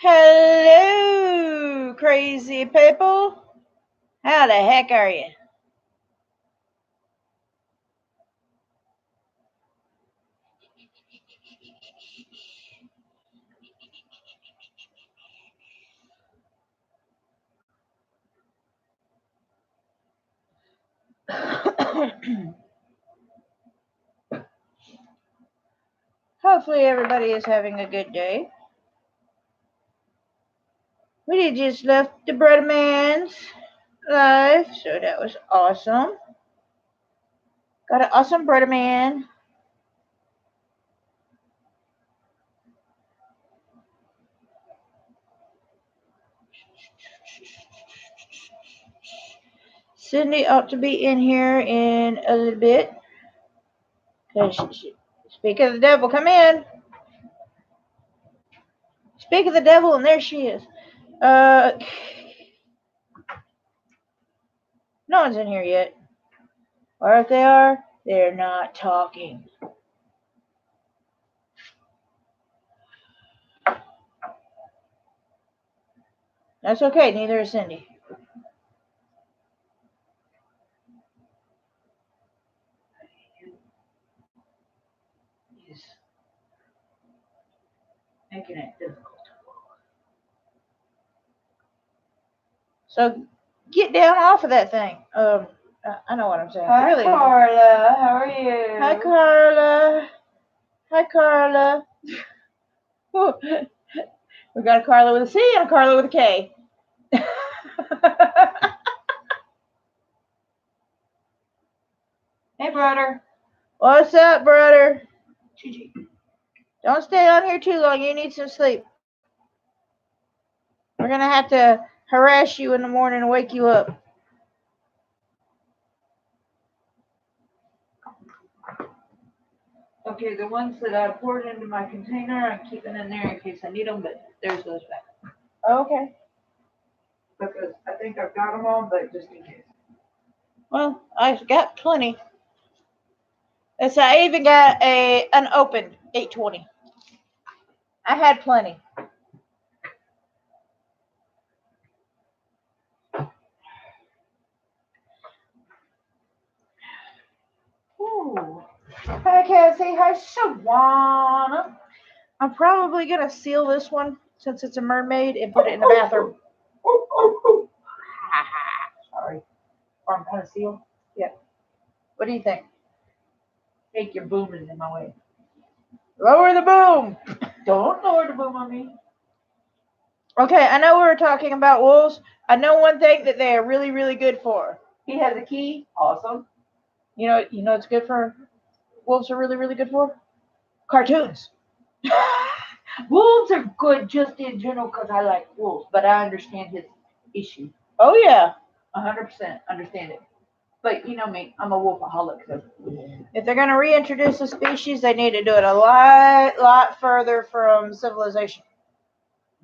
Hello, crazy people. How the heck are you? Hopefully everybody is having a good day. We did just left the Brother Man's live, so that was awesome. Got an awesome Brother Man. Cindy ought to be in here in a little bit. Speak of the devil, come in. Speak of the devil, and there she is. No one's in here yet. Or if they are, they're not talking. That's okay, neither is Cindy. He's making it difficult. So get down off of that thing. I know what I'm saying. Hi, really. Carla. How are you? Hi, Carla. Hi, Carla. We got a Carla with a C and a Carla with a K. Hey, brother. What's up, brother? Don't stay on here too long. You need some sleep. We're going to have to harass you in the morning and wake you up. Okay, the ones that I poured into my container, I'm keeping in there in case I need them, but there's those back. Okay. Because I think I've got them all, but just in case. Well, I've got plenty. So I even got a unopened 820. I had plenty. Ooh. Hi, Cassie. Hi, Shawana. I'm probably going to seal this one since it's a mermaid and put it in the bathroom. Sorry. Or I'm kind of sealed. Yeah. What do you think? Take your booming in my way. Lower the boom. Don't lower the boom on me. Okay, I know we were talking about wolves. I know one thing that they are really, really good for. He has a key. Awesome. You know it's good for? Wolves are really, really good for? Cartoons. Wolves are good just in general because I like wolves, but I understand his issue. Oh, yeah. 100% understand it. But you know me, I'm a wolfaholic. So. If they're going to reintroduce a species, they need to do it a lot further from civilization.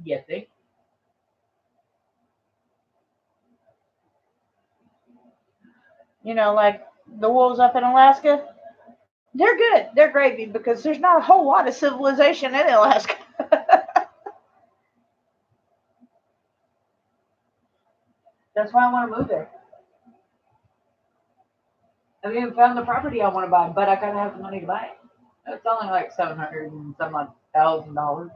Yes, they. You know, like the wolves up in Alaska. They're good. They're gravy because there's not a whole lot of civilization in Alaska. That's why I want to move there. I haven't even found the property I want to buy, but I gotta have the money to buy it. It's only like $700 and some odd $1,000.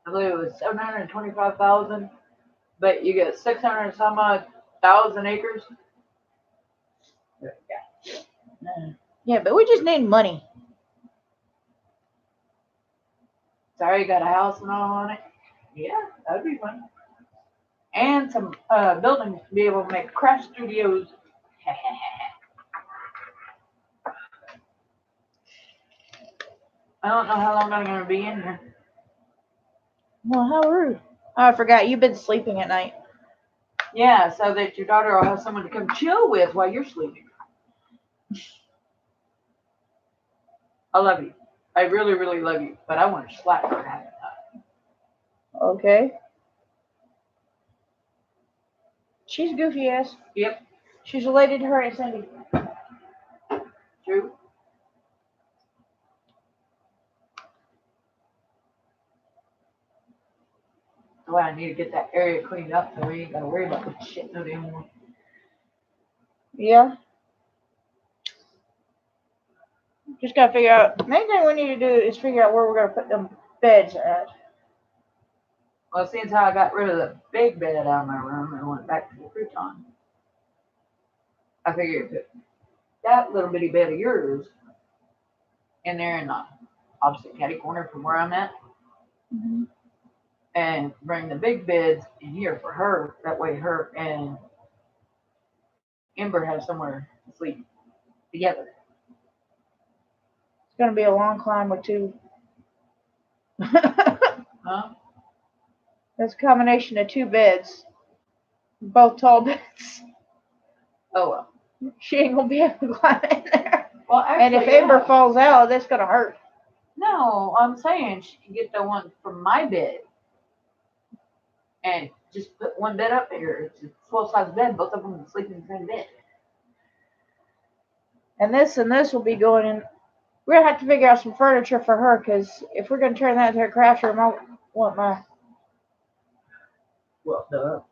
I believe it was 725,000, but you get 600 and some odd thousand acres. Yeah, but we just need money. Sorry, you got a house and all on it. Yeah, that'd be fun. And some buildings to be able to make craft studios. I don't know how long I'm gonna be in here. Well, how rude. Oh, I forgot. You've been sleeping at night. Yeah, so that your daughter will have someone to come chill with while you're sleeping. I love you. I really, really love you, but I want to slap for having that. Okay. She's goofy ass. Yep. She's related to her Aunt Cindy. True. why I need to get that area cleaned up so we ain't gotta worry about the shit no damn more. Yeah. Just gotta figure out. Main thing we need to do is figure out where we're gonna put them beds at. Well, since how I got rid of the big bed out of my room and went back to the futon, I figured put that little bitty bed of yours in there in the opposite catty corner from where I'm at, Mm-hmm. and bring the big beds in here for her. That way, her and Ember have somewhere to sleep together. It's gonna be a long climb with two. Huh? That's a combination of two beds, both tall beds. Oh well. She ain't gonna be able to climb in there. Well, actually, And if Ember falls out, that's gonna hurt. No, I'm saying she can get the one from my bed and just put one bed up there. It's a full size bed. Both of them can sleep in the same bed. And this will be going in. We're gonna have to figure out some furniture for her, because if we're gonna turn that into a craft room, I want my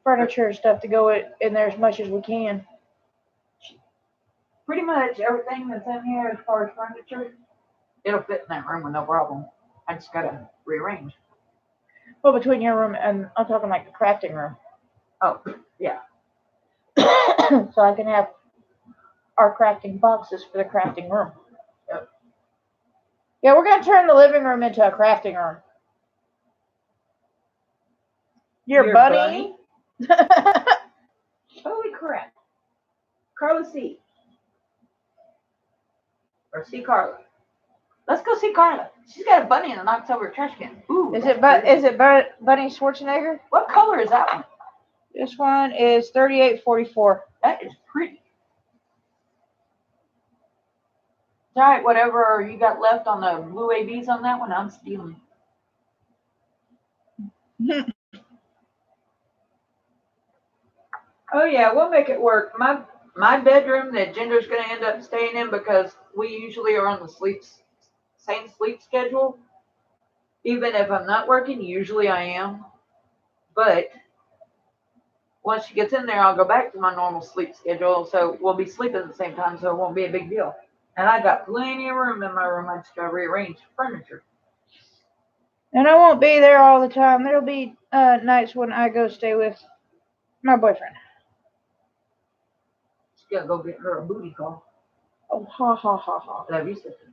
furniture and stuff to go in there as much as we can. Pretty much everything that's in here as far as furniture, it'll fit in that room with no problem. I just gotta rearrange. Well, between your room and I'm talking like the crafting room. Oh, yeah. So I can have our crafting boxes for the crafting room. Yep. Yeah, we're gonna turn the living room into a crafting room. Your bunny? Holy crap. Carla C. Or C Carla. Let's go see Carla. She's got a bunny in an October trash can. Ooh, Is it Bunny Schwarzenegger? What color is that one? This one is 3844. That is pretty. Alright, whatever you got left on the blue ABs on that one, I'm stealing. Oh yeah, we'll make it work. My bedroom that Ginger's gonna end up staying in, because we usually are on the same sleep schedule. Even if I'm not working, usually I am. But once she gets in there, I'll go back to my normal sleep schedule. So we'll be sleeping at the same time, so it won't be a big deal. And I got plenty of room in my room. I just gotta rearrange furniture. And I won't be there all the time. There'll be nights when I go stay with my boyfriend. She's gotta go get her a booty call. Oh, ha ha ha ha. Love you, sister.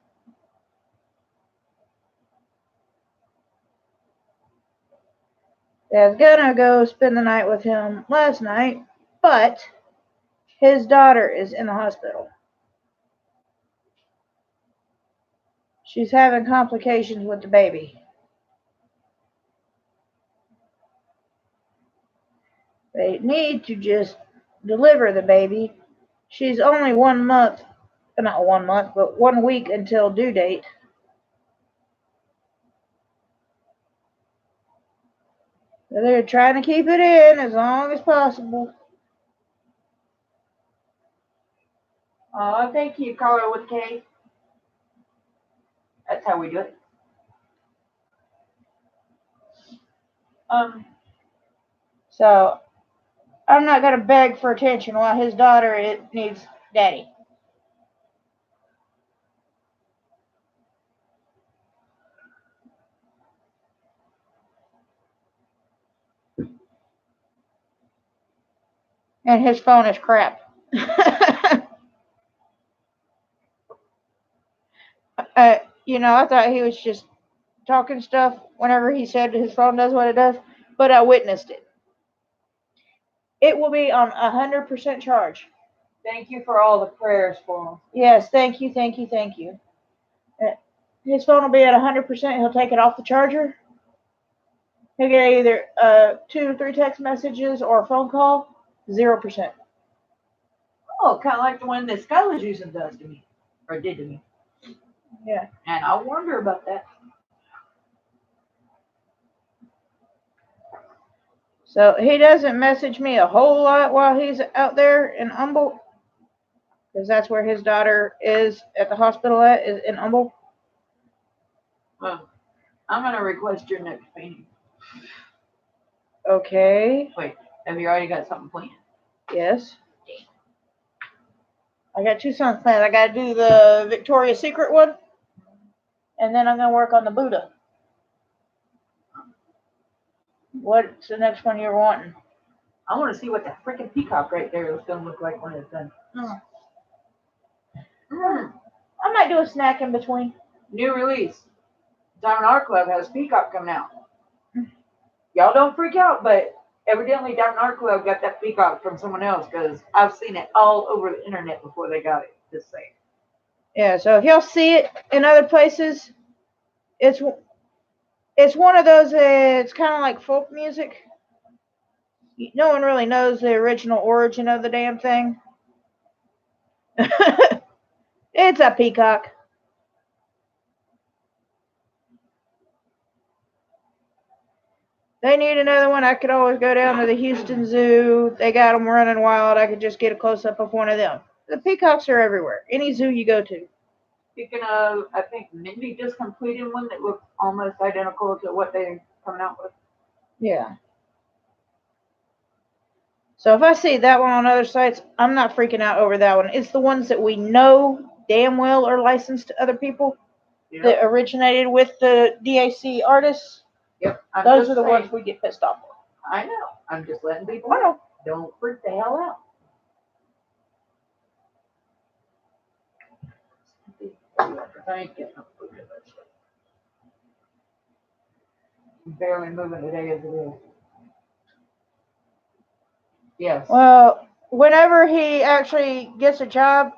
I was gonna go spend the night with him last night, but his daughter is in the hospital. She's having complications with the baby. They need to just deliver the baby. She's only 1 month, not 1 month, but 1 week until due date. So they're trying to keep it in as long as possible. Oh, thank you, Carla with K. That's how we do it. So I'm not gonna beg for attention while his daughter needs daddy. And his phone is crap. I thought he was just talking stuff whenever he said his phone does what it does, but I witnessed it. It will be on 100% charge. Thank you for all the prayers for him. Yes, thank you, thank you, thank you. His phone will be at 100%. He'll take it off the charger. He'll get either 2 or 3 text messages or a phone call. 0%. Oh, kind of like the one that Skylar's using does to me, or did to me. Yeah. And I warned her about that. So he doesn't message me a whole lot while he's out there in Humboldt, because that's where his daughter is at the hospital is in Humboldt. Well, I'm gonna request your next painting. Okay. Wait, have you already got something planned? Yes. I got 2 songs planned. I got to do the Victoria's Secret one, and then I'm going to work on the Buddha. What's the next one you're wanting? I want to see what that freaking peacock right there is going to look like when it's done. I might do a snack in between. New release. Diamond Art Club has peacock coming out. Y'all don't freak out, but evidently Diamond Art Club got that peacock from someone else because I've seen it all over the internet before they got it. Just saying. Yeah, so if y'all see it in other places, it's one of those, it's kind of like folk music. No one really knows the original origin of the damn thing. It's a peacock. They need another one. I could always go down to the Houston Zoo. They got them running wild. I could just get a close-up of one of them. The peacocks are everywhere. Any zoo you go to. Speaking of, I think Mindy just completed one that looks almost identical to what they're coming out with. Yeah. So if I see that one on other sites, I'm not freaking out over that one. It's the ones that we know damn well are licensed to other people that originated with the DAC artists. Yep. Those are the ones we get pissed off with. I know. I'm just letting people know. Don't freak the hell out. Thank you. I'm barely moving today as it is. Yes. Well, whenever he actually gets a job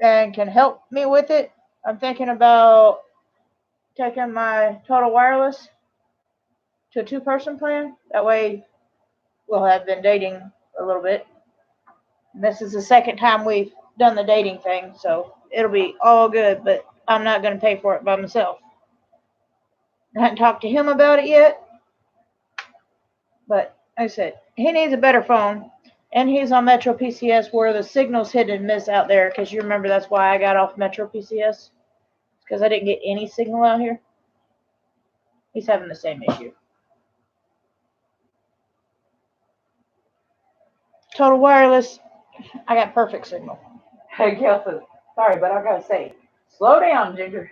and can help me with it, I'm thinking about taking my Total Wireless to a 2-person plan. That way we'll have been dating a little bit. And this is the second time we've done the dating thing, so it'll be all good, but I'm not going to pay for it by myself. I haven't talked to him about it yet, but like I said, he needs a better phone, and he's on Metro PCS where the signal's hit and miss out there, because you remember that's why I got off Metro PCS, because I didn't get any signal out here. He's having the same issue. Total Wireless, I got perfect signal. Hey, Kelson, sorry, but I gotta say, slow down, Ginger.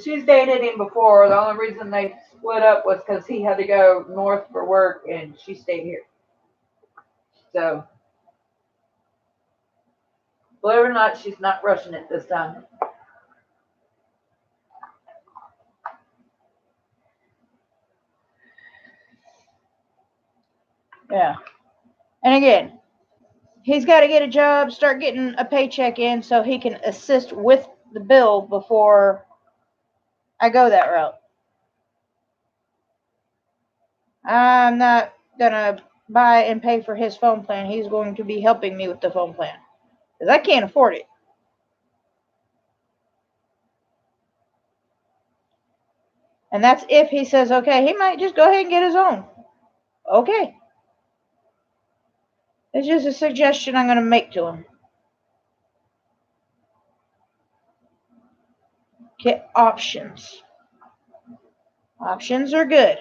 She's dated him before. The only reason they split up was because he had to go north for work and she stayed here. So, believe it or not, she's not rushing it this time. Yeah. And again, he's got to get a job, start getting a paycheck in so he can assist with the bill before I go that route. I'm not going to buy and pay for his phone plan. He's going to be helping me with the phone plan because I can't afford it. And that's if he says, okay, he might just go ahead and get his own. Okay. It's just a suggestion I'm going to make to him. Get options. Options are good.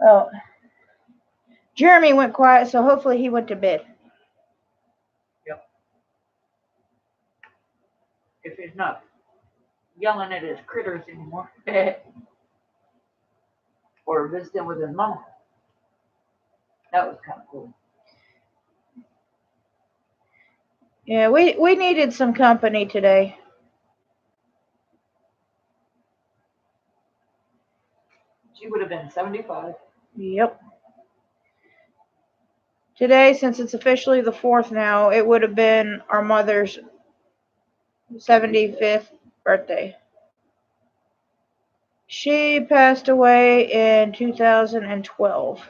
Oh, Jeremy went quiet, so hopefully he went to bed. Yep. If he's not yelling at his critters anymore. Or visiting with his mama. That was kind of cool. Yeah, we needed some company today. She would have been 75. Yep. Today, since it's officially the 4th now, it would have been our mother's 75th birthday. She passed away in 2012.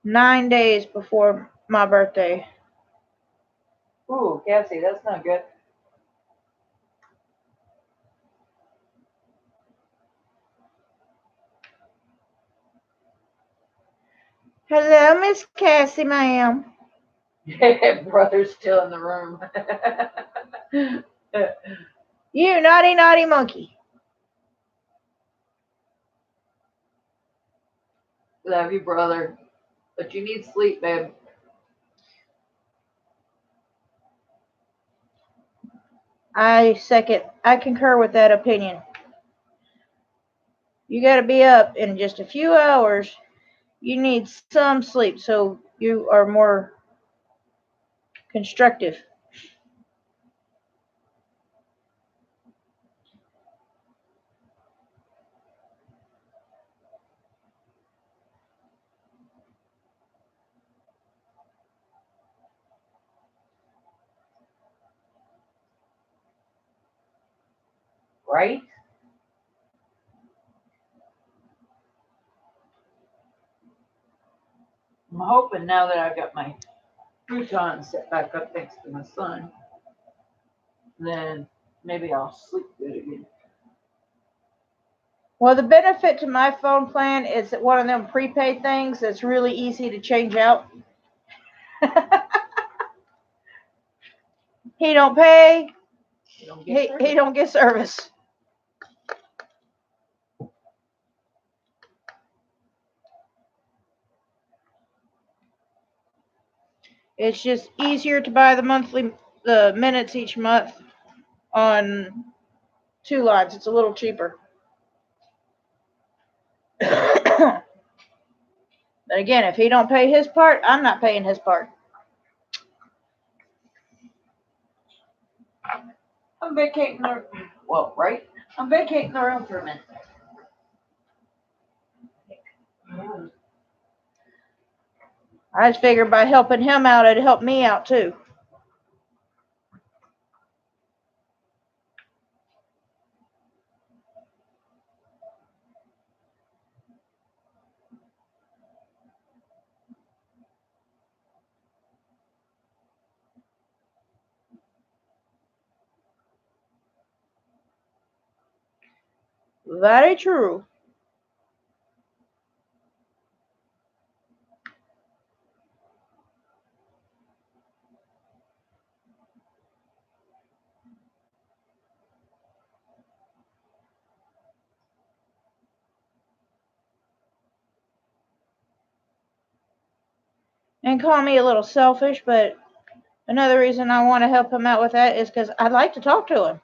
9 days before my birthday. Ooh, Cassie, that's not good. Hello, Miss Cassie, ma'am. Brother's still in the room. You naughty, naughty monkey. Love you, brother. But you need sleep, babe. I concur with that opinion. You gotta be up in just a few hours. You need some sleep so you are more constructive. Right? I'm hoping now that I got my futon set back up thanks to my son, then maybe I'll sleep good again. Well, the benefit to my phone plan is that one of them prepaid things that's really easy to change out. He don't pay. He don't get service. It's just easier to buy the minutes each month on 2 lines. It's a little cheaper. But again, if he don't pay his part, I'm not paying his part. I'm vacating the right? I'm vacating the room for a minute. I just figured by helping him out, it'd help me out too. Very true. And call me a little selfish, but another reason I want to help him out with that is because I'd like to talk to him.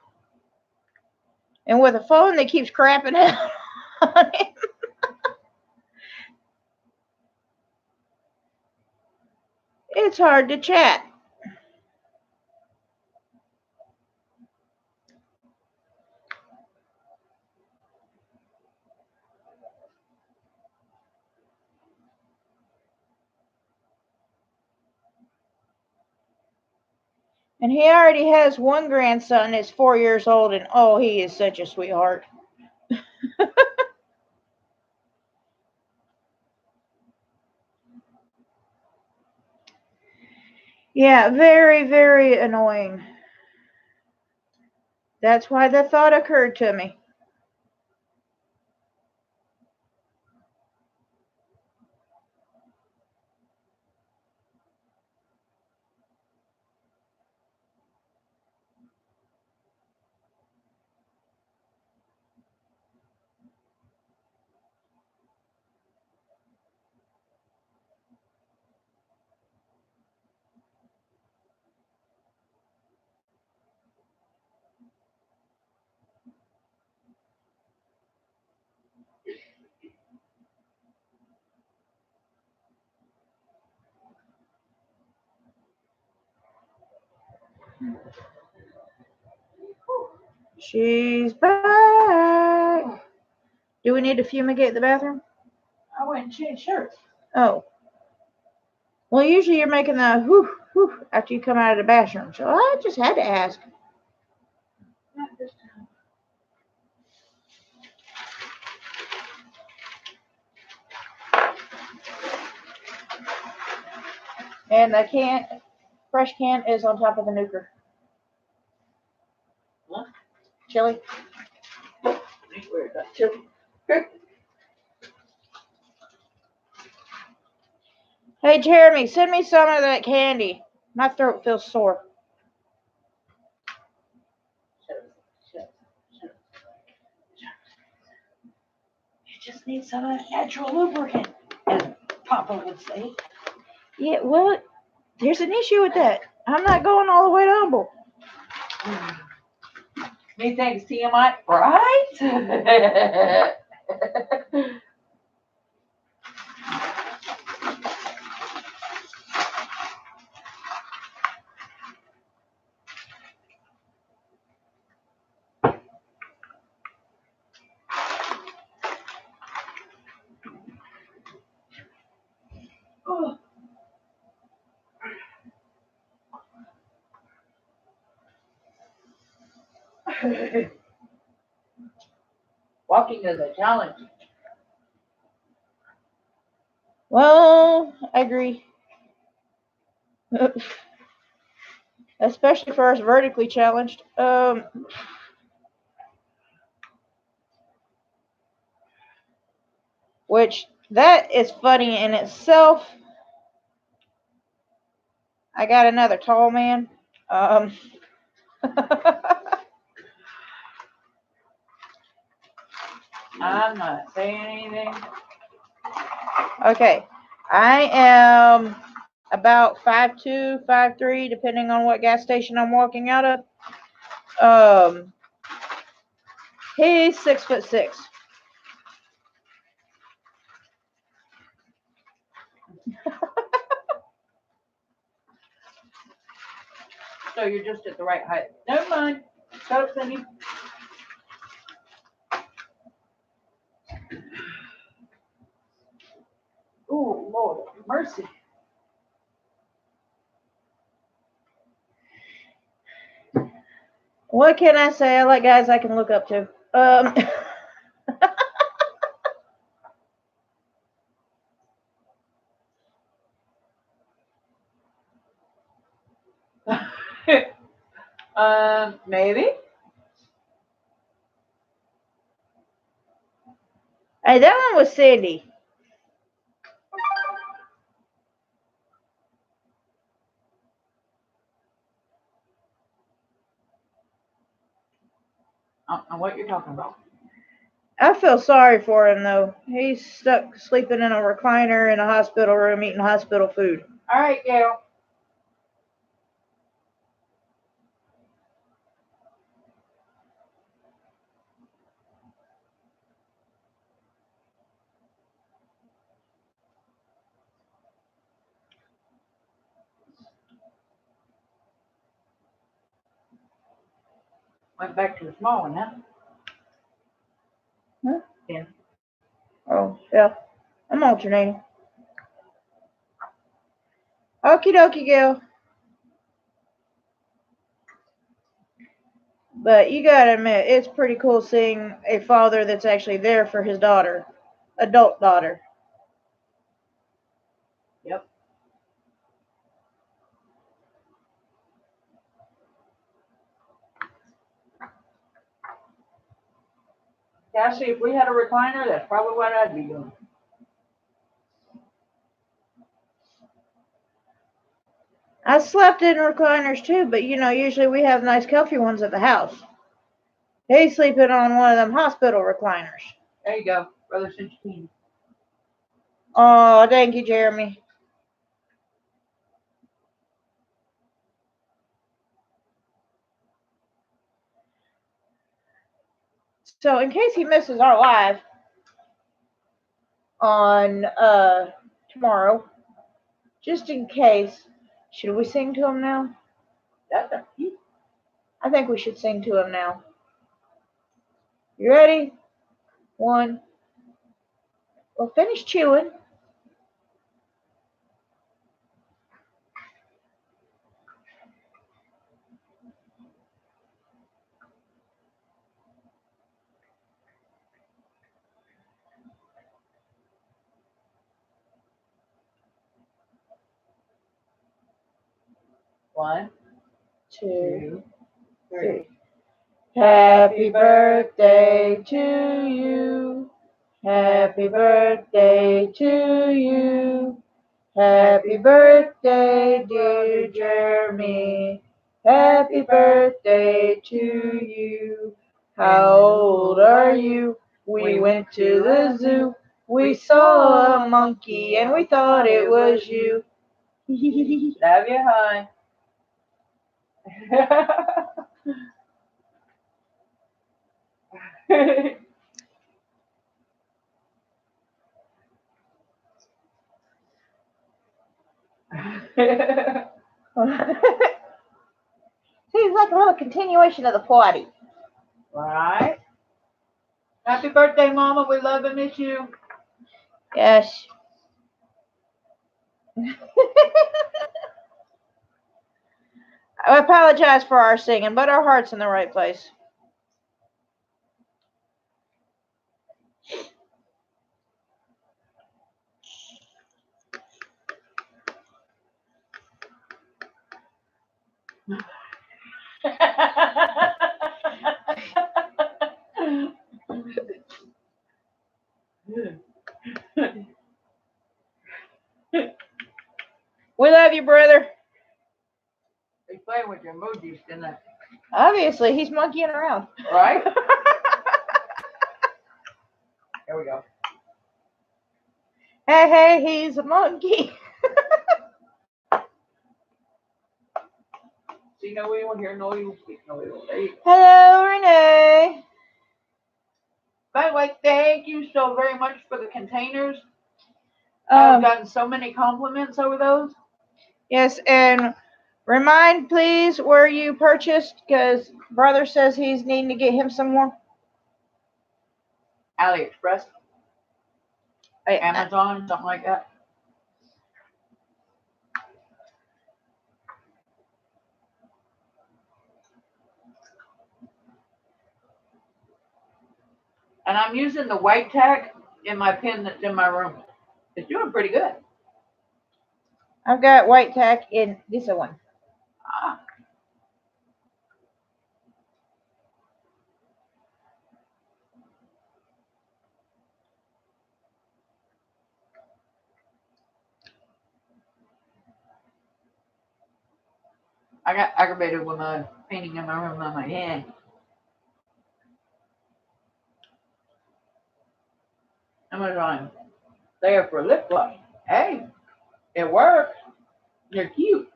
And with a phone that keeps crapping out on him, it's hard to chat. And he already has one grandson that's 4 years old, and oh, he is such a sweetheart. Yeah, very, very annoying. That's why the thought occurred to me. She's back. Do we need to fumigate the bathroom? I went and changed shirts. Oh. Well, usually you're making the whoo, whoo after you come out of the bathroom, so I just had to ask. Not this time. And the fresh can is on top of the nuker. What? Chili. I ain't worried about chili. Hey, Jeremy, send me some of that candy. My throat feels sore. You just need some of that natural lubricant, as Papa would say. Yeah, well, there's an issue with that. I'm not going all the way to Humble. Methinks TMI, right? Walking is a challenge. Well, I agree. Especially for us vertically challenged. Which, that is funny in itself. I got another tall man. I'm not saying anything. Okay. I am about 5'2", 5'3", depending on what gas station I'm walking out of. He's 6'6". So you're just at the right height. Never mind. Shut up, Cindy. Oh, Lord, mercy. What can I say? I like guys I can look up to. Maybe. Hey, that one was Cindy. I don't know what you're talking about. I feel sorry for him though. He's stuck sleeping in a recliner in a hospital room eating hospital food. All right, Gail. Went back to the small one, huh? Huh? Yeah. Oh, yeah. I'm alternating. Okie dokie, Gail. But you gotta admit, it's pretty cool seeing a father that's actually there for his daughter, adult daughter. Yep. Cassie, if we had a recliner, that's probably what I'd be doing. I slept in recliners too, but usually we have nice comfy ones at the house. He's sleeping on one of them hospital recliners. There you go. Brother sent you candy. Oh, thank you, Jeremy. So in case he misses our live on tomorrow, just in case, should we sing to him now? That's a cute. I think we should sing to him now. You ready? One. Well, finish chewing. One, 2, 2, 3. Happy birthday to you. Happy birthday to you. Happy birthday, dear Jeremy. Happy birthday to you. How old are you? We went to the zoo. We saw a monkey and we thought it was you. Love you, hon. Seems like a little continuation of the party. Right. Happy birthday, Mama. We love and miss you. Yes. I apologize for our singing, but our heart's in the right place. We love you, brother. He's playing with your emojis, isn't it? Obviously, he's monkeying around. Right? Here we go. Hey, he's a monkey. See no evil, hear no evil, speak no evil. There you go. Hello, Renee. By the way, thank you so very much for the containers. I've gotten so many compliments over those. Yes, and remind please where you purchased, because brother says he's needing to get him some more. AliExpress, Amazon, something like that. And I'm using the white tack in my pen that's in my room. It's doing pretty good. I've got white tack in this one. Ah. I got aggravated with my painting in my room. I'm like, yeah. Amazon. They are for lip gloss. Hey, it works. They're cute.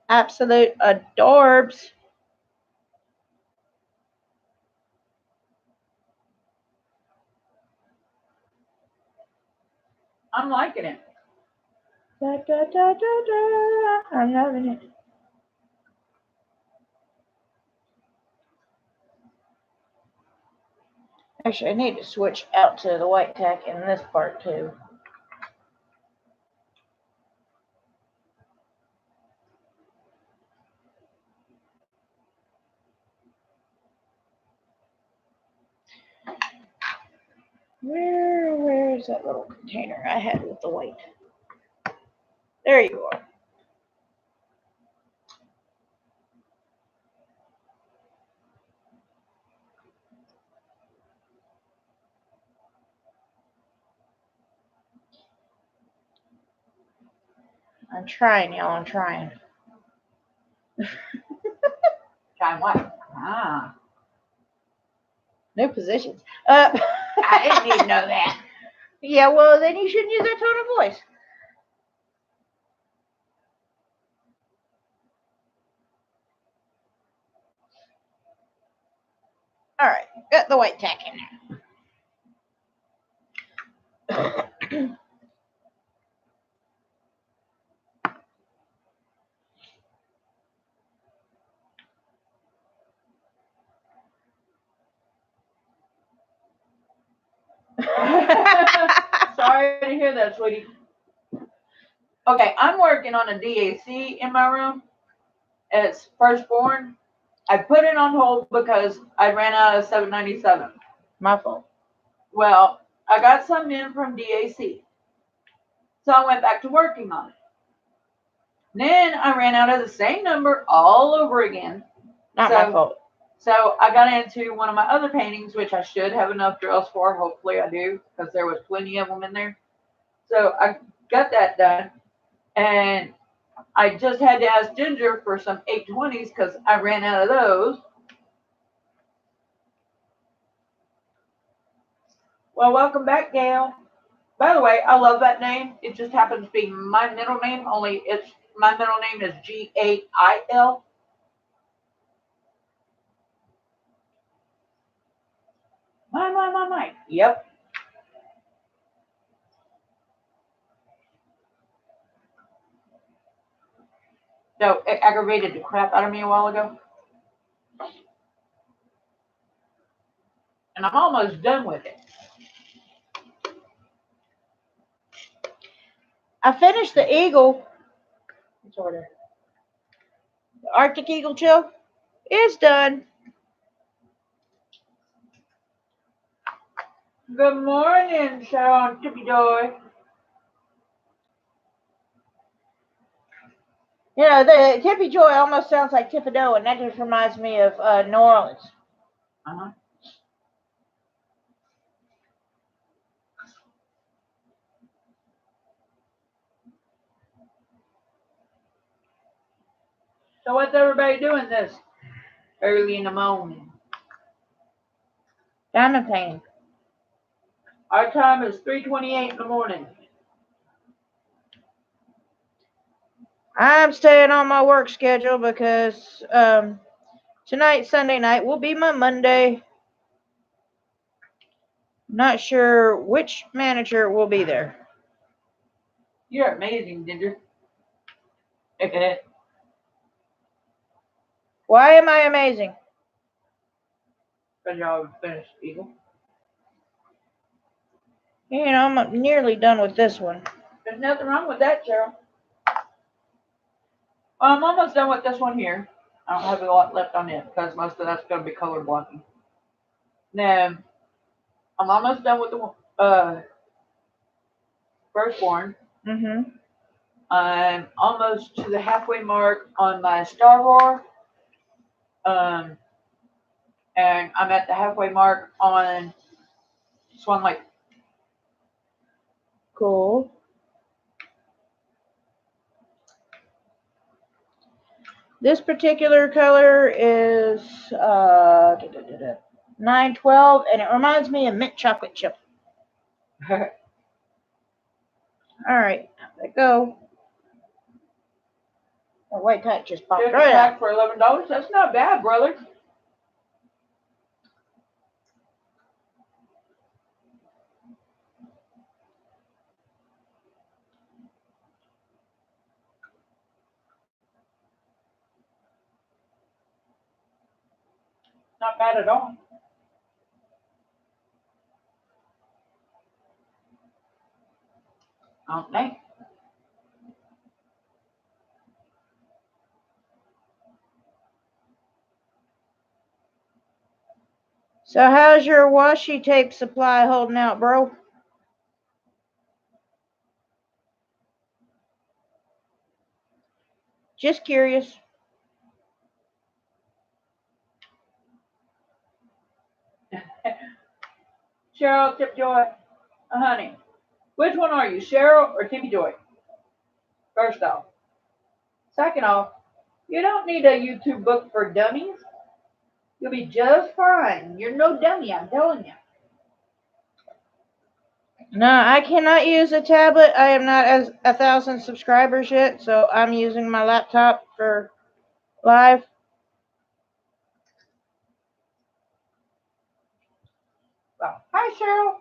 Absolute adorbs. I'm liking it. Da, da, da, da, da. I'm loving it. Actually, I need to switch out to the white tack in this part too. Where's that little container I had with the white? There you are. I'm trying, y'all. I'm trying. Trying what? Ah. New positions. I didn't need to know that. Yeah, well, then you shouldn't use that tone of voice. All right, got the white tack in there. Sorry to hear that, sweetie. Okay, I'm working on a DAC in my room. It's firstborn. I put it on hold because I ran out of 797. My fault. Well, I got some in from DAC. So I went back to working on it. Then I ran out of the same number all over again. Not my fault. So I got into one of my other paintings, which I should have enough drills for. Hopefully I do, because there was plenty of them in there. So I got that done. And I just had to ask Ginger for some 820s because I ran out of those. Well, welcome back, Gail. By the way, I love that name. It just happens to be my middle name, only it's my middle name is Gail. My. Yep. So it aggravated the crap out of me a while ago. And I'm almost done with it. I finished the Eagle. Sort of. The Arctic Eagle Chill is done. Good morning, Sharon Tippy Joy. You know, the Tippy Joy almost sounds like Thibodeau, and that just reminds me of New Orleans. Uh-huh. So what's everybody doing this early in the morning? Diamond painting. Our time is 3:28 in the morning. I'm staying on my work schedule because tonight, Sunday night, will be my Monday. Not sure which manager will be there. You're amazing, Ginger. Why am I amazing? Because y'all finished, Eagle. You know, I'm nearly done with this one. There's nothing wrong with that, Cheryl. Well, I'm almost done with this one here. I don't have a lot left on it because most of that's going to be color blocking. Then I'm almost done with the firstborn. Mm-hmm. I'm almost to the halfway mark on my Star Roar. And I'm at the halfway mark on Swan Lake. Cool. This particular color is 912, and it reminds me of mint chocolate chip. All right, let go. Oh, white type just popped Just right back out. for $11. That's not bad, brother. Not bad at all. I don't think. So how's your washi tape supply holding out, bro? Just curious. Cheryl, Tip Joy, honey. Which one are you, Cheryl or Tippy Joy? First off. Second off, you don't need a YouTube book for dummies. You'll be just fine. You're no dummy, I'm telling you. No, I cannot use a tablet. I am not as 1,000 subscribers yet, so I'm using my laptop for live. Well, hi, Cheryl.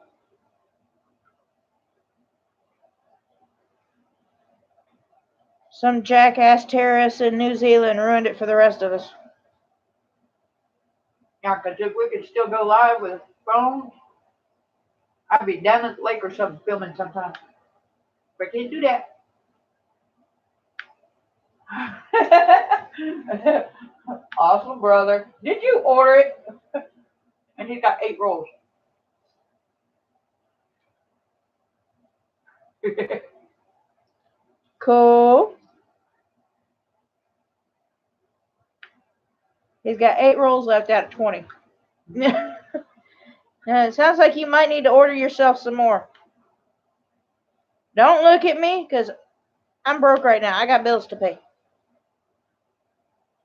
Some jackass terrorists in New Zealand ruined it for the rest of us. Yeah, because if we could still go live with phones, I'd be down at the lake or something filming sometime. But can't do that. Awesome, brother. Did you order it? And he's got 8 rolls. Cool. He's got 8 rolls left out of 20. It sounds like you might need to order yourself some more. Don't look at me, because I'm broke right now. I got bills to pay.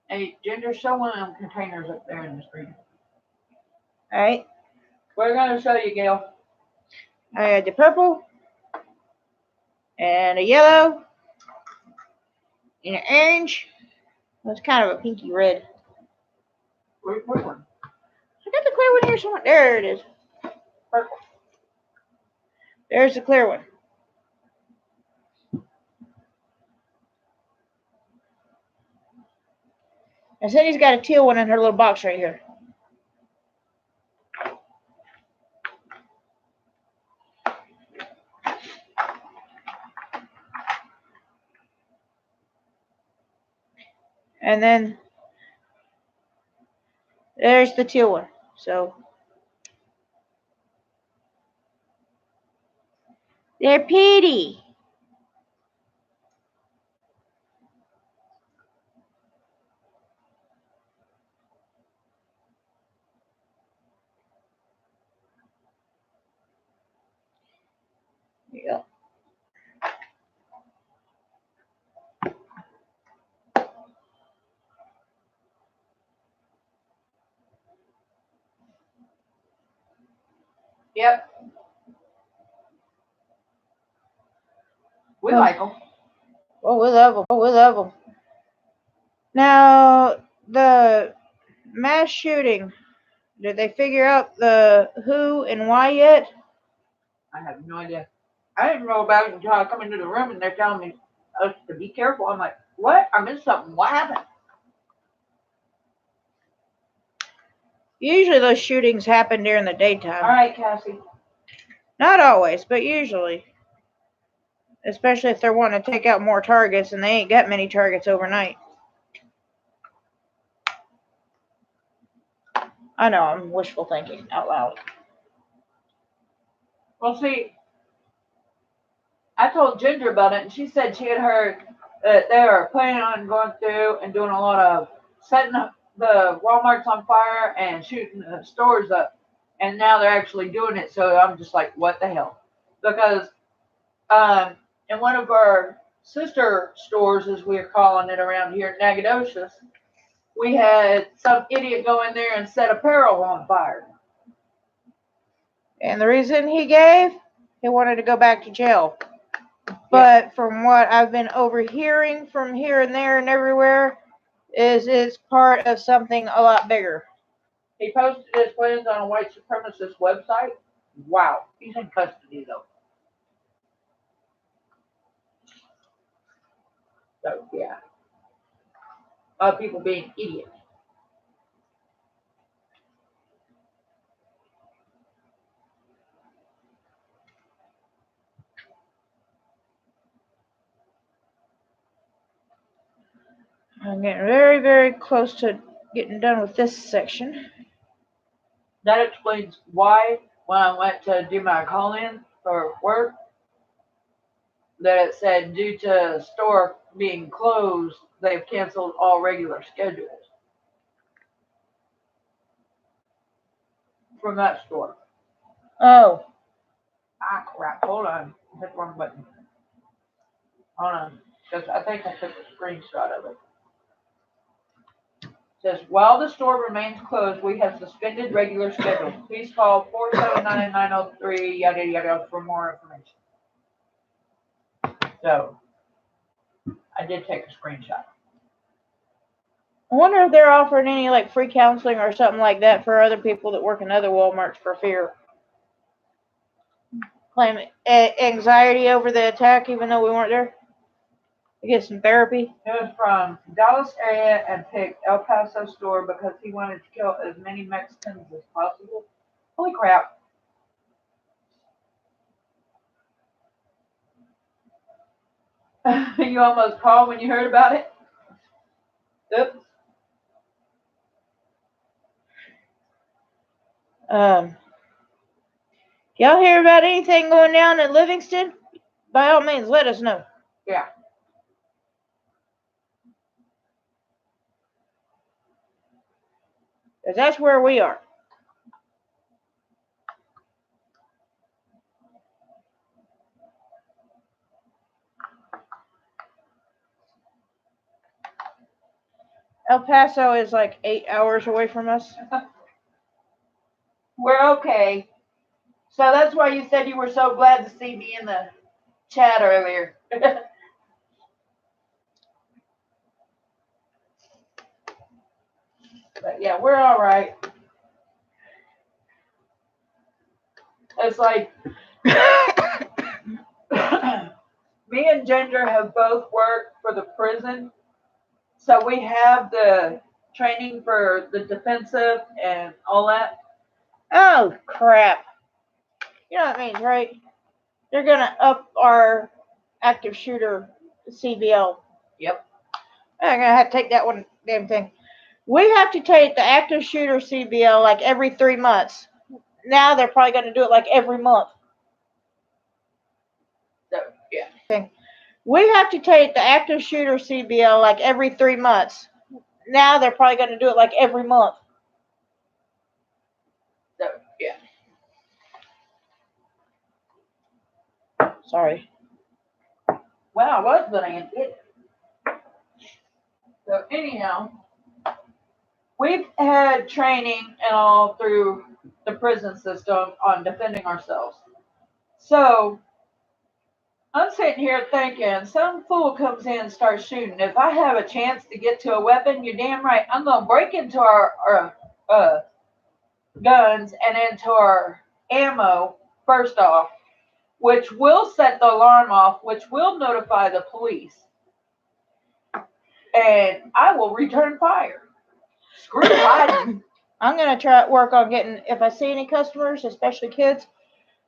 Hey, Ginger, show one of them containers up there in the street. Alright. We're going to show you, Gail. I had the purple, and a yellow, and an orange. That's kind of a pinky red. Which one? I got the clear one here somewhere. There it is. Purple. There's the clear one. And Cindy's got a teal one in her little box right here. And then there's the teal one. So they're pretty. Yeah. Yep. We like them. Oh, we love them. Oh, we love them. Now, the mass shooting. Did they figure out the who and why yet? I have no idea. I didn't know about it until I come into the room and they're telling me to be careful. I'm like, what? I missed something. What happened? Usually those shootings happen during the daytime. All right, Cassie. Not always, but usually. Especially if they're wanting to take out more targets and they ain't got many targets overnight. I know, I'm wishful thinking out loud. Well, see, I told Ginger about it, and she said she had heard that they were planning on going through and doing a lot of setting up the Walmarts on fire and shooting the stores up, and now they're actually doing it. So I'm just like, what the hell? Because in one of our sister stores, as we're calling it around here in Nacogdoches, we had some idiot go in there and set apparel on fire. And the reason he gave, he wanted to go back to jail. But from what I've been overhearing from here and there and everywhere, is it's part of something a lot bigger. He posted his plans on a white supremacist website. Wow, he's in custody though. So yeah, a lot of people being idiots. I'm getting very, very close to getting done with this section. That explains why when I went to do my call-in for work, that it said due to store being closed, they've canceled all regular schedules from that store. Oh. Ah, crap. Hold on. I hit the wrong button. Hold on. Because I think I took a screenshot of it. It says, while the store remains closed, we have suspended regular schedules. Please call 479-903, yada, yada, for more information. So, I did take a screenshot. I wonder if they're offering any like free counseling or something like that for other people that work in other Walmarts for fear. Claim anxiety over the attack even though we weren't there. To get some therapy. It was from Dallas area and picked El Paso store because he wanted to kill as many Mexicans as possible. Holy crap. You almost called when you heard about it? Oops. Y'all hear about anything going down in Livingston? By all means, let us know. Yeah. Because that's where we are. El Paso is like 8 hours away from us. We're okay. So that's why you said you were so glad to see me in the chat earlier. But yeah, we're all right. It's like me and Ginger have both worked for the prison, so we have the training for the defensive and all that. Oh, crap. You know what that means, right? They're going to up our active shooter CBL. Yep. I'm going to have to take that one damn thing. We have to take the active shooter CBL like every 3 months. Now they're probably going to do it like every month. So, yeah. We have to take the active shooter CBL like every 3 months. Now they're probably going to do it like every month. So, yeah. Sorry. Well, I was going to end it. So, anyhow, we've had training and all through the prison system on defending ourselves. So, I'm sitting here thinking, some fool comes in and starts shooting. If I have a chance to get to a weapon, you're damn right. I'm going to break into our guns and into our ammo, first off, which will set the alarm off, which will notify the police. And I will return fire. Screw hiding. I'm going to try to work on getting, if I see any customers, especially kids,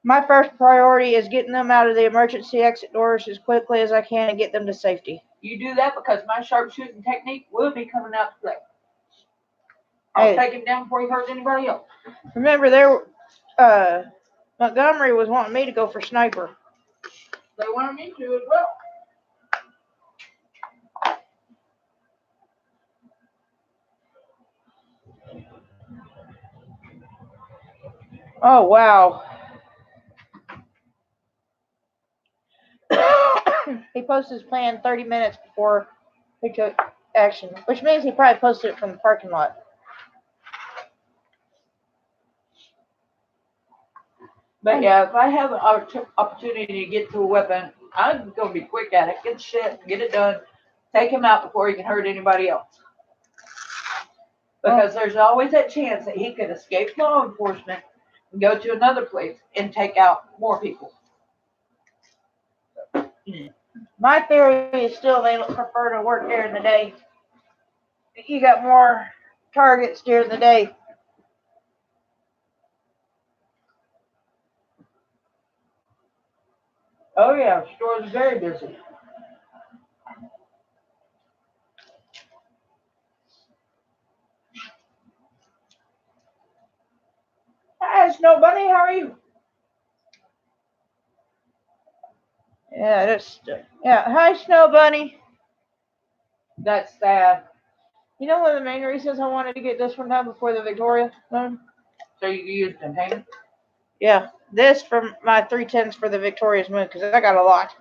my first priority is getting them out of the emergency exit doors as quickly as I can and get them to safety. You do that because my sharpshooting technique will be coming out to play. I'll take him down before he hurts anybody else. Remember, Montgomery was wanting me to go for sniper. They wanted me to as well. Oh, wow. He posted his plan 30 minutes before he took action, which means he probably posted it from the parking lot. But yeah, if I have an opportunity to get to a weapon, I'm going to be quick at it. Get shit, get it done. Take him out before he can hurt anybody else. Because there's always that chance that he could escape law enforcement and go to another place and take out more people. My theory is still they prefer to work during the day. You got more targets during the day. Oh yeah, the store is very busy. Hi, Snow Bunny, how are you? Yeah, hi, Snow Bunny. That's sad. You know one of the main reasons I wanted to get this one done before the Victoria loan? So you can use container? Yeah, this for my 310s for the Victoria's Moon, because I got a lot.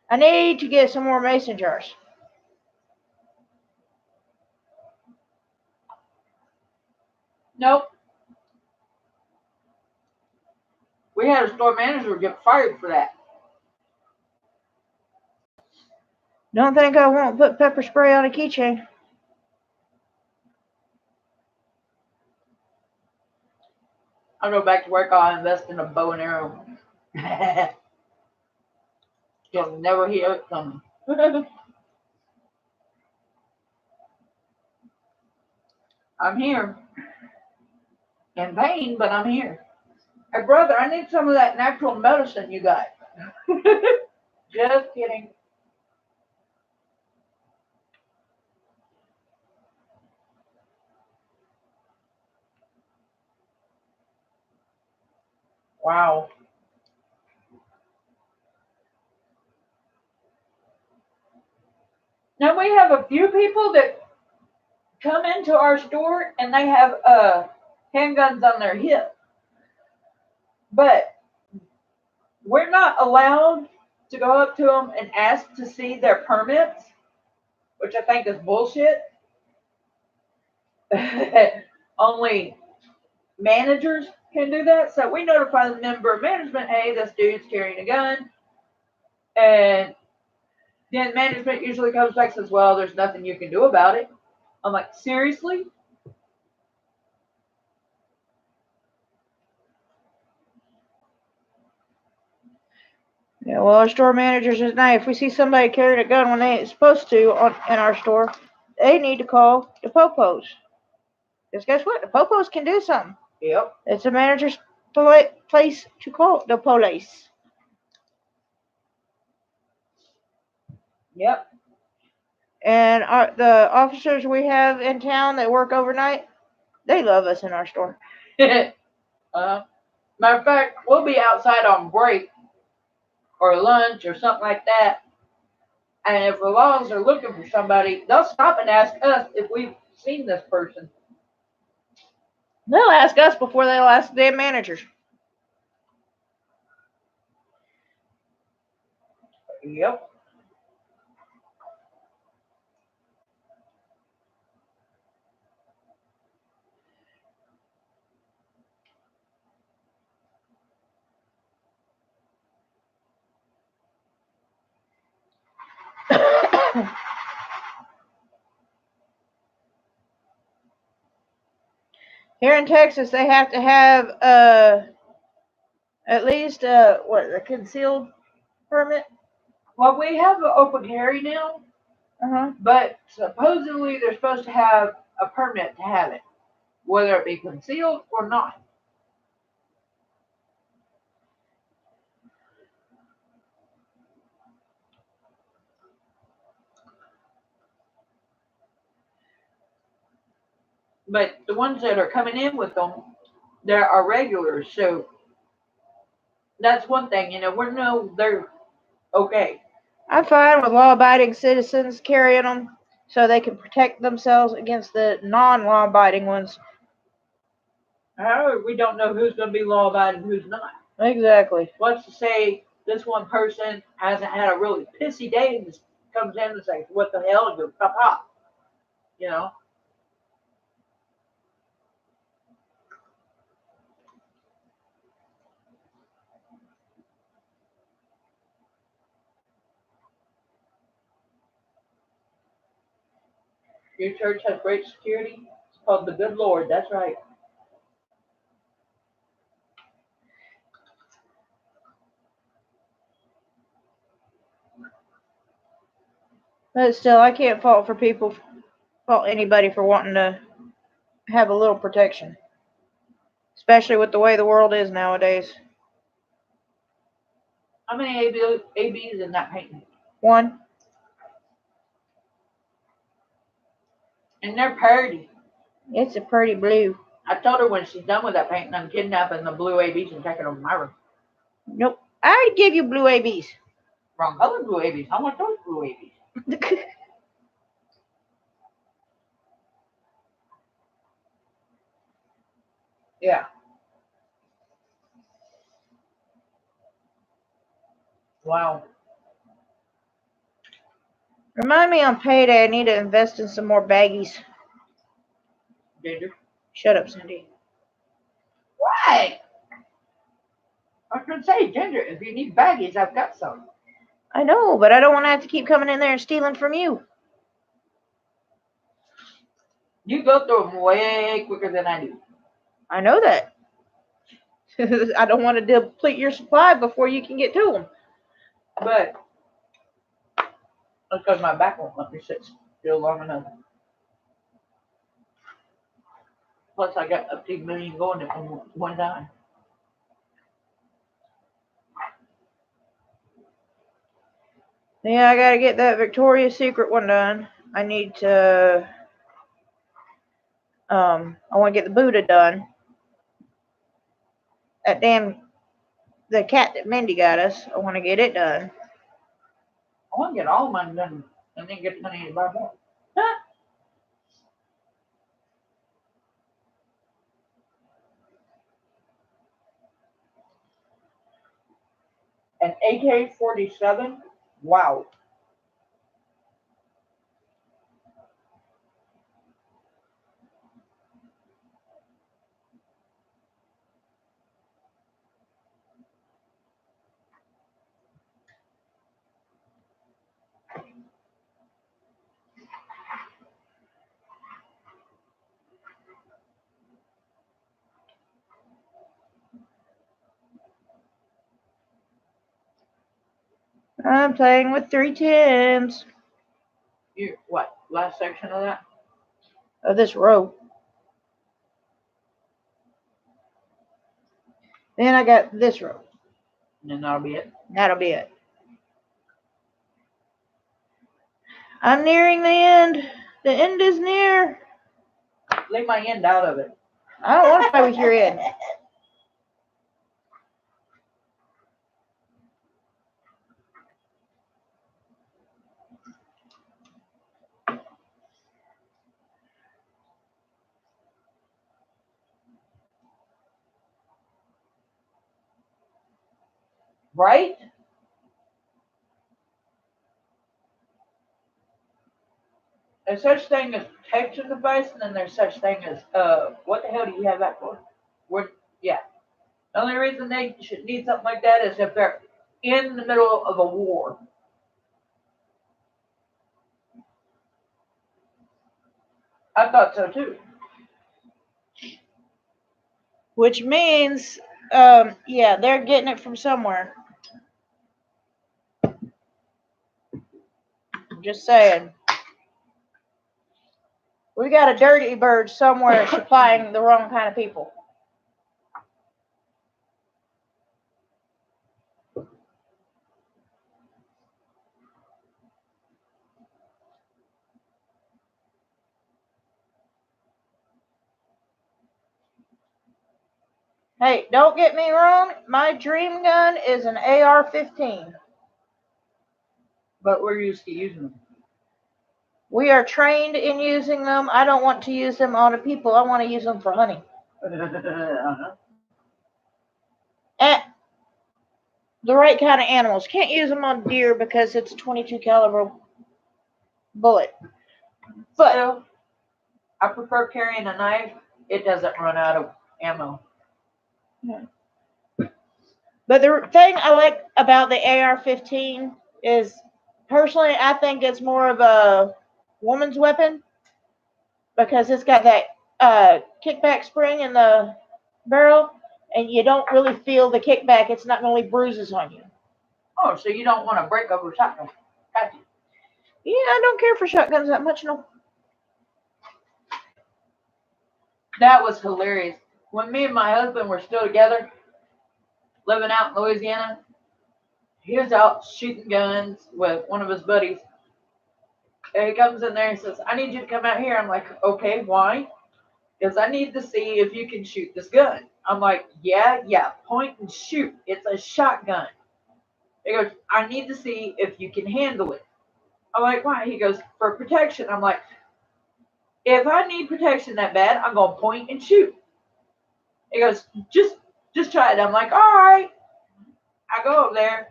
I need to get some more mason jars. Nope. We had a store manager get fired for that. Don't think I won't put pepper spray on a keychain. I'll go back to work. I'll invest in a bow and arrow. You'll never hear it coming. I'm here. In pain, but I'm here. Hey, brother, I need some of that natural medicine you got. Just kidding. Wow. Now we have a few people that come into our store and they have handguns on their hip. But we're not allowed to go up to them and ask to see their permits, which I think is bullshit. Only managers can do that. So we notify the member of management, hey, this dude's carrying a gun. And then management usually comes back and says, well, there's nothing you can do about it. I'm like, seriously? Yeah, well, our store managers at night, if we see somebody carrying a gun when they ain't supposed to in our store, they need to call the popos. Because guess what? The popos can do something. Yep. It's a manager's place to call the police. Yep. And the officers we have in town that work overnight, they love us in our store. Matter of fact, we'll be outside on break or lunch or something like that. And if the laws are looking for somebody, they'll stop and ask us if we've seen this person. They'll ask us before they'll ask the damn managers. Yep. Here in Texas, they have to have at least a concealed permit. Well, we have an open carry now, but supposedly they're supposed to have a permit to have it, whether it be concealed or not. But the ones that are coming in with them, there are regulars, so that's one thing. You know, we know they're okay. I'm fine with law-abiding citizens carrying them so they can protect themselves against the non-law-abiding ones. However, we don't know who's going to be law-abiding and who's not. Exactly. Let's just say this one person hasn't had a really pissy day and just comes in and says, "What the hell?" and goes, "Pop pop," you know. Your church has great security. It's called the Good Lord. That's right. But still, I can't fault anybody for wanting to have a little protection. Especially with the way the world is nowadays. How many ABs in that painting? One. And they're pretty. It's a pretty blue. I told her when she's done with that painting, I'm kidnapping the blue ABs and taking them to my room. Nope. I already gave you blue ABs. Wrong color blue ABs. I want those blue ABs. Yeah. Wow. Remind me on payday, I need to invest in some more baggies. Ginger. Shut up, Cindy. Right. I was going to say, Ginger, if you need baggies, I've got some. I know, but I don't want to have to keep coming in there and stealing from you. You go through them way quicker than I do. I know that. I don't want to deplete your supply before you can get to them. But that's because my back won't let me sit still long enough. Plus, I got up to a million going at one time. Yeah, I gotta get that Victoria's Secret one done. I need to, I want to get the Buddha done. The cat that Mindy got us, I want to get it done. I want to get all mine done and then get money to buy more. An AK-47? Wow. I'm playing with 310s. What? Last section of that? Of this rope. Then I got this rope. And then that'll be it. That'll be it. I'm nearing the end. The end is near. Leave my end out of it. I don't want to play with your end. Right? There's such thing as protection device, and then there's such thing as what the hell do you have that for? Yeah. The only reason they should need something like that is if they're in the middle of a war. I thought so too. Which means, yeah, they're getting it from somewhere. I'm just saying. We got a dirty bird somewhere supplying the wrong kind of people. Hey, don't get me wrong. My dream gun is an AR-15. But we're used to using them. We are trained in using them. I don't want to use them on the people. I want to use them for hunting. Uh-huh. And the right kind of animals. Can't use them on deer because it's a 22 caliber bullet. But so, I prefer carrying a knife. It doesn't run out of ammo. But the thing I like about the AR-15 is, personally, I think it's more of a woman's weapon because it's got that kickback spring in the barrel, and you don't really feel the kickback. It's not going to leave bruises on you. Oh, so you don't want to break over shotgun? Gotcha. Yeah, I don't care for shotguns that much, no. That was hilarious. When me and my husband were still together, living out in Louisiana, he was out shooting guns with one of his buddies. And he comes in there and says, I need you to come out here. I'm like, okay, why? Because I need to see if you can shoot this gun. I'm like, yeah, point and shoot. It's a shotgun. He goes, I need to see if you can handle it. I'm like, why? He goes, for protection. I'm like, if I need protection that bad, I'm going to point and shoot. He goes, just try it. I'm like, all right. I go over there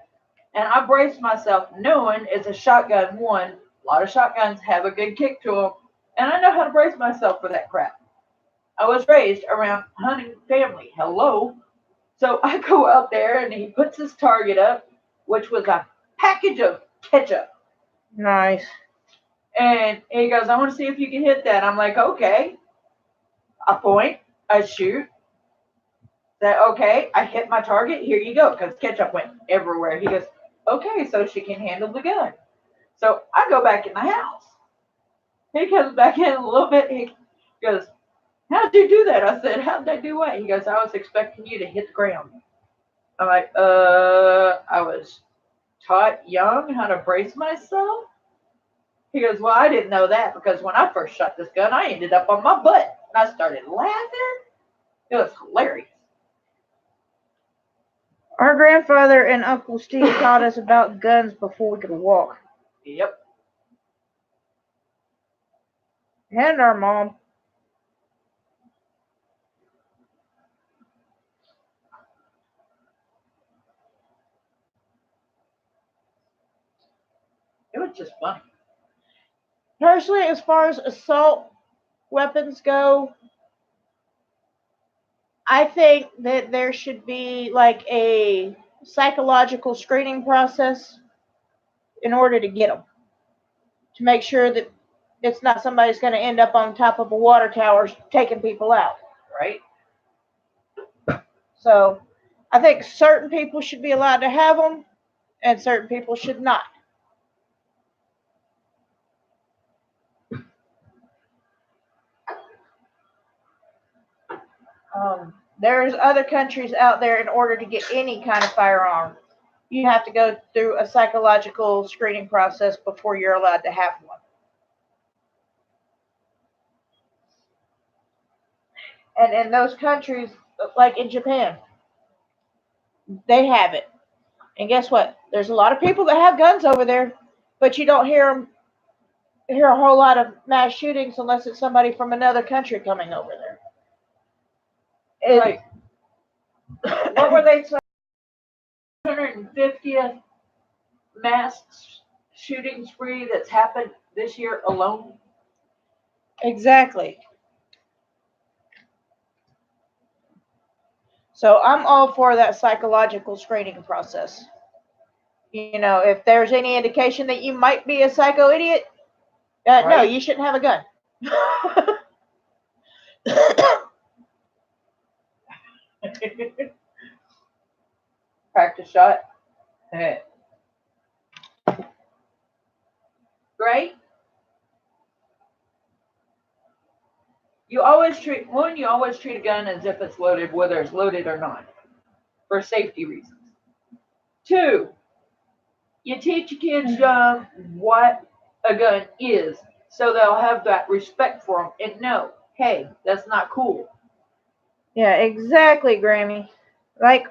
and I brace myself knowing it's a shotgun. One, a lot of shotguns have a good kick to them. And I know how to brace myself for that crap. I was raised around hunting family. Hello. So I go out there and he puts his target up, which was a package of ketchup. Nice. And he goes, I want to see if you can hit that. I'm like, okay. I point, I shoot. That okay, I hit my target. Here you go, because ketchup went everywhere. He goes, okay, so she can handle the gun. So I go back in the house. He comes back in a little bit. He goes, how'd you do that? I said, how'd I do what? He goes, I was expecting you to hit the ground. I'm like, I was taught young how to brace myself. He goes, well, I didn't know that because when I first shot this gun, I ended up on my butt. And I started laughing. It was hilarious. Our grandfather and Uncle Steve taught us about guns before we could walk. Yep. And our mom. It was just funny. Personally, as far as assault weapons go, I think that there should be like a psychological screening process in order to get them, to make sure that it's not somebody's going to end up on top of a water tower taking people out. Right? So I think certain people should be allowed to have them and certain people should not. There's other countries out there, in order to get any kind of firearm, you have to go through a psychological screening process before you're allowed to have one. And in those countries, like in Japan, they have it. And guess what? There's a lot of people that have guns over there, but you don't hear a whole lot of mass shootings unless it's somebody from another country coming over there. Right. What were they saying? 150th mass shooting spree that's happened this year alone. Exactly. So I'm all for that psychological screening process. You know, if there's any indication that you might be a psycho idiot, no, Right. you shouldn't have a gun. Practice shot. Hey. Right? You always treat a gun as if it's loaded, whether it's loaded or not, for safety reasons. 2, you teach your kids young what a gun is, so they'll have that respect for them and know, hey, that's not cool. Yeah, exactly, Grammy. Like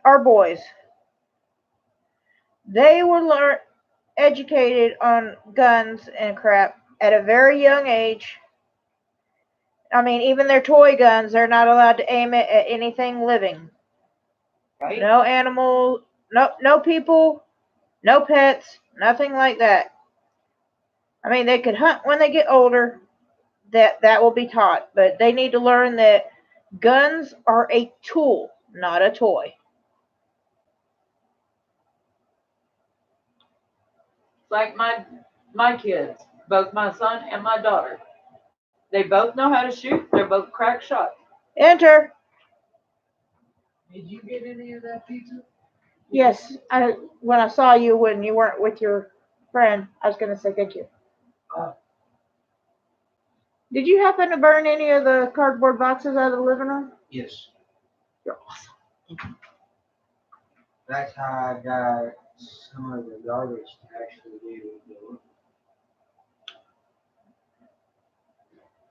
our boys, they were educated on guns and crap at a very young age. I mean, even their toy guns, they're not allowed to aim it at anything living. Right? No animal, no people, no pets, nothing like that. I mean, they could hunt when they get older. That will be taught, but they need to learn that guns are a tool, not a toy. Like my kids, both my son and my daughter. They both know how to shoot. They're both crack shots. Enter. Did you get any of that pizza? Yes, when I saw you when you weren't with your friend, I was gonna say thank you. Oh. Did you happen to burn any of the cardboard boxes out of the living room? Yes. You're awesome. That's how I got some of the garbage to actually be able to do it.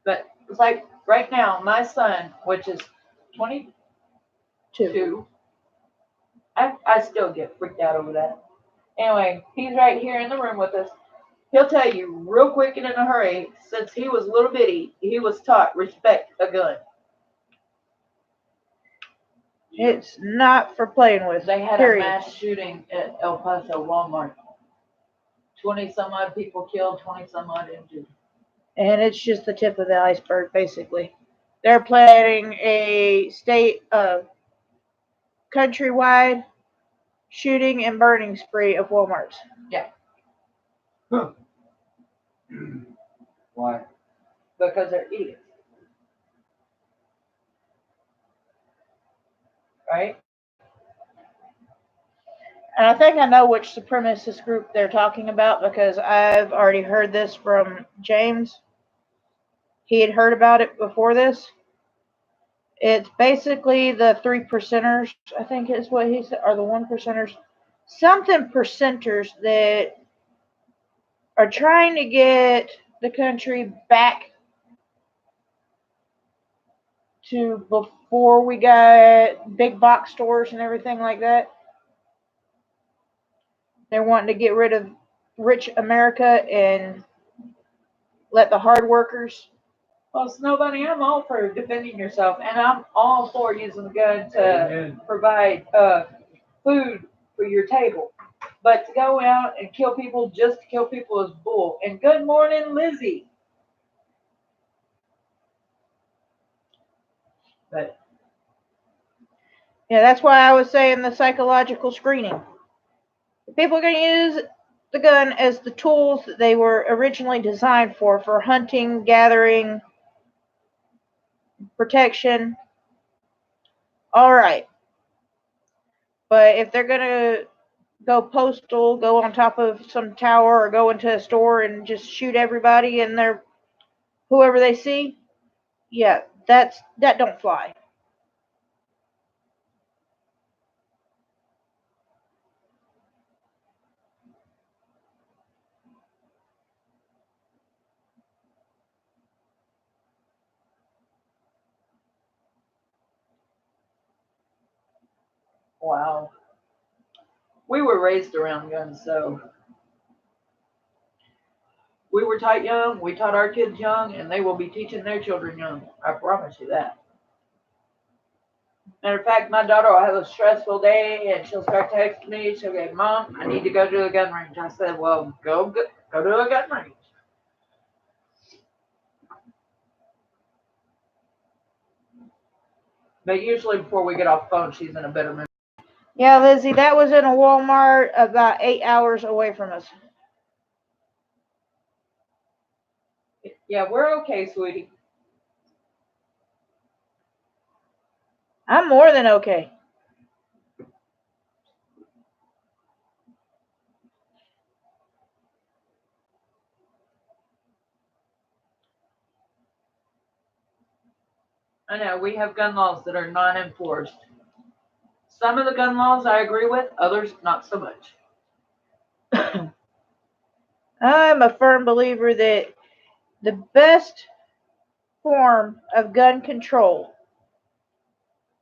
But it's like right now, my son, which is 22, Two. I still get freaked out over that. Anyway, he's right here in the room with us. He'll tell you real quick and in a hurry, since he was little bitty, he was taught respect a gun. It's not for playing with. They had period. a mass shooting at El Paso Walmart. 20 some odd people killed, 20 some odd injured. And it's just the tip of the iceberg, basically. They're planning a countrywide shooting and burning spree of Walmarts. Yeah. Huh. Why? Because they're idiots. Right? And I think I know which supremacist group they're talking about because I've already heard this from James. He had heard about it before this. It's basically the 3%ers, I think is what he said, or the 1%ers. Something percenters that are trying to get the country back to before we got big box stores and everything like that. They're wanting to get rid of rich America and let the hard workers. Well, Snow Bunny, I'm all for defending yourself, and I'm all for using the gun to Amen. provide food for your table. But to go out and kill people just to kill people is bull. And good morning, Lizzie. But Yeah, that's why I was saying the psychological screening. People are going to use the gun as the tools that they were originally designed for hunting, gathering, protection. All right. But if they're going to go postal, go on top of some tower, or go into a store and just shoot everybody and their whoever they see, yeah, that don't fly. wow. We were raised around guns, so we were taught young, we taught our kids young, and they will be teaching their children young. I promise you that. Matter of fact, my daughter will have a stressful day and she'll start texting me. She'll go, Mom, I need to go to the gun range. I said, well, go to a gun range. But usually before we get off the phone, she's in a better mood. Yeah, Lizzie, that was in a Walmart about 8 hours away from us. Yeah, we're okay, sweetie. I'm more than okay. I know, we have gun laws that are non-enforced. Some of the gun laws I agree with, others not so much. I'm a firm believer that the best form of gun control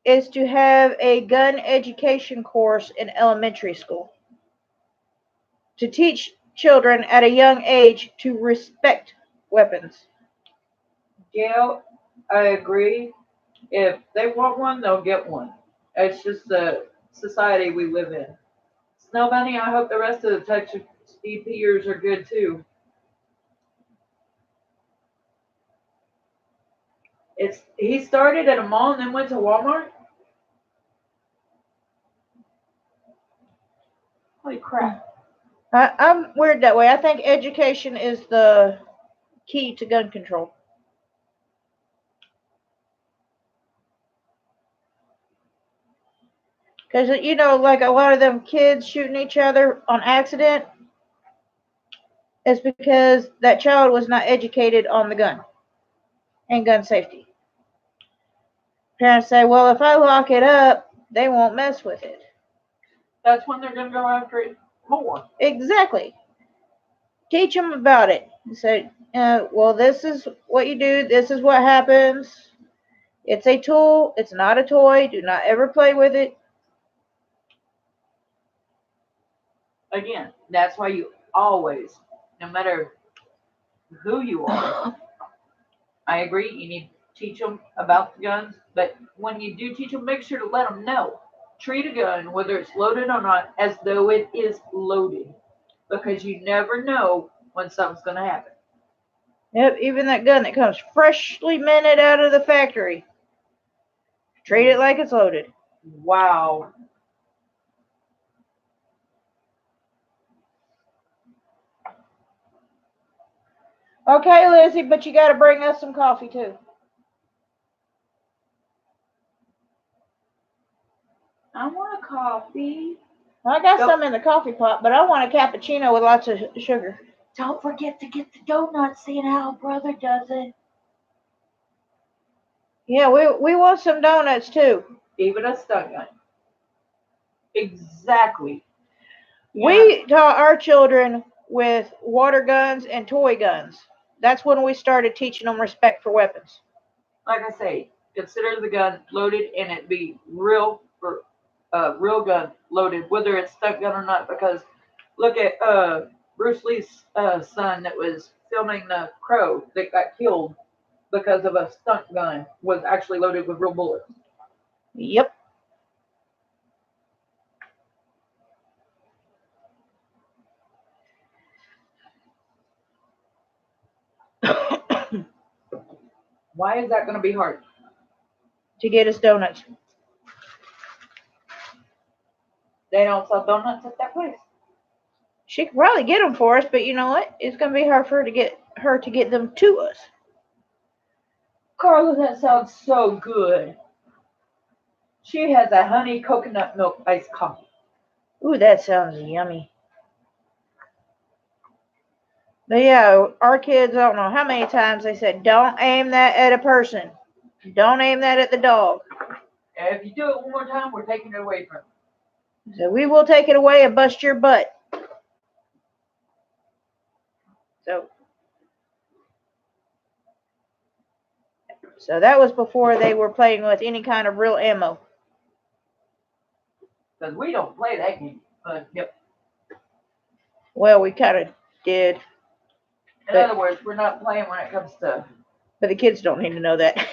is to have a gun education course in elementary school to teach children at a young age to respect weapons. Gail, I agree. If they want one, they'll get one. It's just the society we live in. Snow Bunny, I hope the rest of the Texas DPers are good too. He started at a mall and then went to Walmart. Holy crap! I'm weird that way. I think education is the key to gun control. Because, like a lot of them kids shooting each other on accident, it's because that child was not educated on the gun and gun safety. Parents say, well, if I lock it up, they won't mess with it. That's when they're gonna go after it more. Exactly. Teach them about it. Say, well, this is what you do. This is what happens. It's a tool. It's not a toy. Do not ever play with it. Again, that's why you always, no matter who you are, I agree. You need to teach them about the guns, but when you do teach them, make sure to let them know. Treat a gun, whether it's loaded or not, as though it is loaded, because you never know when something's gonna happen. Yep, even that gun that comes freshly minted out of the factory. Treat it like it's loaded. Wow. Okay, Lizzie, but you got to bring us some coffee too. I want a coffee. I got some in the coffee pot, but I want a cappuccino with lots of sugar. Don't forget to get the donuts, seeing how brother does it. Yeah, we want some donuts too. Even a stun gun. Exactly. We taught our children with water guns and toy guns. That's when we started teaching them respect for weapons. Like I say, consider the gun loaded and it be real for real gun loaded, whether it's stunt gun or not. Because look at Bruce Lee's son that was filming the Crow that got killed because of a stunt gun was actually loaded with real bullets. Yep. Why is that going to be hard? to get us donuts. They don't sell donuts at that place. She could probably get them for us, but you know what? It's gonna be hard for her to get them to us. Carla, that sounds so good. She has a honey coconut milk iced coffee. Ooh, that sounds yummy. But yeah, our kids, I don't know how many times they said, don't aim that at a person. Don't aim that at the dog. And if you do it one more time, we're taking it away from you. So we will take it away and bust your butt. So that was before they were playing with any kind of real ammo. Because we don't play that game. Yep. Well, we kind of did. In other words, we're not playing when it comes to... But the kids don't need to know that.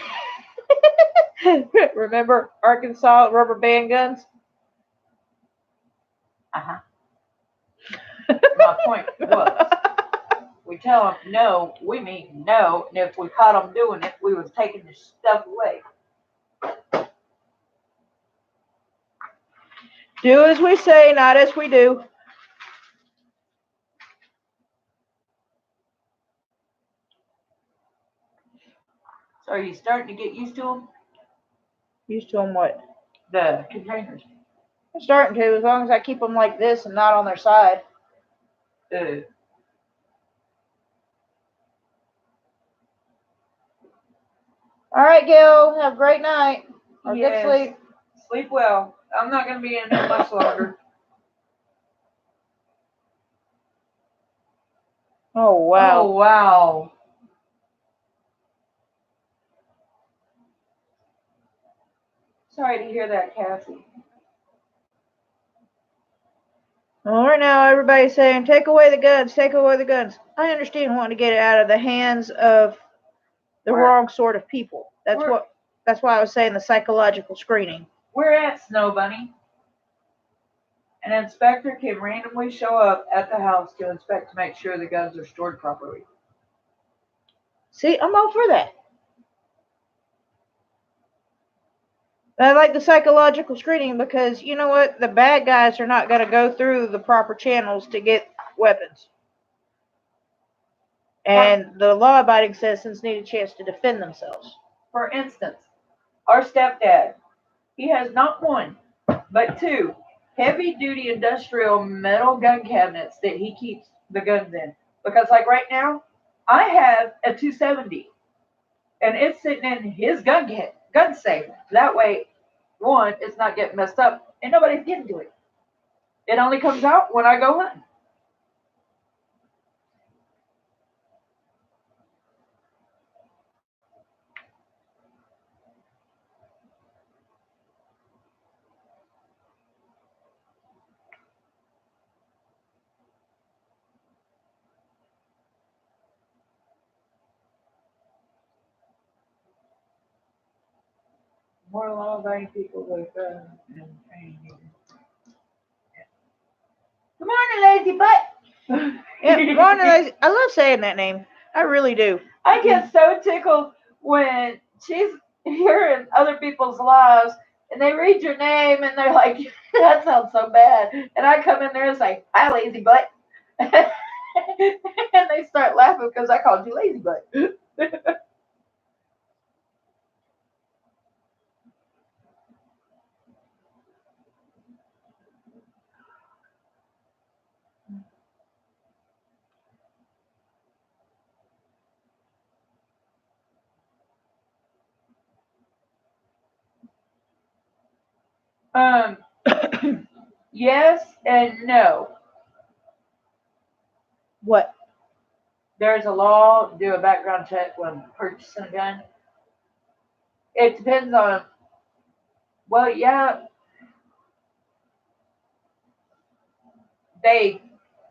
Remember Arkansas rubber band guns? Uh-huh. My point was, we tell them no, we mean no, and if we caught them doing it, we was taking the stuff away. Do as we say, not as we do. So are you starting to get used to them? Used to them what? The containers. I'm starting to, as long as I keep them like this and not on their side. All right, Gail. Have a great night. Or Yes. good sleep. Sleep well. I'm not going to be in there much longer. Oh, wow. Oh, wow. Sorry to hear that, Cassie. Well, right now everybody's saying, take away the guns, take away the guns. I understand wanting to get it out of the hands of the wrong sort of people. That's why I was saying the psychological screening. We're at Snow Bunny. An inspector can randomly show up at the house to inspect to make sure the guns are stored properly. See, I'm all for that. I like the psychological screening because, you know what? The bad guys are not going to go through the proper channels to get weapons. And the law-abiding citizens need a chance to defend themselves. For instance, our stepdad, he has not one, but two heavy-duty industrial metal gun cabinets that he keeps the guns in. Because like right now, I have a 270, and it's sitting in his gun safe. That way, one, it's not getting messed up, and nobody's getting to it. It only comes out when I go hunting. More law-abiding people with and training. Good morning, lazy butt. Yeah, Ron, I love saying that name. I really do. I get so tickled when she's hearing other people's lives and they read your name and they're like, that sounds so bad. And I come in there and say, hi, lazy butt. And they start laughing because I called you lazy butt. Yes and no. What? There's a law to do a background check when purchasing a gun. It depends on, well, yeah, they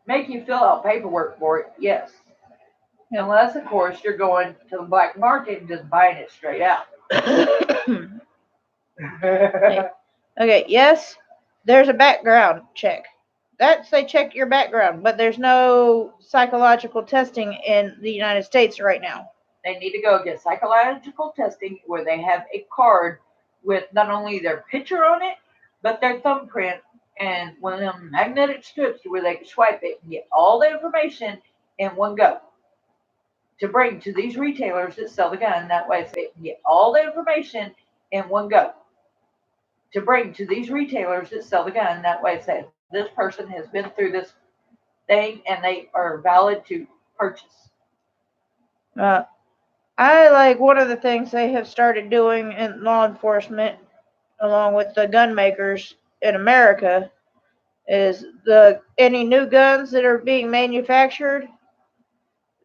make you fill out paperwork for it, yes. Unless, of course, you're going to the black market and just buying it straight out. Okay, yes, there's a background check. They check your background, but there's no psychological testing in the United States right now. They need to go get psychological testing where they have a card with not only their picture on it, but their thumbprint and one of them magnetic strips where they can swipe it and get all the information in one go to bring to these retailers that sell the gun. That way they can get all the information in one go to bring to these retailers that sell the gun. That way say this person has been through this thing and they are valid to purchase. I like one of the things they have started doing in law enforcement, along with the gun makers in America, is any new guns that are being manufactured,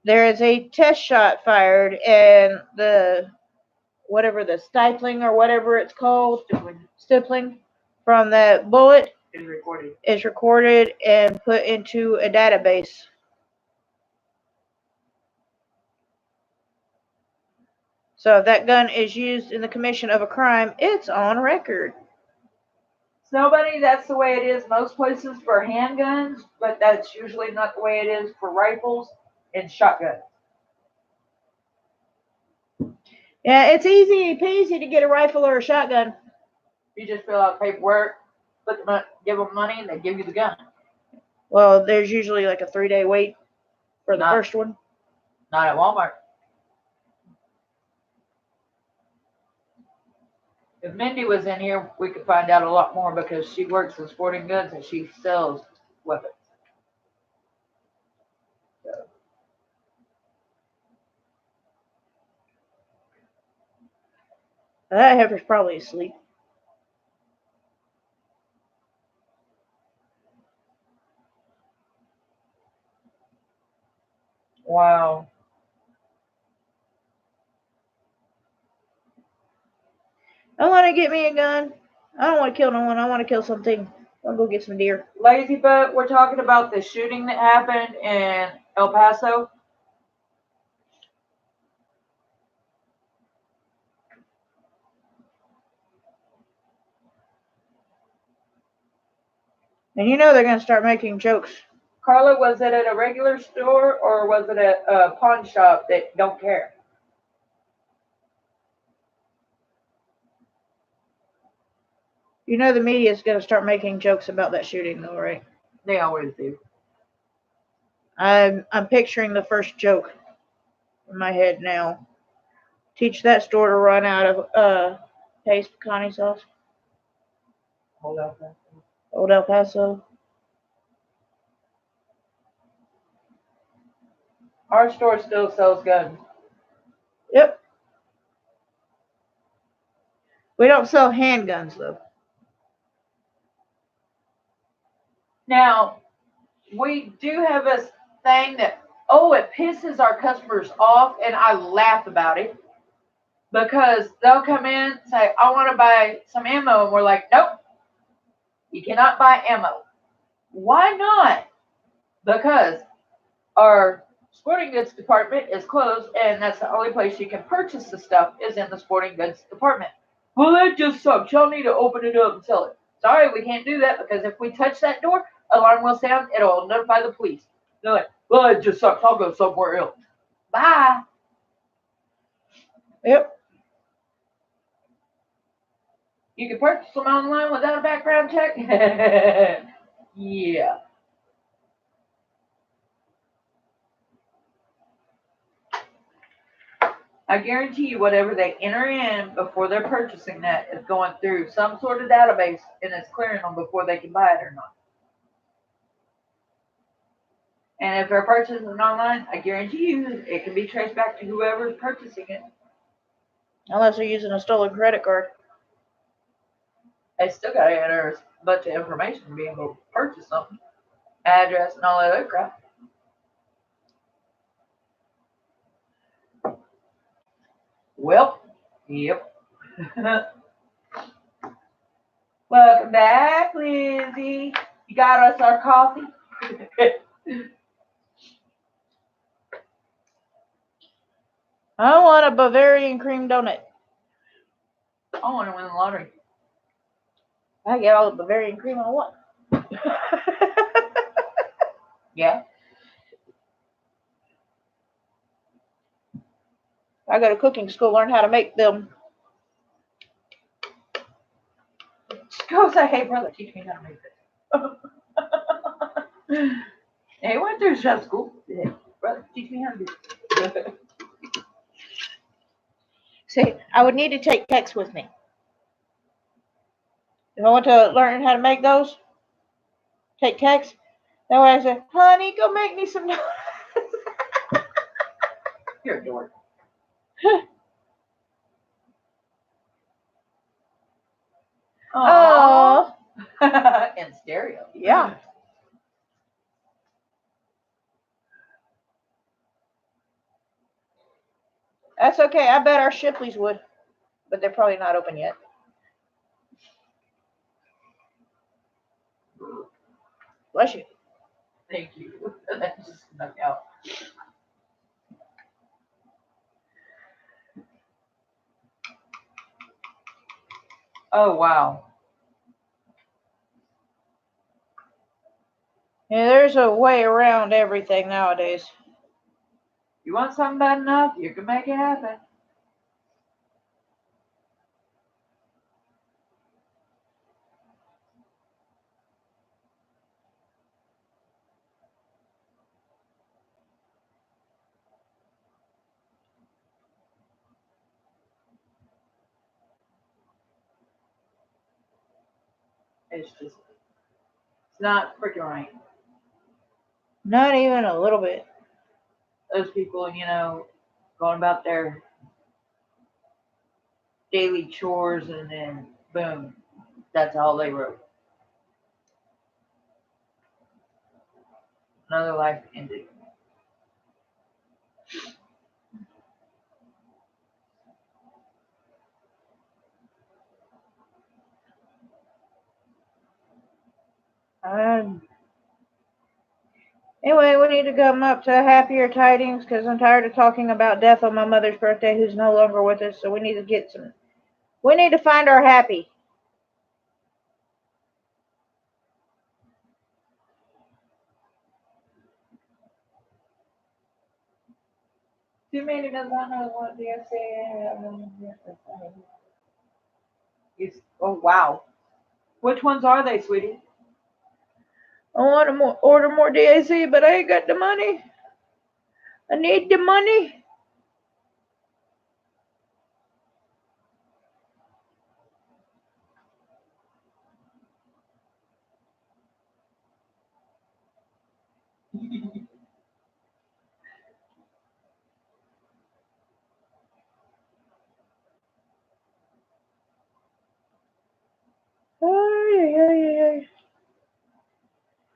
there is a test shot fired, and the stifling or whatever it's called, stippling from that bullet is recorded and put into a database. So if that gun is used in the commission of a crime, it's on record. Nobody, that's the way it is most places for handguns, but that's usually not the way it is for rifles and shotguns. Yeah, it's easy peasy to get a rifle or a shotgun. You just fill out paperwork, give them money, and they give you the gun. Well, there's usually like a 3-day wait for the first one. Not at Walmart. If Mindy was in here, we could find out a lot more because she works in sporting goods and she sells weapons. So. That heifer's probably asleep. Wow. I want to get me a gun. I don't want to kill no one. I want to kill something. I'll go get some deer. Lazy Butt, we're talking about the shooting that happened in El Paso. And you know they're going to start making jokes. Carla, was it at a regular store or was it at a pawn shop that don't care? You know the media is going to start making jokes about that shooting, though, right? They always do. I'm picturing the first joke in my head now. Teach that store to run out of Pace pecani sauce. Old El Paso. Our store still sells guns. Yep. We don't sell handguns, though. Now, we do have a thing that, it pisses our customers off, and I laugh about it because they'll come in and say, I want to buy some ammo, and we're like, nope, you cannot buy ammo. Why not? Because our sporting goods department is closed, and that's the only place you can purchase the stuff is in the sporting goods department. Well, that just sucks. Y'all need to open it up and sell it. Sorry, we can't do that because if we touch that door, alarm will sound. It'll notify the police. They're like, well, it just sucks. I'll go somewhere else. Bye. Yep. You can purchase them online without a background check? Yeah. I guarantee you whatever they enter in before they're purchasing that is going through some sort of database and it's clearing them before they can buy it or not. And if they're purchasing it online, I guarantee you it can be traced back to whoever's purchasing it. Unless they're using a stolen credit card. They still got to enter a bunch of information to be able to purchase something. Address and all that other crap. Well, yep. Welcome back, Lizzie. You got us our coffee? I want a Bavarian cream donut. I want to win the lottery. I get all the Bavarian cream I want. Yeah. I go to cooking school, learn how to make them. Go say, hey brother, teach me how to make this. He went through chef school. Yeah. Brother, teach me how to do it. See, I would need to take Tex with me. If I want to learn how to make those, take Tex. That way I say, honey, go make me some. You're a dork. Oh, In stereo. yeah. That's okay. I bet our Shipleys would, but they're probably not open yet. Bless you. Thank you. That just snuck out. Oh wow. Yeah, there's a way around everything nowadays. You want something bad enough, you can make it happen. It's not freaking right. Not even a little bit. Those people, going about their daily chores and then boom, that's all they wrote. Another life ended. Anyway, we need to come up to happier tidings because I'm tired of talking about death on my mother's birthday, who's no longer with us. So we need to get some. We need to find our happy. Too many does not know what they're saying. Oh wow. Which ones are they, sweetie? I want to order more DAC, but I ain't got the money. I need the money. Oh.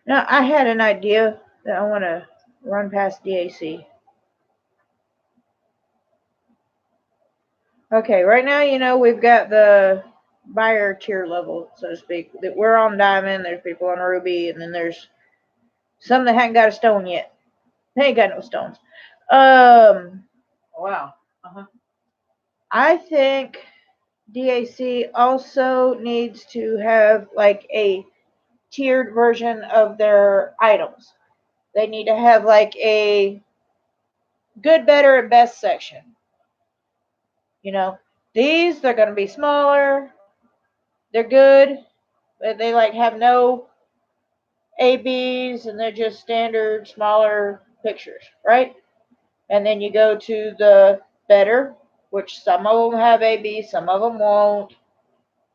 Now, I had an idea that I want to run past DAC. Okay, right now, we've got the buyer tier level, so to speak. That we're on diamond, there's people on ruby, and then there's some that haven't got a stone yet. They ain't got no stones. Wow. Uh-huh. I think DAC also needs to have like a tiered version of their items. They need to have like a good, better, and best section. These they're gonna be smaller. They're good, but they like have no ABs and they're just standard smaller pictures, right? And then you go to the better, which some of them have ABs, some of them won't.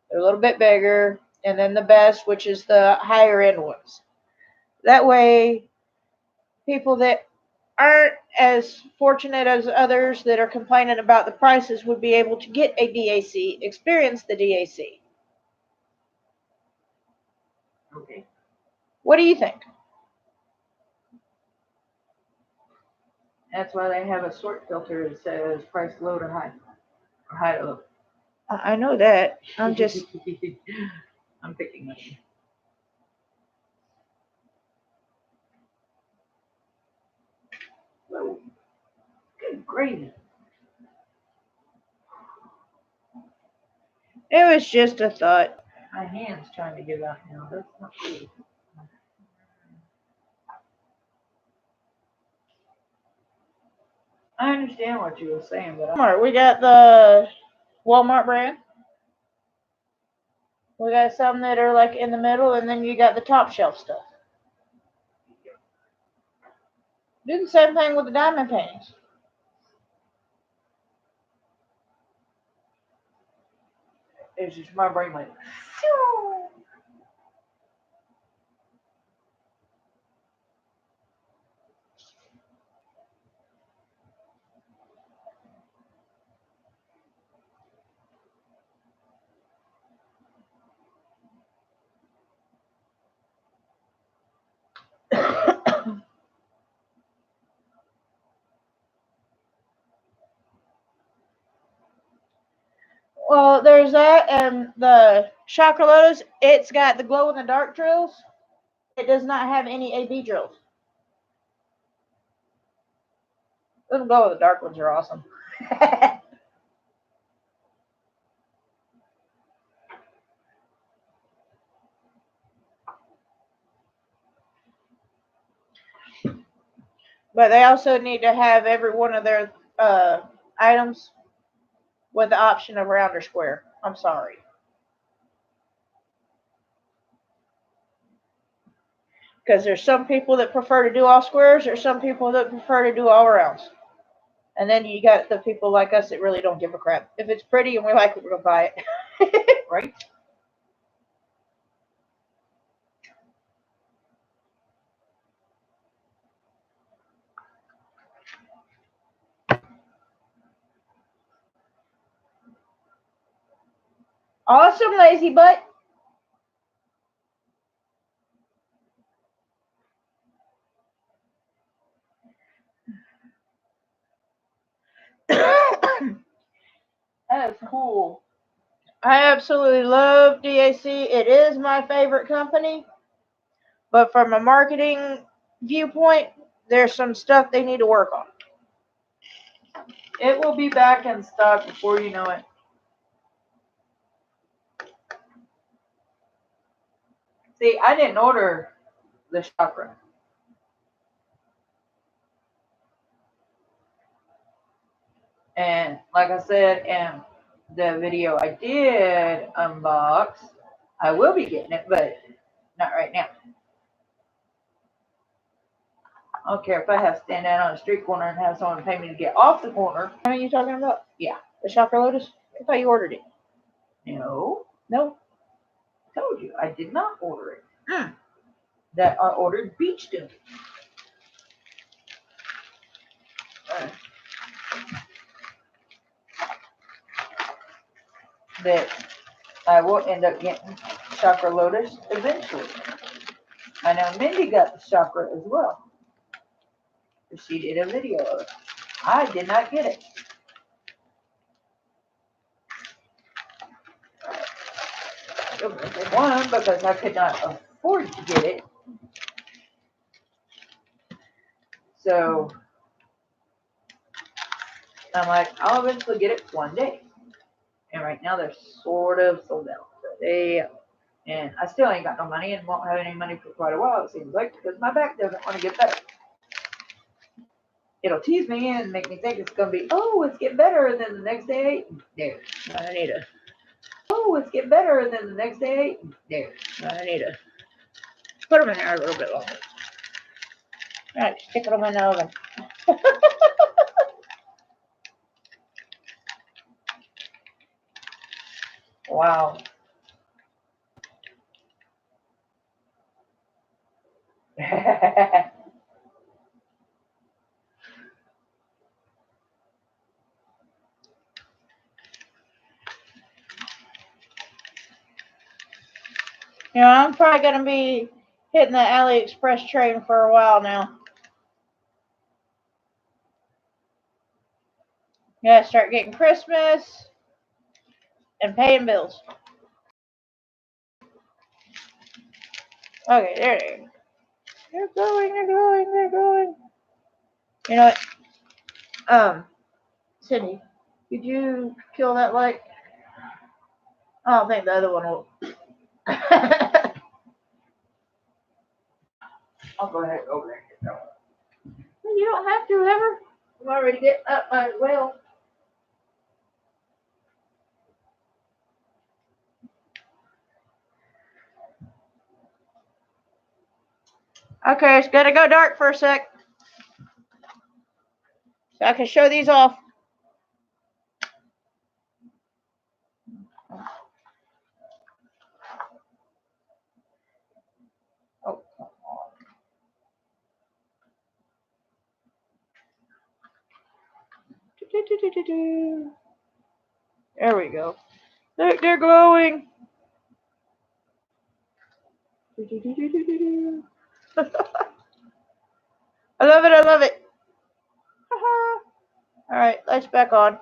They're a little bit bigger, and then the best, which is the higher end ones. That way, people that aren't as fortunate as others that are complaining about the prices would be able to get a DAC, experience the DAC. Okay. What do you think? That's why they have a sort filter that says price low to high. Or high to low. I know that. I'm just. I'm picking them. Whoa. Good gravy. It was just a thought. My hand's trying to give out now. That's not good. I understand what you were saying, but Walmart. We got the Walmart brand. We got some that are like in the middle, and then you got the top shelf stuff. Do the same thing with the diamond paintings. it's just my brain like, Well, there's that, and the chakra lotus. It's got the glow in the dark drills. It does not have any AB drills. Those glow in the dark ones are awesome. But they also need to have every one of their items with the option of round or square. I'm sorry. Because there's some people that prefer to do all squares, there's some people that prefer to do all rounds. And then you got the people like us that really don't give a crap. If it's pretty and we like it, we're going to buy it. right? Awesome, lazy butt. That is cool. I absolutely love DAC. It is my favorite company. But from a marketing viewpoint, there's some stuff they need to work on. It will be back in stock before you know it. See, I didn't order the chakra. And like I said in the video I did unbox, I will be getting it, but not right now. I don't care if I have to stand out on a street corner and have someone pay me to get off the corner. What are you talking about? Yeah. The chakra lotus? I thought you ordered it. No, No? I told you I did not order it. Mm. That I ordered beach doom. That I will end up getting chakra lotus eventually. I know Mindy got the chakra as well. She did a video of it. I did not get it. One, because I could not afford to get it. So I'm like, I'll eventually get it one day. And right now they're sort of sold out. So and I still ain't got no money and won't have any money for quite a while, it seems like, because my back doesn't want to get better. It'll tease me and make me think it's going to be, oh, it's getting better, and then the next day, there. I need to. Oh, it's getting better, and then the next day, there. I need to put them in there a little bit longer. All right, stick them in the oven. Wow. You know, I'm probably going to be hitting the AliExpress train for a while now. Yeah, start getting Christmas and paying bills. Okay, there they go. They're going, they're going, they're going. You know what? Cindy, could you kill that light? I don't think the other one will. I'll go ahead over there and get that one. You don't have to ever. I'm already getting up, might as well. Okay, it's gonna go dark for a sec. So I can show these off. Oh, come on. There we go. They're glowing. I love it, I love it. Alright, lights back on.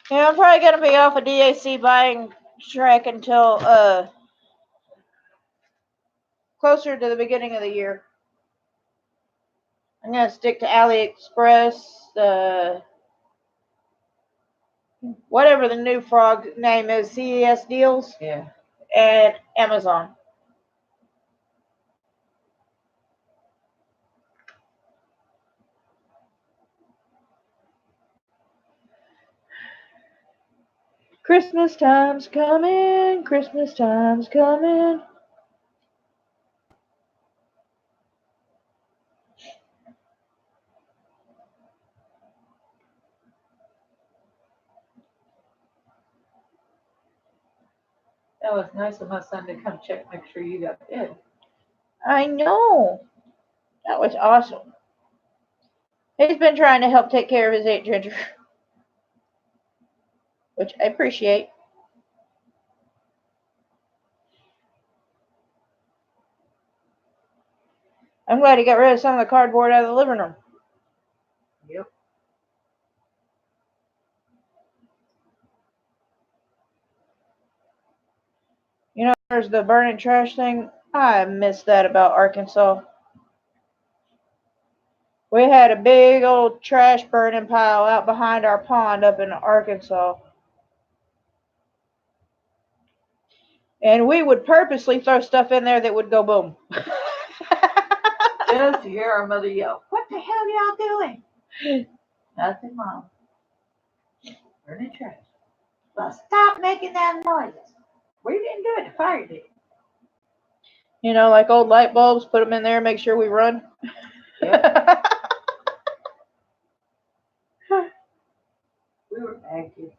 Yeah, I'm probably gonna be off a DAC buying track until closer to the beginning of the year. I'm gonna stick to AliExpress, whatever the new frog name is, CES deals, Yeah. and Amazon. Christmas time's coming, Christmas time's coming. That was nice of my son to come check, make sure you got fed. I know. That was awesome. He's been trying to help take care of his Aunt Ginger, which I appreciate. I'm glad he got rid of some of the cardboard out of the living room. Yep. You know, there's the burning trash thing. I miss that about Arkansas. We had a big old trash burning pile out behind our pond up in Arkansas. And we would purposely throw stuff in there that would go boom. Just to hear our mother yell, "What the hell y'all doing?" Nothing, Mom. Burning trash. Well, stop making that noises. We didn't do it, the fire did. You know, like old light bulbs, put them in there, make sure we run. Yep. We were bad kids.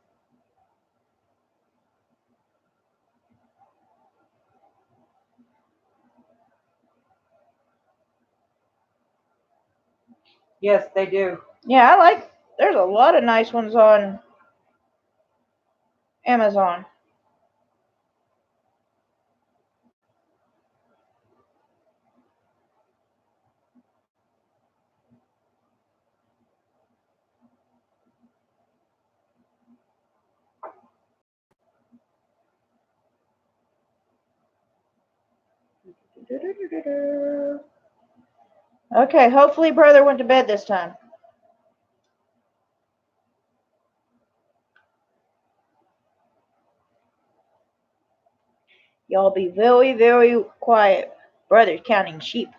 Yes, they do. Yeah, there's a lot of nice ones on Amazon. Okay, hopefully brother went to bed this time. Y'all be very, very quiet. Brother's counting sheep.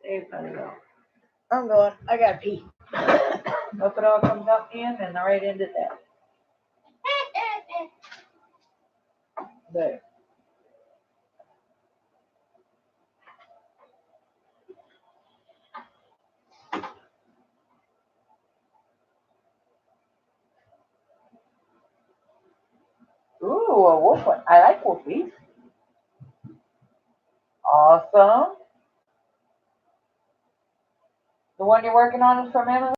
Saved by the bell. I'm going. I gotta pee. Hope it all comes out in the end and right into that. There. Ooh, a wolf one. I like wolfies. Awesome. The one you're working on is from Amazon?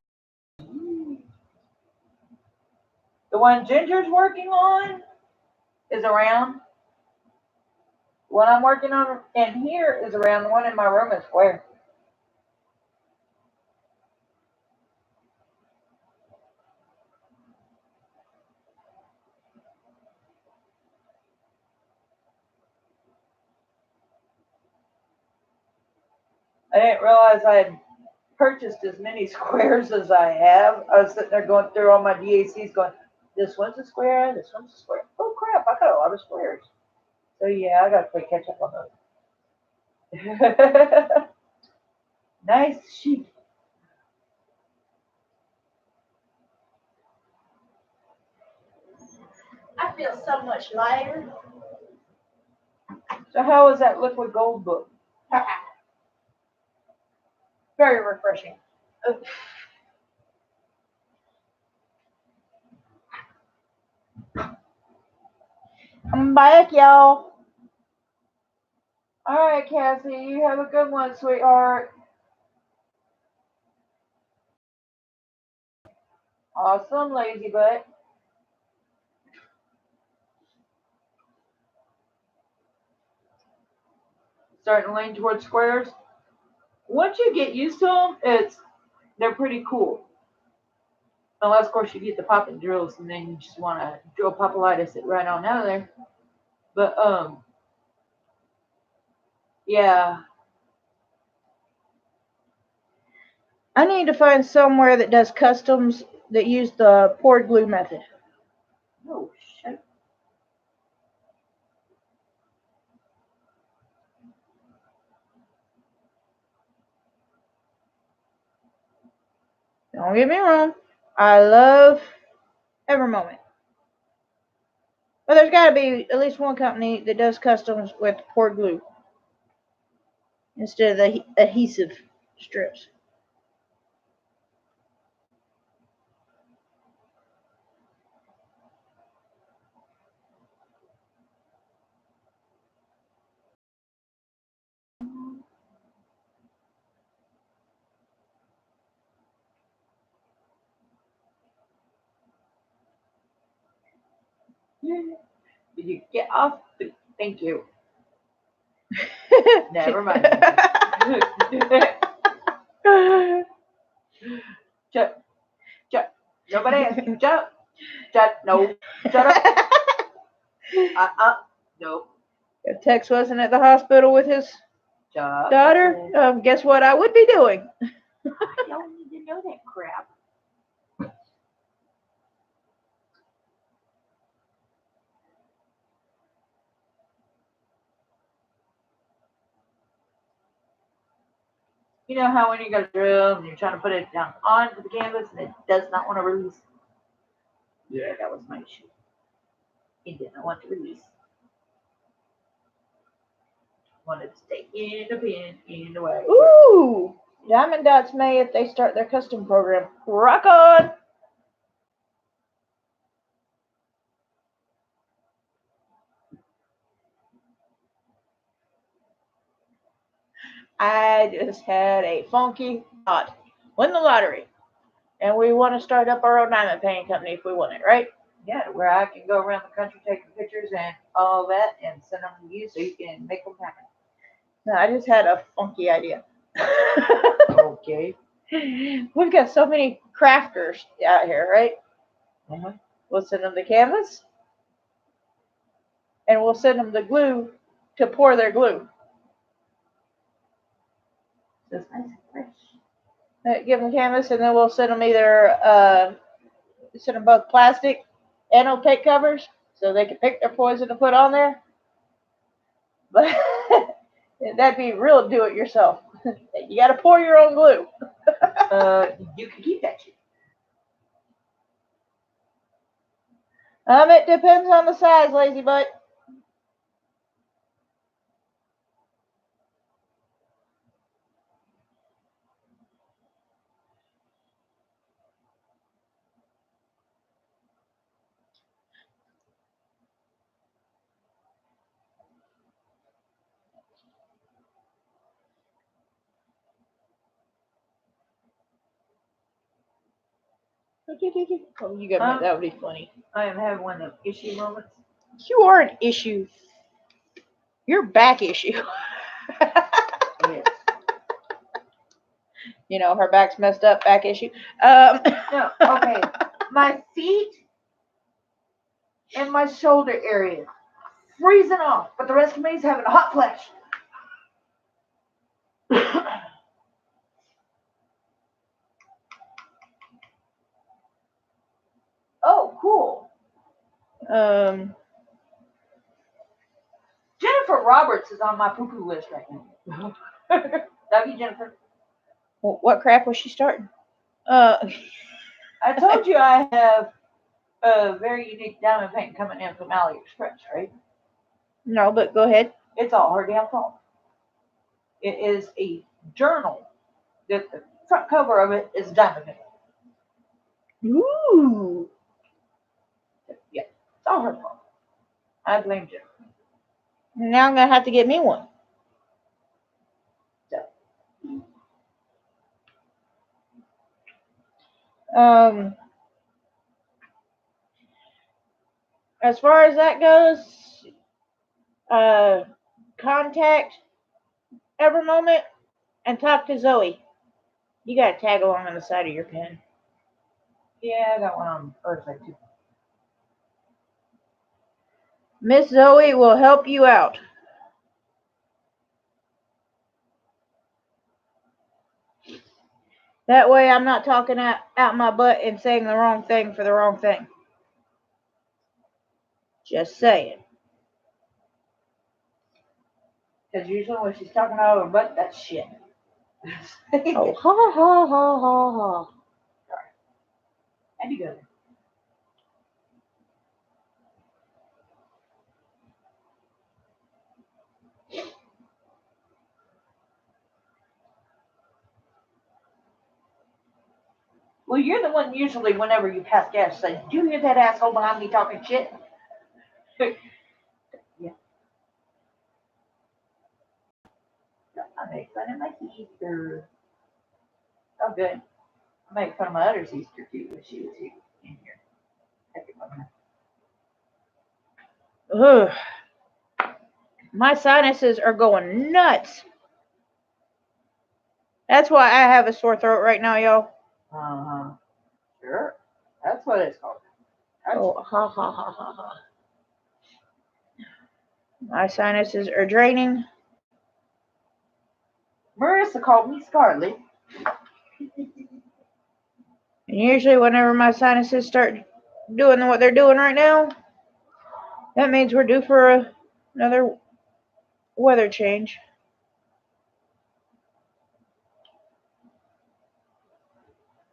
The one Ginger's working on is around. The one I'm working on in here is around. The one in my room is square. I didn't realize I had purchased as many squares as I have. I was sitting there going through all my DACs going, this one's a square, this one's a square. Oh crap, I got a lot of squares. So yeah, I gotta play catch up on those. Nice sheet. I feel so much lighter. So how was that liquid gold book? Very refreshing. I'm back, y'all. Alright, Cassie, you have a good one, sweetheart. Awesome, lazy butt. Starting to lean towards squares. Once you get used to them, they're pretty cool. Unless, of course, you get the popping drills and then you just want to drill popolitis it right on out of there. But, yeah. I need to find somewhere that does customs that use the poured glue method. Oh, shit. Don't get me wrong. I love every moment. But there's got to be at least one company that does customs with poured glue instead of the adhesive strips. Did you get off? Thank you. Never mind. Shut. Shut. Nobody asked you. Shut up. Shut. No. Shut up. No. If Tex wasn't at the hospital with his Shut up. daughter, guess what I would be doing? I don't need to know that crap. You know how when you got a drill and you're trying to put it down onto the canvas and it does not want to release? Yeah, that was my issue. It did not want to release. Wanted to stay in the pin, in the way. Ooh! Diamond Dots may if they start their custom program. Rock on! I just had a funky thought. Win the lottery. And we want to start up our own diamond painting company if we want it, right? Yeah, where I can go around the country taking pictures and all that and send them to you so you can make them happen. No, I just had a funky idea. Okay. We've got so many crafters out here, right? Uh-huh. We'll send them the canvas, and we'll send them the glue to pour their glue. That's nice and fresh. Give them canvas, and then we'll send them send them both plastic and opaque covers so they can pick their poison to put on there. But that'd be real do-it-yourself. You got to pour your own glue. You can keep that shit. It depends on the size, lazy butt. Oh, you got that would be funny. I am having one of those issue moments. You are an issue. You're back issue. Yes. You know, her back's messed up, back issue. No, okay. My feet and my shoulder area freezing off, but the rest of me is having a hot flash. Jennifer Roberts is on my poo-poo list right now. Love you, Jennifer. What crap was she starting? I told you I have a very unique diamond paint coming in from AliExpress, right? No, but go ahead. It's all her damn fault. It is a journal that the front cover of it is diamond paint. Ooh. Yeah, it's all her fault. I blame Jennifer. Now I'm gonna have to get me one. As far as that goes, contact every moment and talk to Zoe. You got a tag along on the side of your pen. Yeah, I got one on Earthside too. Miss Zoe will help you out. That way I'm not talking out my butt and saying the wrong thing for the wrong thing. Just saying. Because usually when she's talking out of her butt, that's shit. Oh, ha, ha, ha, ha, ha. That'd be good. Well, you're the one usually whenever you pass gas says, "Do you hear that asshole behind me talking shit?" Yeah. I make fun of my sister. Oh, good. I make fun of my other sister too when she was here in here. I can love her. Ugh. My sinuses are going nuts. That's why I have a sore throat right now, y'all. Uh-huh. Sure. That's what it's called. Oh, ha, ha, ha, ha, ha. My sinuses are draining. Marissa called me Scarlet. And usually whenever my sinuses start doing what they're doing right now, that means we're due for another weather change.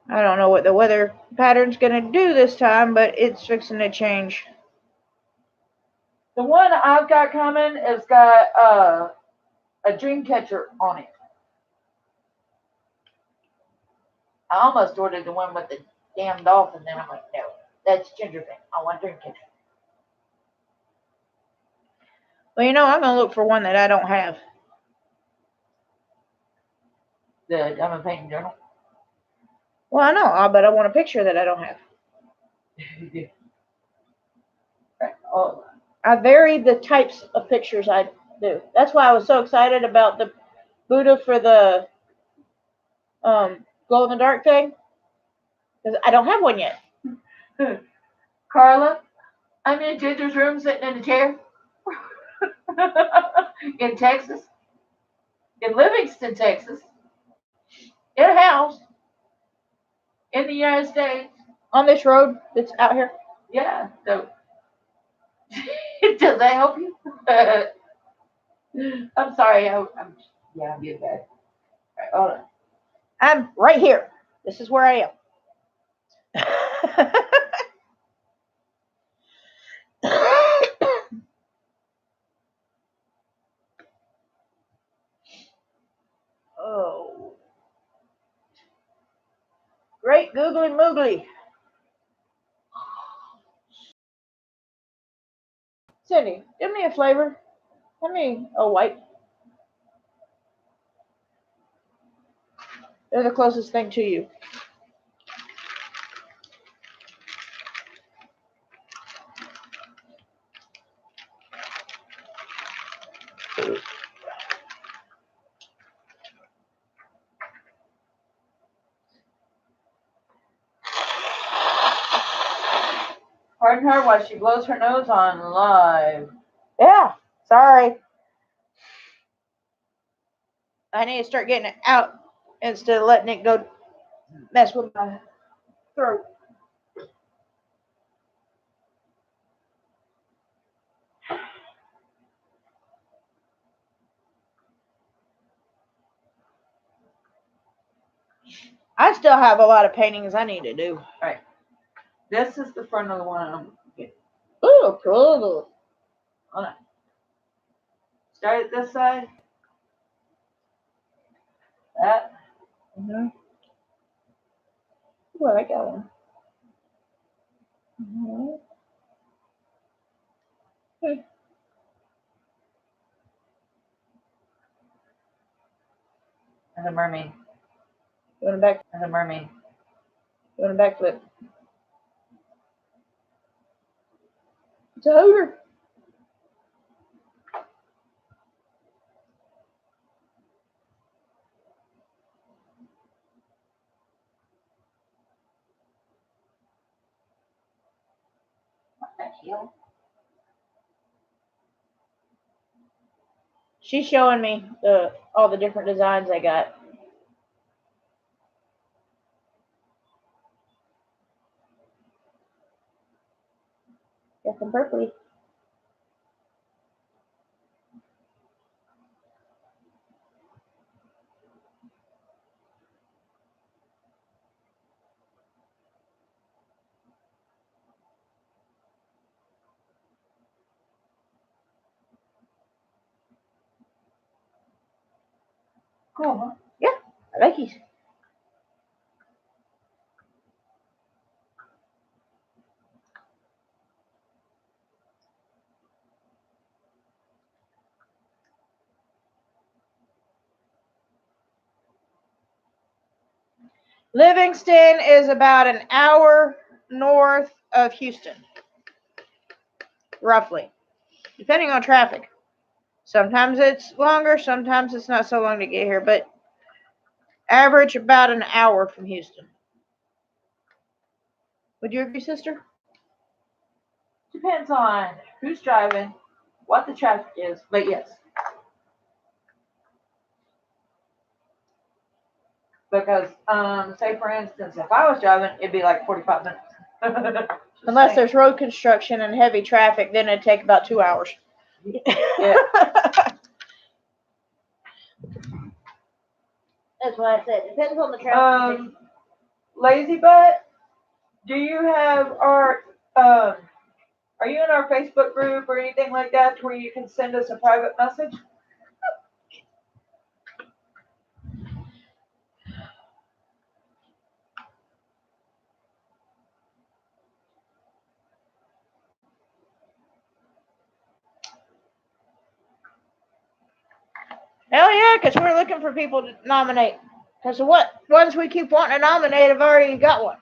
I don't know what the weather pattern's gonna do this time, but it's fixing to change. The one I've got coming has got a dream catcher on it. I almost ordered the one with the damn dolphin, then I'm like, no, that's ginger thing. I want dream catcher. Well, I'm gonna look for one that I don't have. The diamond painting journal. Well, I know, but I want a picture that I don't have. Right. Oh, I vary the types of pictures I do. That's why I was so excited about the Buddha for the glow in the dark thing, because I don't have one yet. Carla, I'm in Ginger's room sitting in a chair. In Texas. In Livingston, Texas. In a house. In the United States. On this road that's out here. Yeah. So does that help you? I'm sorry. I'm getting bad. Right, hold on. I'm right here. This is where I am. Oh. Great googly moogly. Cindy, give me a flavor. Give me a white. They're the closest thing to you. Pardon her while she blows her nose on live. Yeah, sorry. I need to start getting it out instead of letting it go mess with my throat. I still have a lot of paintings I need to do. This is the front of the one I'm getting. Ooh, cool. Hold on. Start at this side. That. Mm-hmm. Ooh, I like that one. Mm-hmm. And a mermaid. Going back. And a mermaid. Doing a backflip. It's a hooter. What the hell? She's showing me all the different designs I got. Got some purpley. Cool, huh? Yeah, I like these. Livingston is about an hour north of Houston, roughly, depending on traffic. Sometimes it's longer, sometimes it's not so long to get here, but average about an hour from Houston. Would you agree, sister? Depends on who's driving, what the traffic is, but yes. Because, say for instance, if I was driving, it'd be like 45 minutes. Unless there's road construction and heavy traffic, then it'd take about 2 hours. Yeah. That's why I said depends on the traffic. Lazy butt, do you have our, are you in our Facebook group or anything like that where you can send us a private message? Hell yeah, because we're looking for people to nominate. Because what ones we keep wanting to nominate have already got one.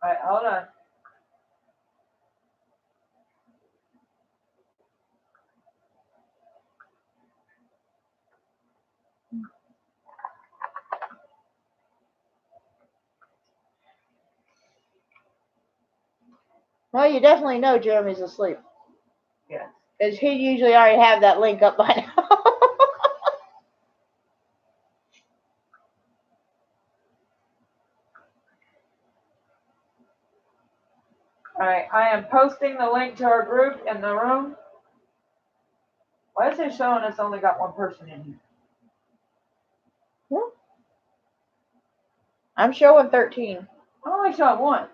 Alright, hold on. Well, you definitely know Jeremy's asleep. Yeah. Because he usually already have that link up by now. Alright, I am posting the link to our group in the room. Why is it showing us only got one person in here? I'm showing 13. I only saw one.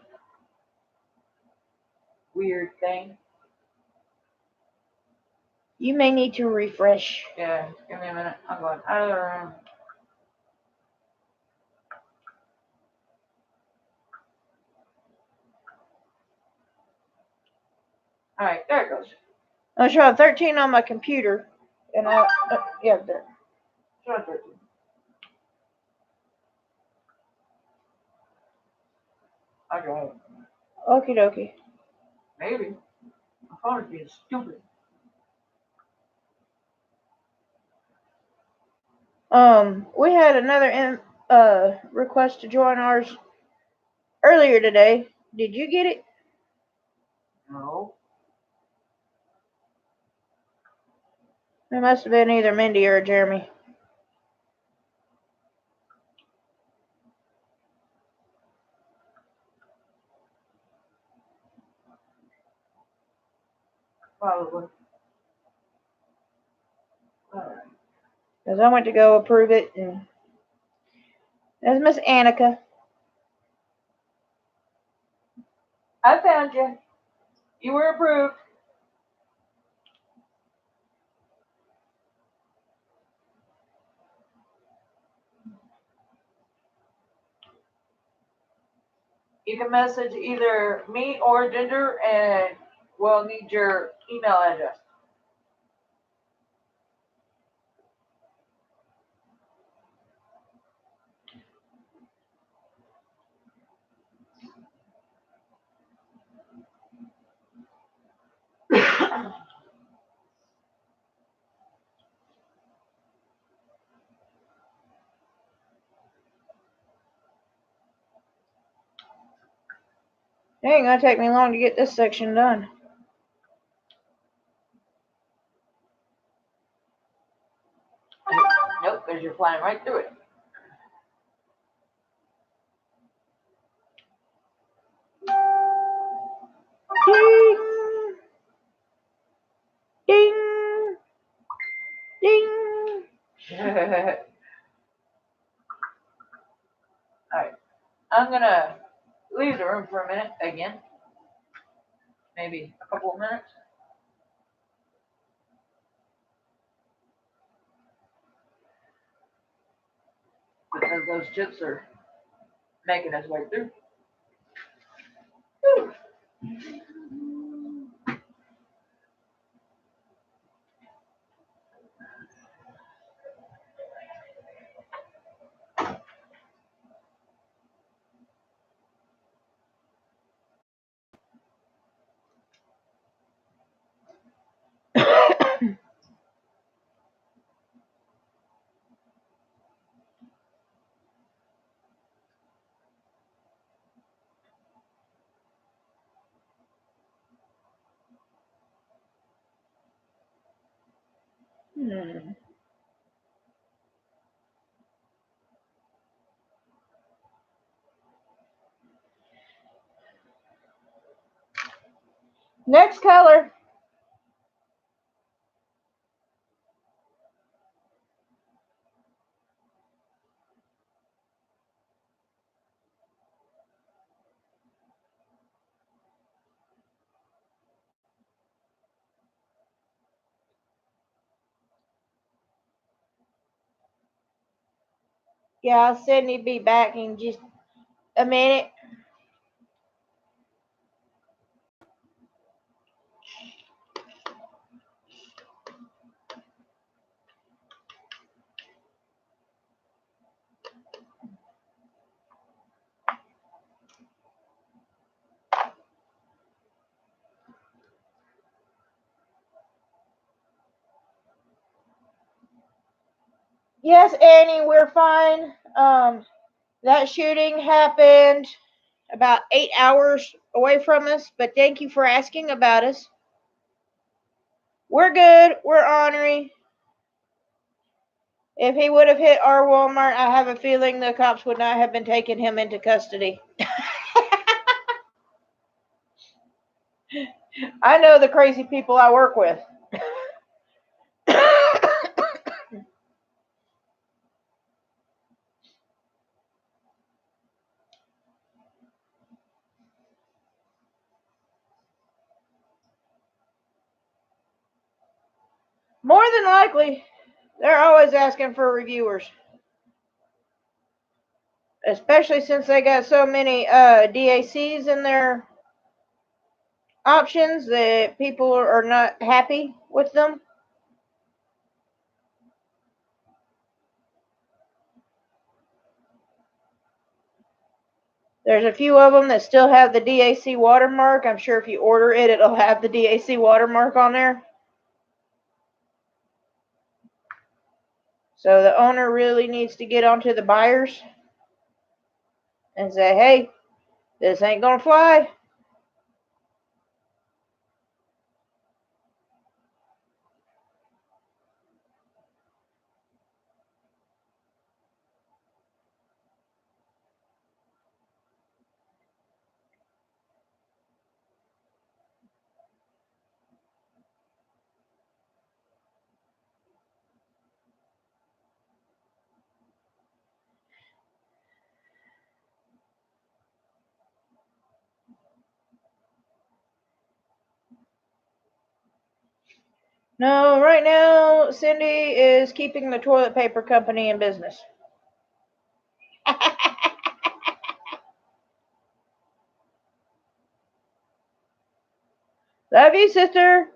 Weird thing. You may need to refresh. Yeah, give me a minute. I'm going out of the room. Alright, there it goes. I'm showing 13 on my computer. And yeah, there. Show it 13. I got it. Okie dokie. Maybe. My phone is being stupid. We had another request to join ours earlier today. Did you get it? No. It must have been either Mindy or Jeremy. Probably. Alright. Because I went to go approve it, and there's Miss Annika. I found you. You were approved. You can message either me or Ginger, and we'll need your email address. It ain't gonna take me long to get this section done. Nope, because you're flying right through it. Ding! Ding! Ding! Alright. I'm gonna leave the room for a minute again. Maybe a couple of minutes. Because those chips are making its way through. Whew. Next color. Yeah, I said he'd be back in just a minute. Yes, Annie, we're fine. That shooting happened about 8 hours away from us, but thank you for asking about us. We're good. We're ornery. If he would have hit our Walmart, I have a feeling the cops would not have been taking him into custody. I know the crazy people I work with. More than likely, they're always asking for reviewers. Especially since they got so many DACs in their options that people are not happy with them. There's a few of them that still have the DAC watermark. I'm sure if you order it, it'll have the DAC watermark on there. So the owner really needs to get onto the buyers and say, hey, this ain't gonna fly. No, right now, Cindy is keeping the toilet paper company in business. Love you, sister.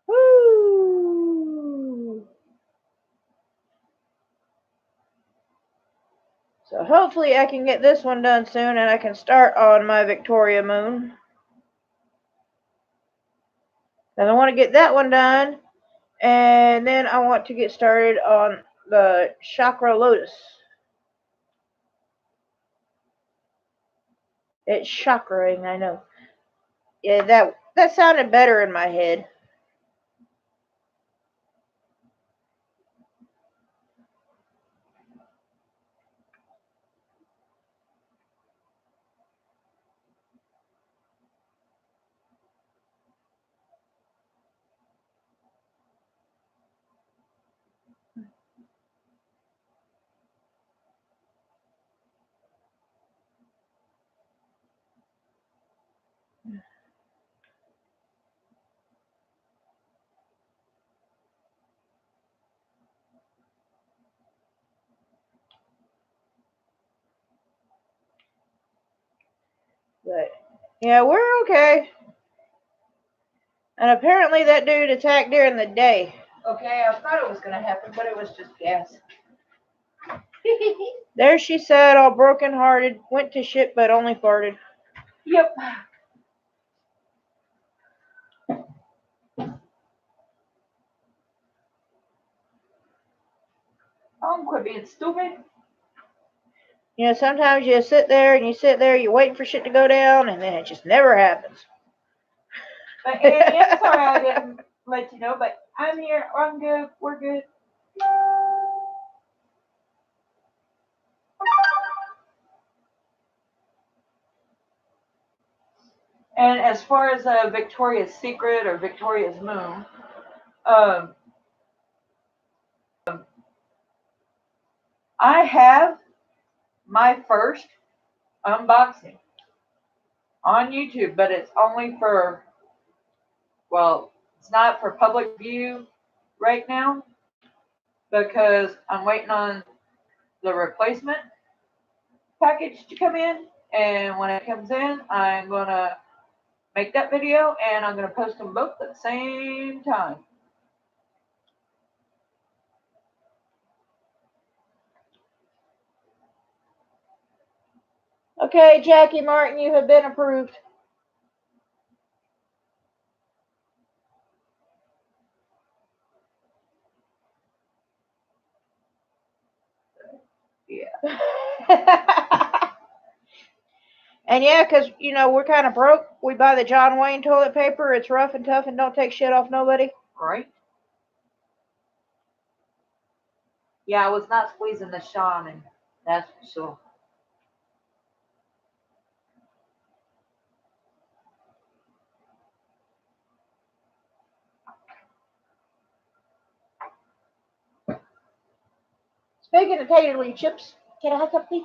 Woo! So hopefully I can get this one done soon and I can start on my Victoria Moon. And I want to get that one done. And then I want to get started on the Chakra Lotus. It's chakraing, I know. Yeah, that sounded better in my head. But yeah, we're okay. And apparently that dude attacked during the day. Okay, I thought it was gonna happen, but it was just gas. There she sat, all broken hearted, went to shit but only farted. Yep. Quit being stupid. You know, sometimes you sit there, you're waiting for shit to go down, and then it just never happens. But Annie, I'm sorry I didn't let you know, but I'm here. I'm good. We're good. And as far as Victoria's Secret or Victoria's Moon, I have my first unboxing on YouTube, but it's only for, well, it's not for public view right now because I'm waiting on the replacement package to come in. And when it comes in, I'm going to make that video and I'm going to post them both at the same time. Okay, Jackie Martin, you have been approved. Yeah. And yeah, because, you know, we're kind of broke. We buy the John Wayne toilet paper. It's rough and tough and don't take shit off nobody. Right? Yeah, I was not squeezing the shaman, that's for sure. Speaking of tater leaf chips, can I have some, please?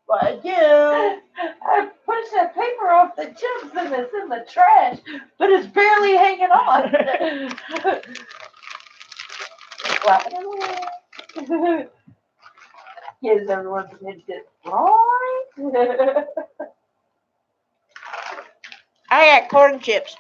What I do? I pushed that paper off the chips and it's in the trash, but it's barely hanging on. Flap it away. Gives everyone some instant right. I got corn chips.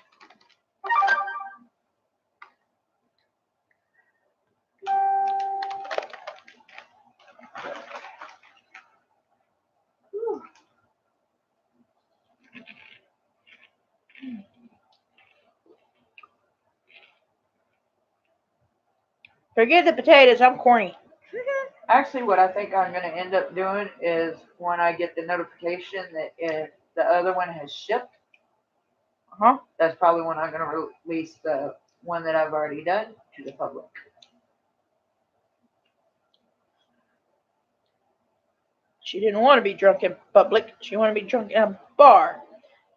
Forget the potatoes, I'm corny. Actually, what I think I'm going to end up doing is when I get the notification that if the other one has shipped, that's probably when I'm going to release the one that I've already done to the public. She didn't want to be drunk in public. She wanted to be drunk in a bar.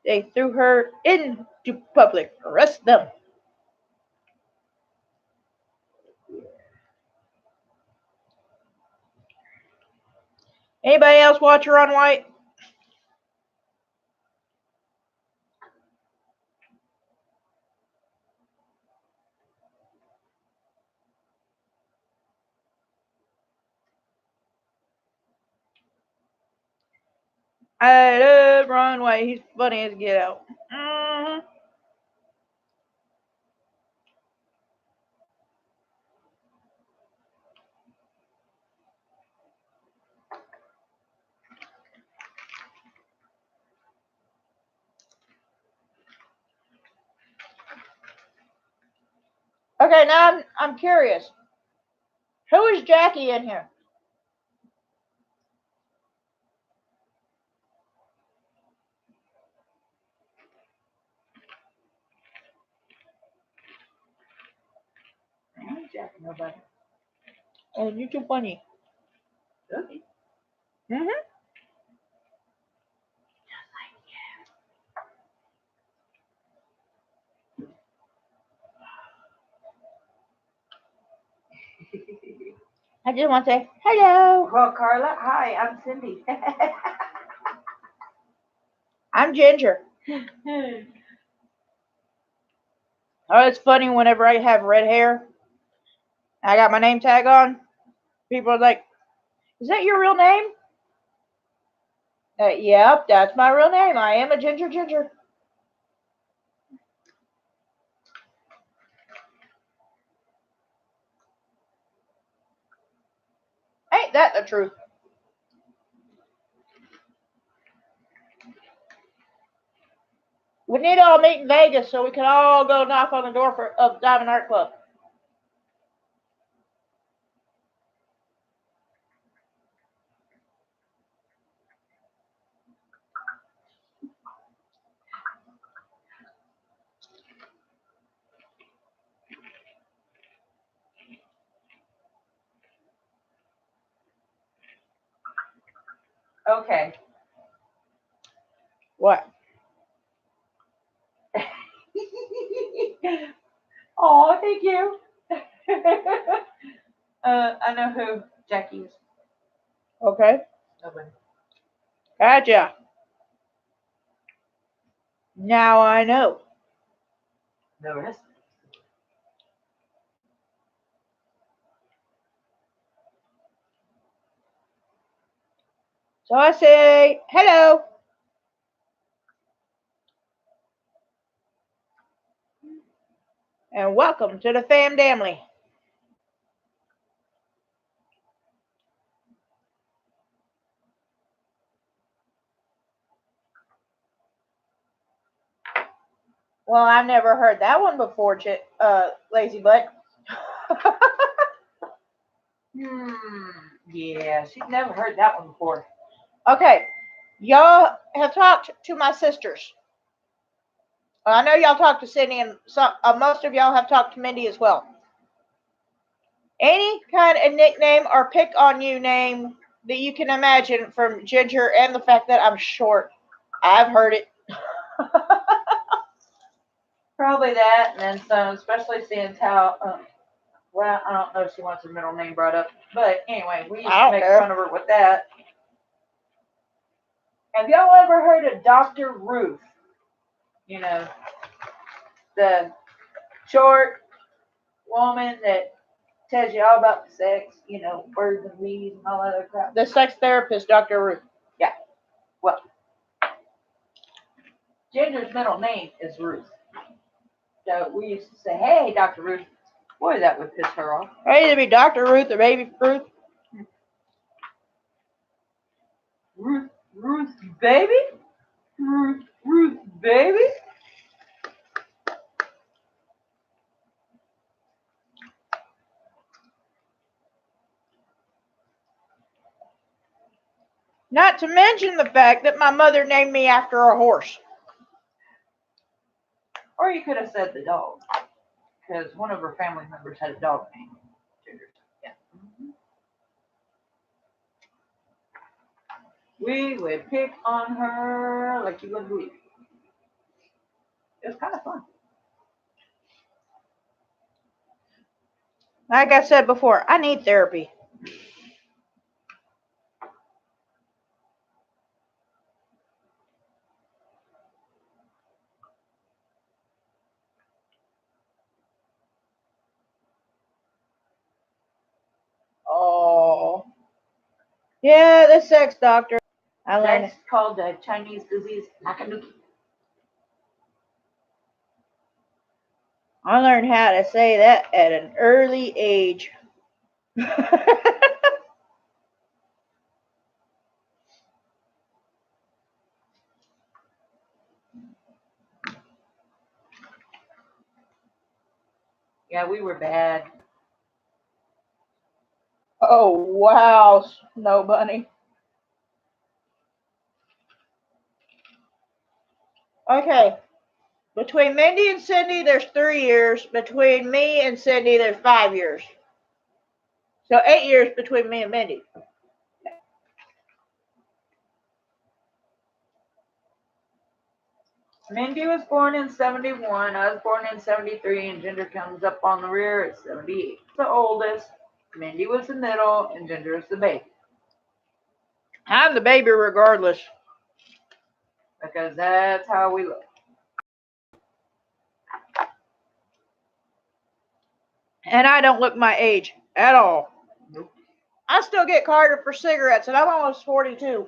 They threw her into public. Arrest them. Anybody else watch her on White? I love Ron White. He's funny as get out. Okay, now I'm curious. Who is Jackie in here? I ain't jacking nobody. And you too funny. Okay. I just want to say hello. Well, Carla, hi, I'm Cindy. I'm Ginger. Oh, it's funny whenever I have red hair. I got my name tag on. People are like, "Is that your real name?" Yep, that's my real name. I am a Ginger. Ain't that the truth? We need to all meet in Vegas so we can all go knock on the door of Diamond Art Club. Okay. What? Oh, thank you. I know who Jackie is. Okay. Nobody. Gotcha. Now I know. No rest. So I say hello. And welcome to the family. Well, I've never heard that one before, Lazy Butt. Yeah, she's never heard that one before. Okay, y'all have talked to my sisters. Well, I know y'all talked to Sydney, and most of y'all have talked to Mindy as well. Any kind of nickname or pick on you name that you can imagine from Ginger, and the fact that I'm short. I've heard it. Probably that, and then some, especially seeing how, well, I don't know if she wants her middle name brought up, but anyway, we used I to don't make care. fun of her with that. Have y'all ever heard of Dr. Ruth? You know, the short woman that tells you all about the sex, you know, birds and bees and all that other crap. The sex therapist, Dr. Ruth. Well, Ginger's middle name is Ruth. So we used to say, hey, Dr. Ruth. Boy, that would piss her off. It'd either be Dr. Ruth or Baby Ruth. Ruth, baby? Ruth, baby? Not to mention the fact that my mother named me after a horse. Or you could have said the dog. because one of her family members had a dog named Ginger. Yeah. We would pick on her like you wouldn't believe. It was kind of fun. Like I said before, I need therapy. Oh. Yeah, the sex doctor. I learned. That's called the Chinese disease Nakanuki. I learned how to say that at an early age. Yeah, we were bad. Oh, wow, Snow Bunny. Okay. Between Mindy and Cindy, there's 3 years. Between me and Cindy, there's 5 years. So 8 years between me and Mindy. Mindy was born in 71. I was born in 73, and Ginger comes up on the rear at 78. The oldest. Mindy was the middle, and Ginger is the baby. I'm the baby regardless. Because that's how we look. And I don't look my age at all. Nope. I still get carded for cigarettes, and I'm almost 42.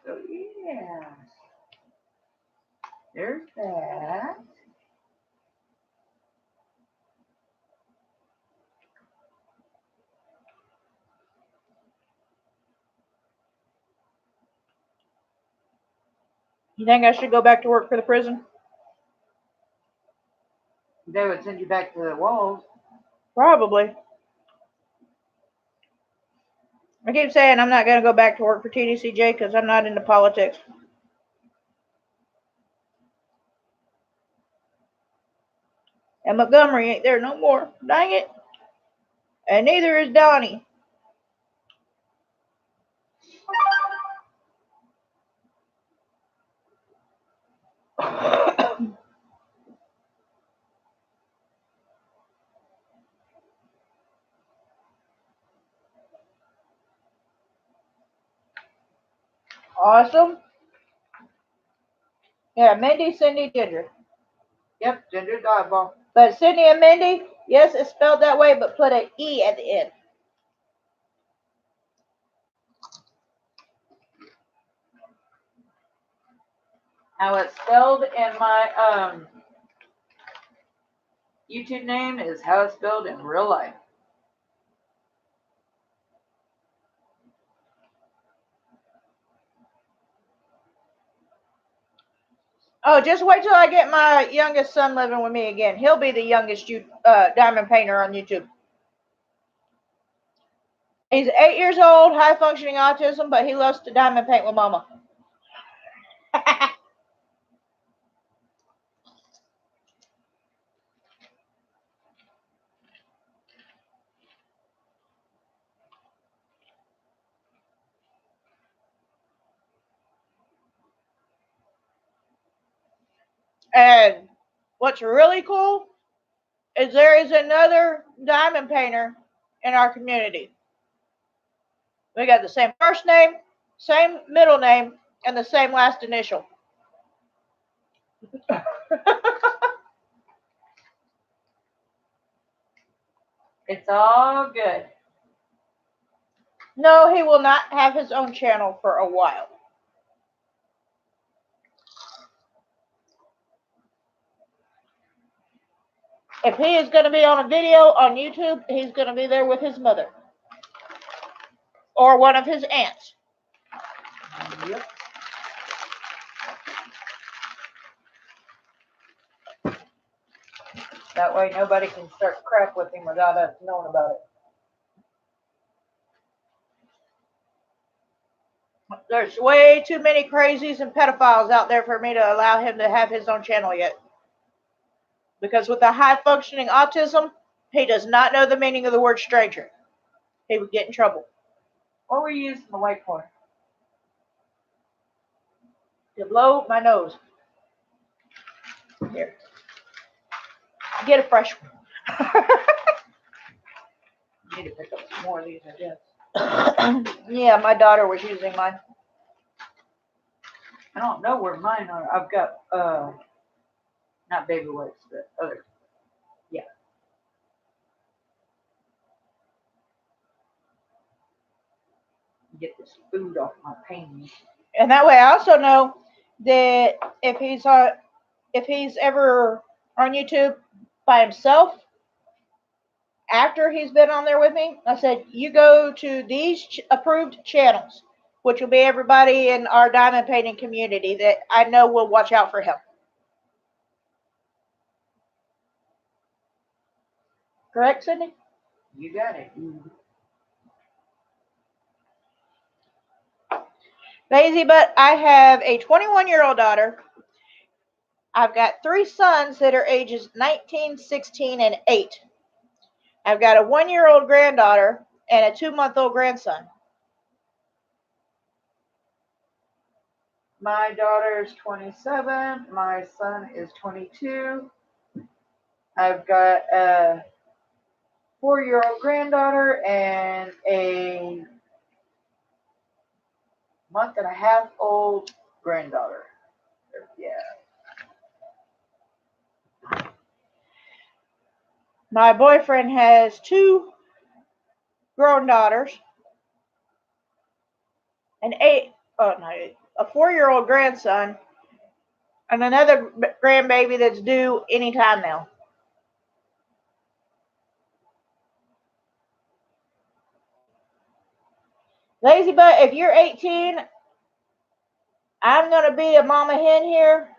So, yeah. There's that. You think I should go back to work for the prison? They would send you back to the walls. Probably. I keep saying I'm not going to go back to work for TDCJ because I'm not into politics. And Montgomery ain't there no more. Dang it. And neither is Donnie. Awesome. Yeah, Mindy, Cindy, Ginger. Yep, Ginger dodgeball. But Cindy and Mindy, yes, it's spelled that way, but put an E at the end. How it's spelled in my YouTube name is how it's spelled in real life. Oh, just wait till I get my youngest son living with me again. He'll be the youngest diamond painter on YouTube. He's 8 years old, high functioning autism, but he loves to diamond paint with mama. And what's really cool is there is another diamond painter in our community. We got the same first name, same middle name, and the same last initial. It's all good. No, he will not have his own channel for a while. If he is going to be on a video on YouTube, he's going to be there with his mother. Or one of his aunts. Yep. That way nobody can start crap with him without us knowing about it. There's way too many crazies and pedophiles out there for me to allow him to have his own channel yet. Because with a high functioning autism, he does not know the meaning of the word stranger. He would get in trouble. What were you using the white for? To blow my nose. Here. Get a fresh one. Need to pick up some more of these, I guess. Yeah, my daughter was using mine. I don't know where mine are. I've got not baby wipes, but other. Yeah. Get this food off my pain. And that way I also know that if he's ever on YouTube by himself, after he's been on there with me, I said, you go to these approved channels, which will be everybody in our diamond painting community that I know will watch out for him. Correct, Sydney? You got it. Lazy, but I have a 21-year-old daughter. I've got 3 sons that are ages 19, 16, and 8. I've got a 1-year-old granddaughter and a 2-month-old grandson. My daughter is 27. My son is 22. I've got a 4-year-old granddaughter and a month-and-a-half old granddaughter. Yeah. My boyfriend has 2 grown daughters, a 4-year-old grandson, and another grandbaby that's due anytime now. Lazy butt, if you're 18, I'm going to be a mama hen here.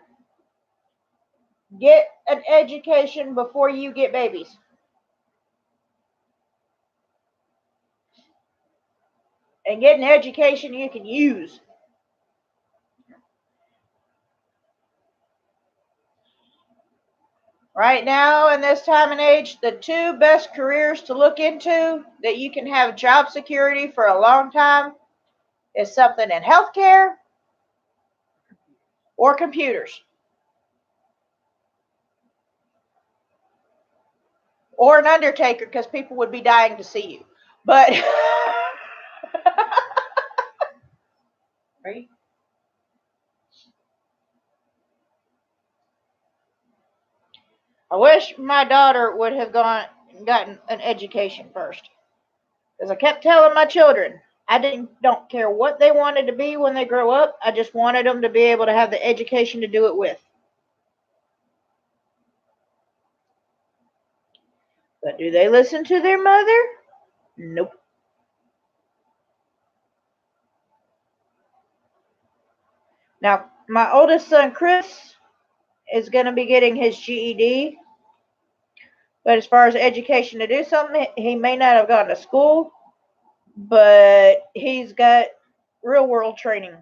Get an education before you get babies. And get an education you can use. Right now, in this time and age, the 2 best careers to look into that you can have job security for a long time is something in healthcare or computers. Or an undertaker, because people would be dying to see you. But Right? I wish my daughter would have gotten an education first. Because I kept telling my children, don't care what they wanted to be when they grow up. I just wanted them to be able to have the education to do it with. But do they listen to their mother? Nope. Now, my oldest son, Chris, is going to be getting his GED. But as far as education to do something, he may not have gone to school, but he's got real world training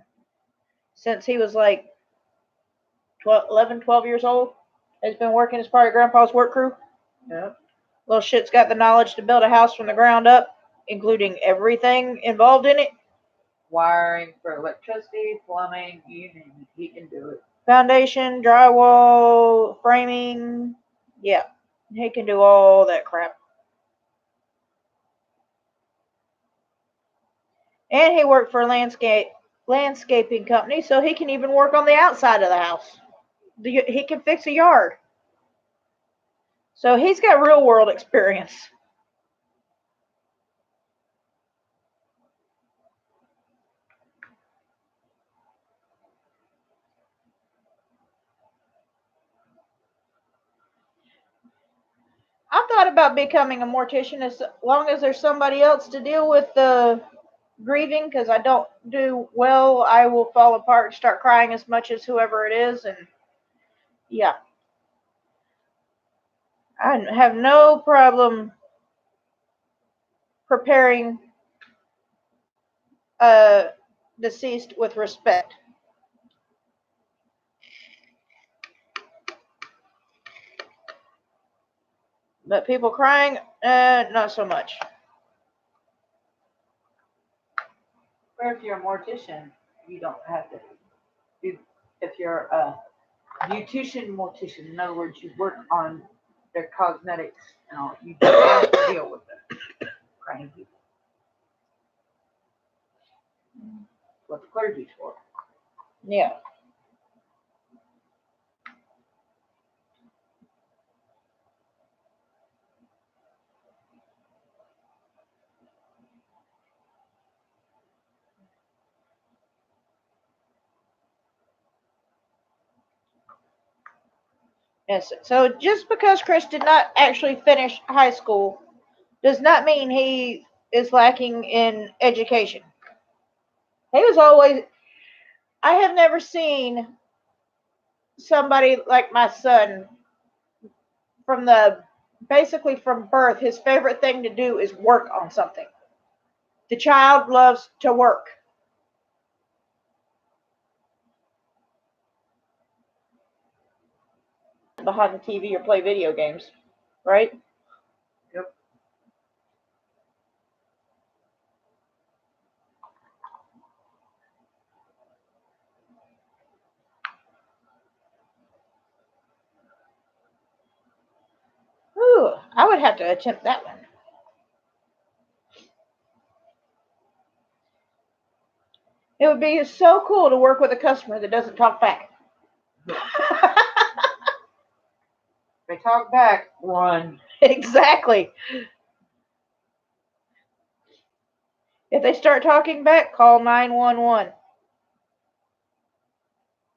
since he was like 12 years old. He's been working as part of Grandpa's work crew. Yeah. Little shit's got the knowledge to build a house from the ground up, including everything involved in it. Wiring for electricity, plumbing, you name it. He can do it. Foundation, drywall, framing. Yeah, he can do all that crap. And he worked for a landscaping company, so he can even work on the outside of the house. He can fix a yard. So he's got real world experience. I thought about becoming a mortician as long as there's somebody else to deal with the grieving, because I don't do well. I will fall apart and start crying as much as whoever it is, and yeah. I have no problem preparing deceased with respect. But people crying, not so much. Or if you're a mortician, you don't have to. If you're a beautician, mortician, in other words, you work on their cosmetics and all, you don't have to deal with the crying people. That's what the clergy's for. Yeah. Yes. So just because Chris did not actually finish high school does not mean he is lacking in education. He was always, I have never seen somebody like my son basically from birth, his favorite thing to do is work on something. The child loves to work. Behind the TV or play video games, right? Yep. Ooh, I would have to attempt that one. It would be so cool to work with a customer that doesn't talk back. They talk back, run. Exactly. If they start talking back, call 911.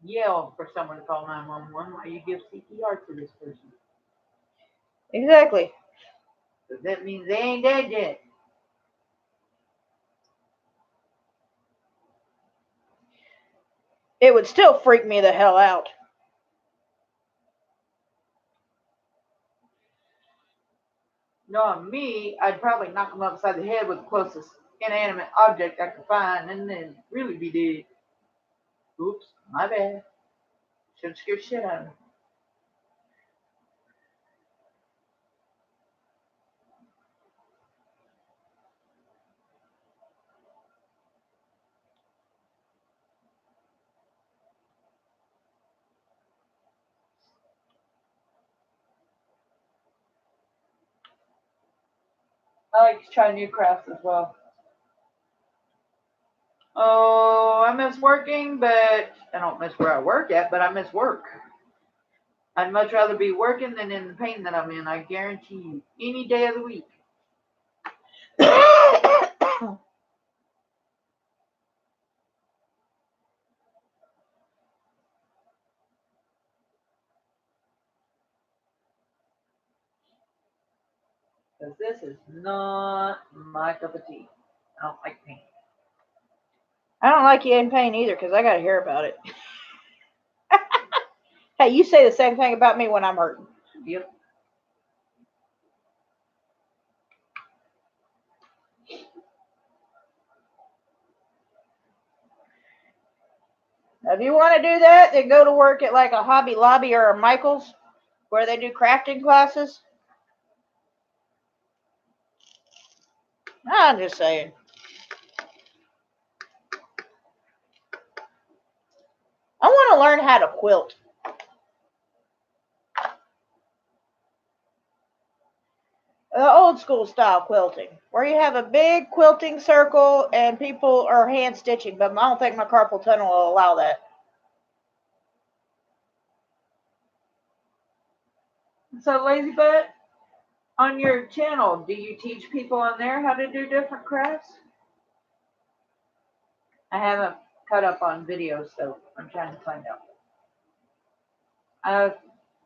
Yell for someone to call 911 while you give CPR to this person. Exactly. Because that means they ain't dead yet. It would still freak me the hell out. Knowing me, I'd probably knock them upside the head with the closest inanimate object I could find and then really be dead. Oops, my bad. Should've scared shit out of me. I like to try new crafts as well. Oh, I miss working, but I don't miss where I work at, but I miss work. I'd much rather be working than in the pain that I'm in, I guarantee you. Any day of the week. Because this is not my cup of tea. I don't like pain. I don't like you in pain either because I got to hear about it. Hey, you say the same thing about me when I'm hurting. Yep. If you want to do that, then go to work at like a Hobby Lobby or a Michael's where they do crafting classes. I'm just saying. I want to learn how to quilt. The old school style quilting, where you have a big quilting circle and people are hand stitching, but I don't think my carpal tunnel will allow that. So, Lazy Butt, on your channel, do you teach people on there how to do different crafts? I haven't cut up on videos, so I'm trying to find out. I've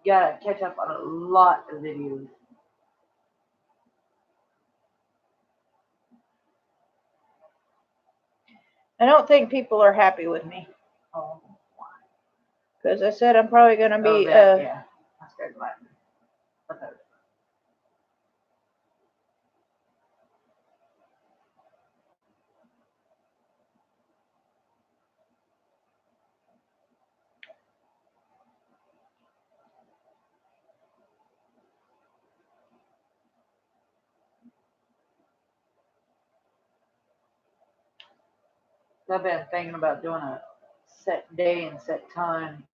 got to catch up on a lot of videos. I don't think people are happy with me. Oh, Because I said I'm probably going to be, yeah. I started laughing. I've been thinking about doing a set day and set time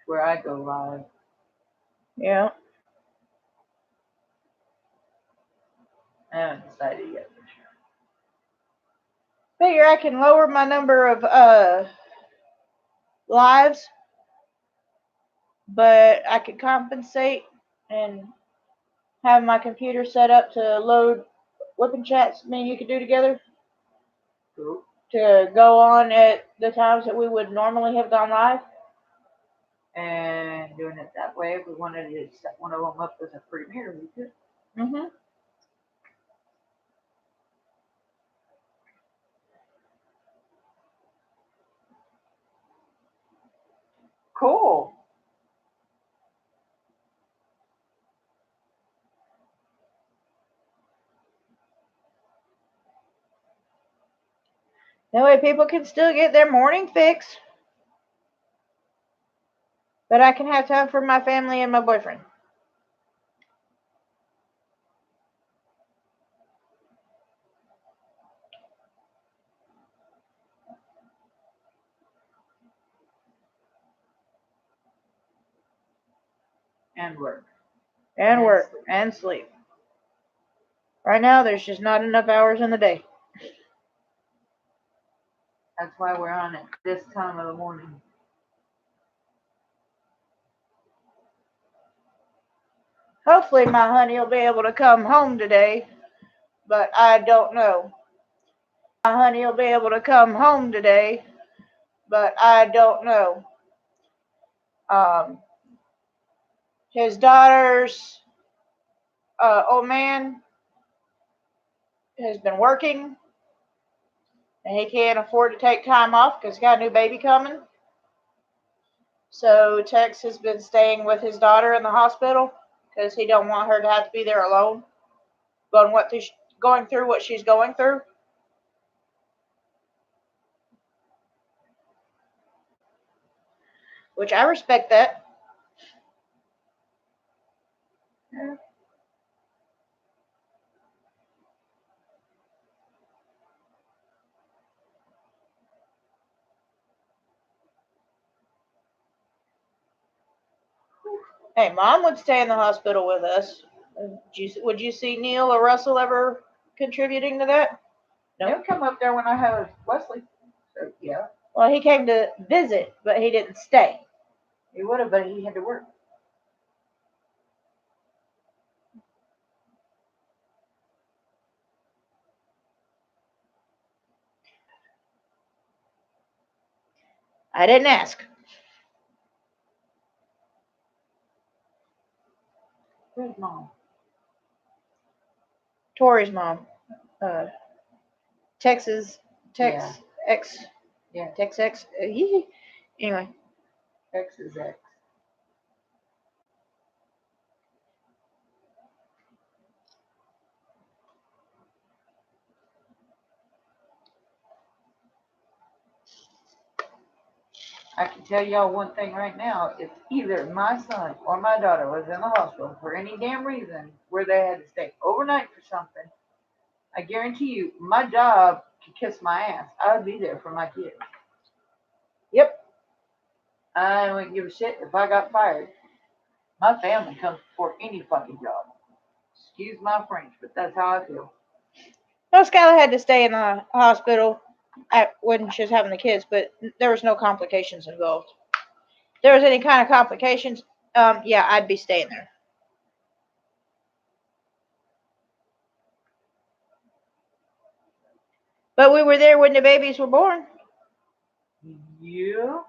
where I go live. Yeah. I haven't decided yet. Figure I can lower my number of lives, but I could compensate and have my computer set up to load whipping chats me and you could do together Cool. to go on at the times that we would normally have gone live. And doing it that way, if we wanted to set one of them up as a premiere, we could. Mm-hmm. Cool. That way people can still get their morning fix, but I can have time for my family and my boyfriend. And work. And work sleep. and sleep. Right now, there's just not enough hours in the day. That's why we're on it this time of the morning. Hopefully, my honey will be able to come home today, but I don't know. My honey will be able to come home today, but I don't know. His daughter's old man has been working, and he can't afford to take time off because he's got a new baby coming. So Tex has been staying with his daughter in the hospital because he don't want her to have to be there alone, going through what she's going through. Which I respect that. Yeah. Hey, Mom would stay in the hospital with us. Would you see Neil or Russell ever contributing to that? No. He'll come up there when I have Wesley. So, yeah. Well, he came to visit, but he didn't stay. He would have, but he had to work. I didn't ask. Where's Mom? Tori's mom. Tex Yeah. X. Yeah. Tex X. Anyway. X is X. I can tell y'all one thing right now. If either my son or my daughter was in the hospital for any damn reason where they had to stay overnight for something, I guarantee you my job could kiss my ass. I would be there for my kids. Yep. I wouldn't give a shit if I got fired. My family comes before any fucking job. Excuse my French, but that's how I feel. Well, Skylar had to stay in the hospital when she was having the kids, but there was no complications involved. If there was any kind of complications, yeah, I'd be staying there. But we were there when the babies were born. Yeah.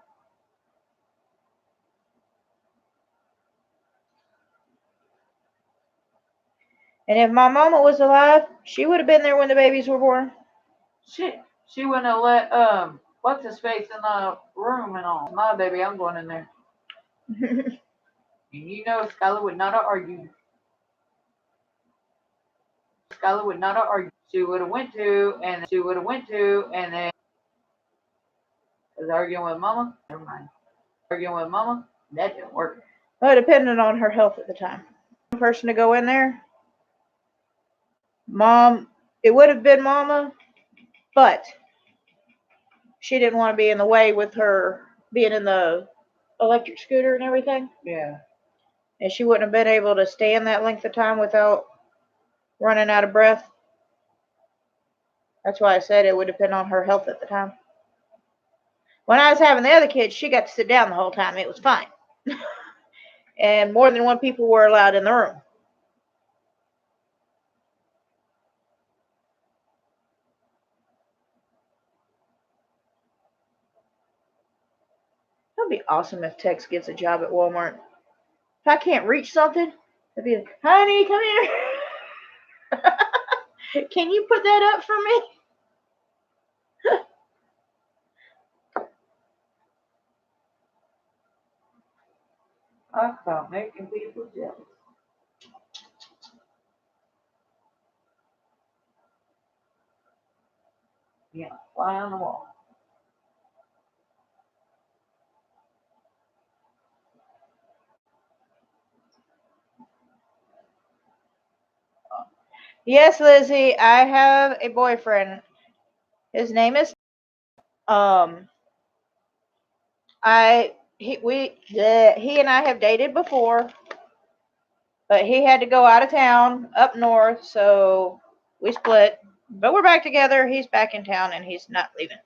And if my mama was alive, she would have been there when the babies were born. She wouldn't have let what's his face in the room and all. My baby, I'm going in there. And you know Skylar would not have argued. She would have went to and then was arguing with mama. Never mind. Arguing with mama, that didn't work. Well, depending on her health at the time. One person to go in there. Mom, it would have been mama, but she didn't want to be in the way with her being in the electric scooter and everything. Yeah. And she wouldn't have been able to stand that length of time without running out of breath. That's why I said it would depend on her health at the time. When I was having the other kids, she got to sit down the whole time. It was fine. And more than one people were allowed in the room. That'd be awesome if Tex gets a job at Walmart. If I can't reach something, I'd be like, honey, come here. Can you put that up for me? I thought making people jealous. Yeah, fly on the wall. Yes, Lizzie, I have a boyfriend. His name is um he and I have dated before, but he had to go out of town up north, so we split. But we're back together. He's back in town and he's not leaving.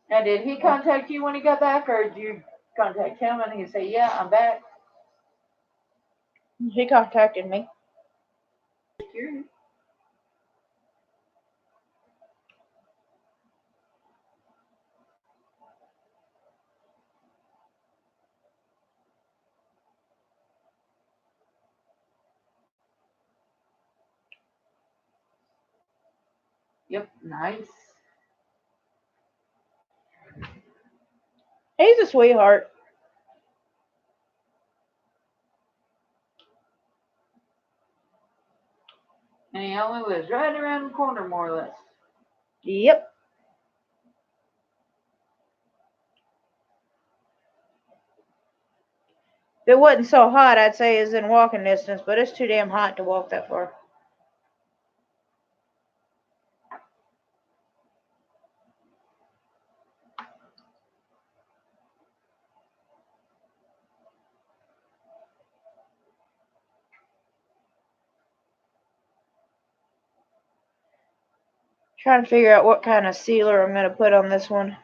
Now, did he contact you when he got back, or did you contact him and he say, "Yeah, I'm back"? He contacted me. Curious. Yep, nice. He's a sweetheart. And he only lives right around the corner, more or less. Yep. If it wasn't so hot, I'd say it's in walking distance, but it's too damn hot to walk that far. Trying to figure out what kind of sealer I'm going to put on this one.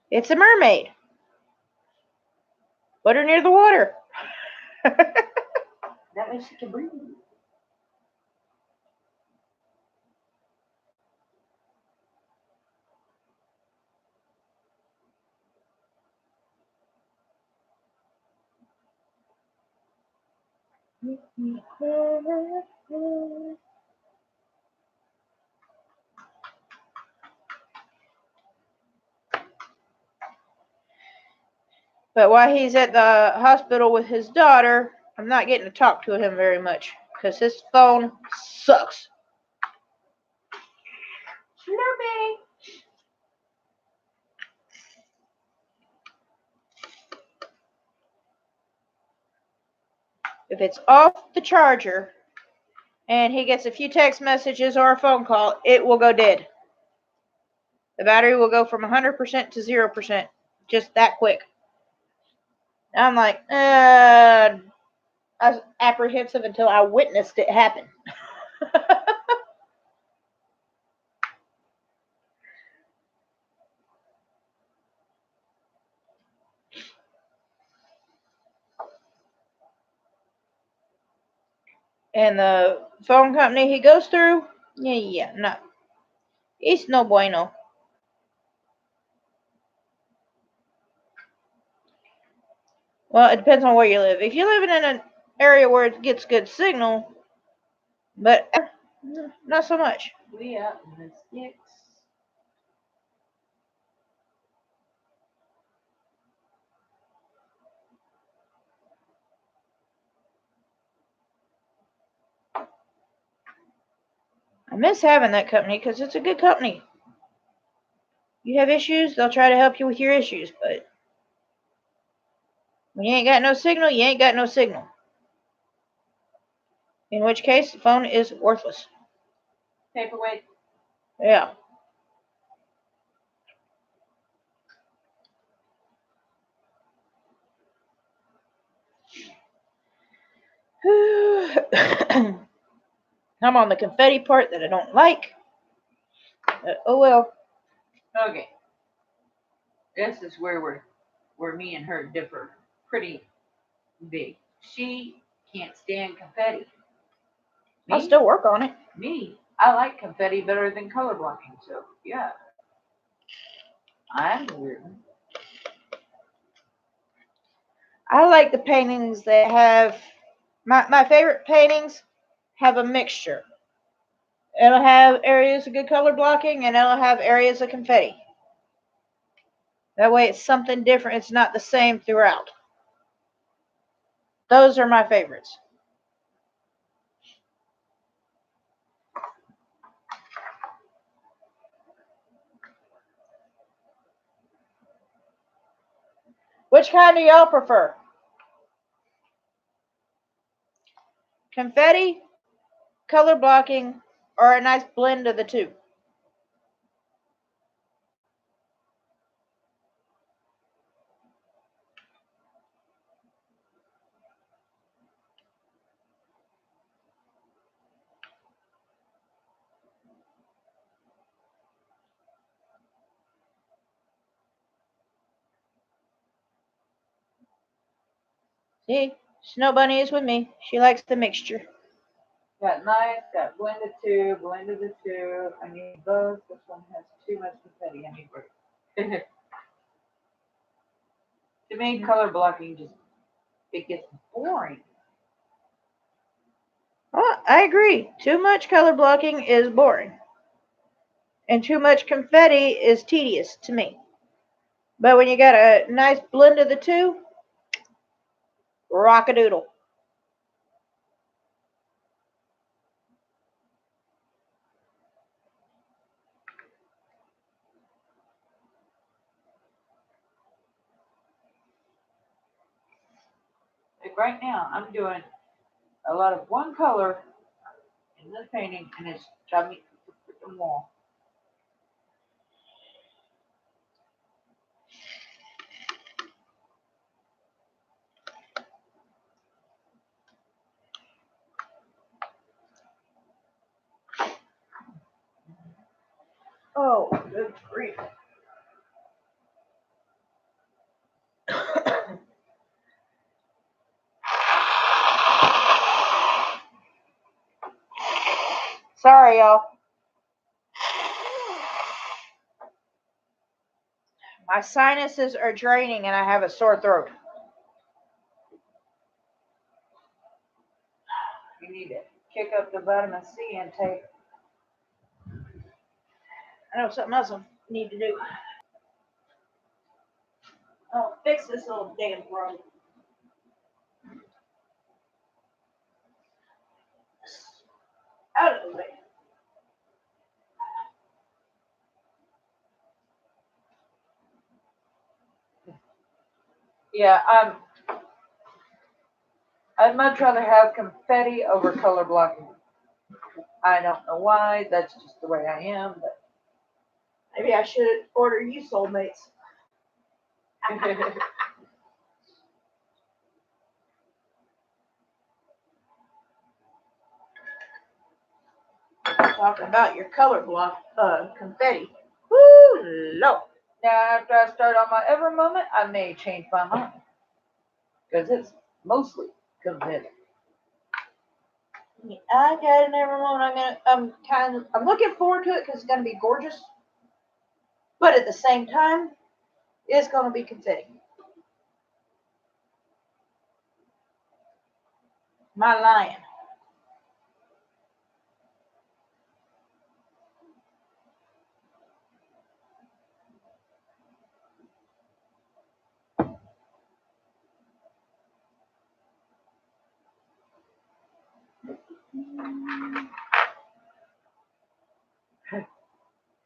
It's a mermaid. Put her near the water. That way she can breathe. But while he's at the hospital with his daughter, I'm not getting to talk to him very much because his phone sucks. Slurpee. If it's off the charger and he gets a few text messages or a phone call, it will go dead. The battery will go from 100% to 0%. Just that quick. I'm like, I was apprehensive until I witnessed it happen. And the phone company he goes through, no. It's no bueno. Well, it depends on where you live. If you're living in an area where it gets good signal, but not so much. We out in the sticks. I miss having that company because it's a good company. You have issues, they'll try to help you with your issues, but when you ain't got no signal, you ain't got no signal. In which case, the phone is worthless. Paperweight. Yeah. I'm on the confetti part that I don't like. Oh well. Okay. This is where me and her differ pretty big. She can't stand confetti. I'll Me, still work on it. I like confetti better than color blocking. So yeah, I'm weird. I like the paintings that have my favorite paintings have a mixture. It'll have areas of good color blocking and it'll have areas of confetti. That way it's something different. It's not the same throughout. Those are my favorites. Which kind do y'all prefer? Confetti, color blocking, or a nice blend of the two? See, Snow Bunny is with me. She likes the mixture. Got nice, got blended two, blended the two. I need both. This one has too much confetti. I need both. To me, color blocking just it gets boring. Oh, I agree. Too much color blocking is boring. And too much confetti is tedious to me. But when you got a nice blend of the two, rock-a-doodle. Like right now, I'm doing a lot of one color in this painting, and it's driving me to the freaking wall. Oh, good grief. Sorry, y'all. My sinuses are draining and I have a sore throat. You need to kick up the vitamin C intake. I know something else I need to do. Oh, fix this little damn throat. Out of the way. Yeah, I'd much rather have confetti over color blocking. I don't know why. That's just the way I am. But Maybe I should order you soulmates. Talking about your color block, confetti. Woo, Lord. now, after I start on my ever moment, I may change my mind because it's mostly confetti. I got it every moment. I'm looking forward to it because it's gonna be gorgeous. But at the same time, it's gonna be confetti. My lion.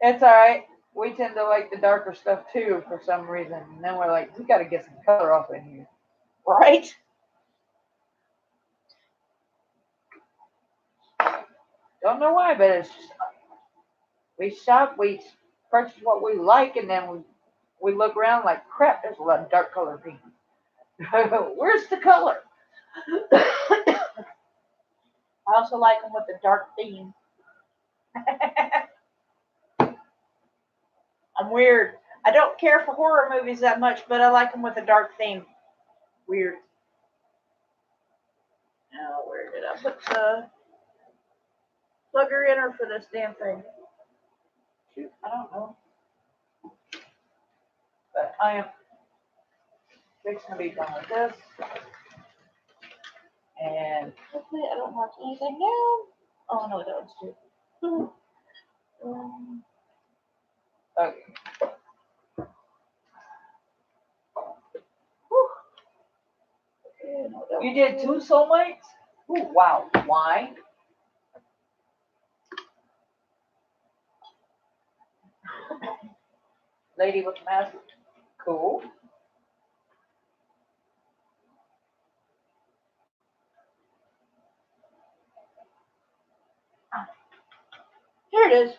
It's alright. We tend to like the darker stuff too for some reason. And then we're like, we gotta get some color off in here. Right? Don't know why, but it's just we shop, we purchase what we like, and then we look around like crap. There's a lot of dark color paint. Where's the color? I also like them with the dark theme. I'm weird. I don't care for horror movies that much, but I like them with a dark theme. Weird. Now, where did I put the plugger in for this damn thing? Shoot, I don't know. But I am fixing to be done with this. And Hopefully I don't have anything now. Oh no, that one's too. okay. You did 2 soulmates? Ooh, wow. Why? Lady with the mask. Cool. Here it is.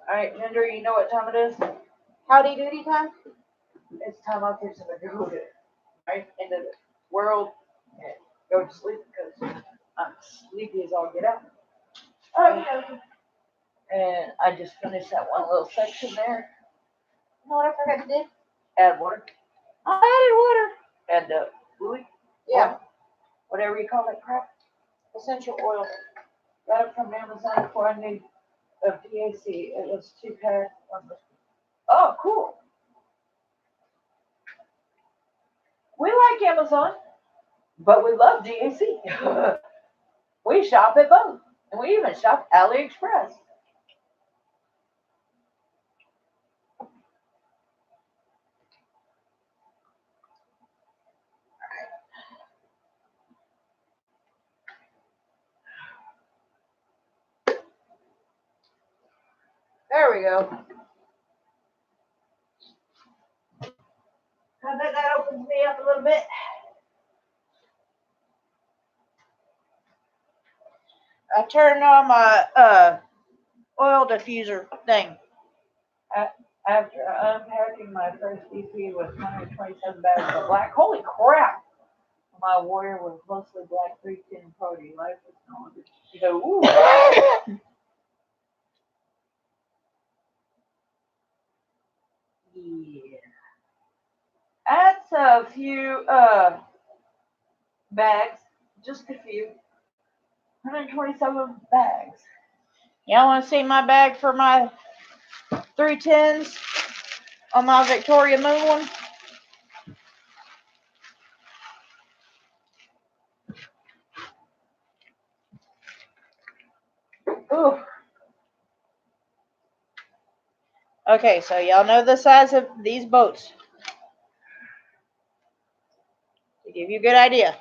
Alright, Ginger, you know what time it is? Howdy doody time. It's time I'll take some food. Right into the world and go to sleep because I'm sleepy as all get out. Oh, yeah. And I just finished that one little section there. You know what I forgot to do? Add water. I added water. Add fluid. Yeah, Oil, whatever you call that crap. essential oil. Got it from Amazon before I knew of DAC. It was 2-pack. Oh, cool. We like Amazon, but we love DAC. We shop at both. And we even shop AliExpress. There we go. I bet that opens me up a little bit. I turned on my oil diffuser thing. After unpacking my first EP with 127 bags of black, holy crap! My warrior was mostly black 310 party. Life was no longer. You go, ooh. Yeah. That's a few bags, just a few. 127 bags. Y'all want to see my bag for my 310s on my Victoria Moon one? Ooh. Okay, so y'all know the size of these boats. To give you a good idea.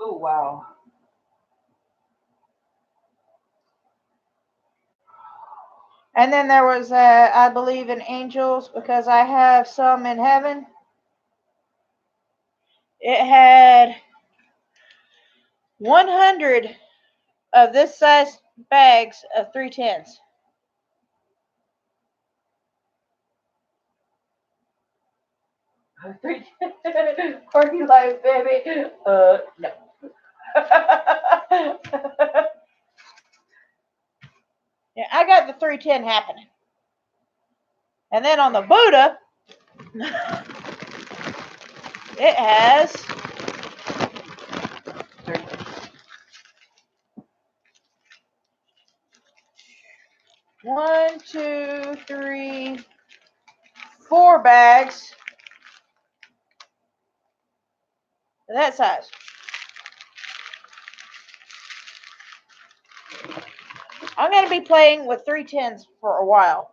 Ooh, wow. And then there was, I believe, in angels because I have some in heaven. It had 100 of this size bags of 310s. Party life, baby. No. Yeah, I got the 310 happening. And then on the Buddha, it has 1, 2, 3, 4 bags of that size. I'm going to be playing with 310s for a while.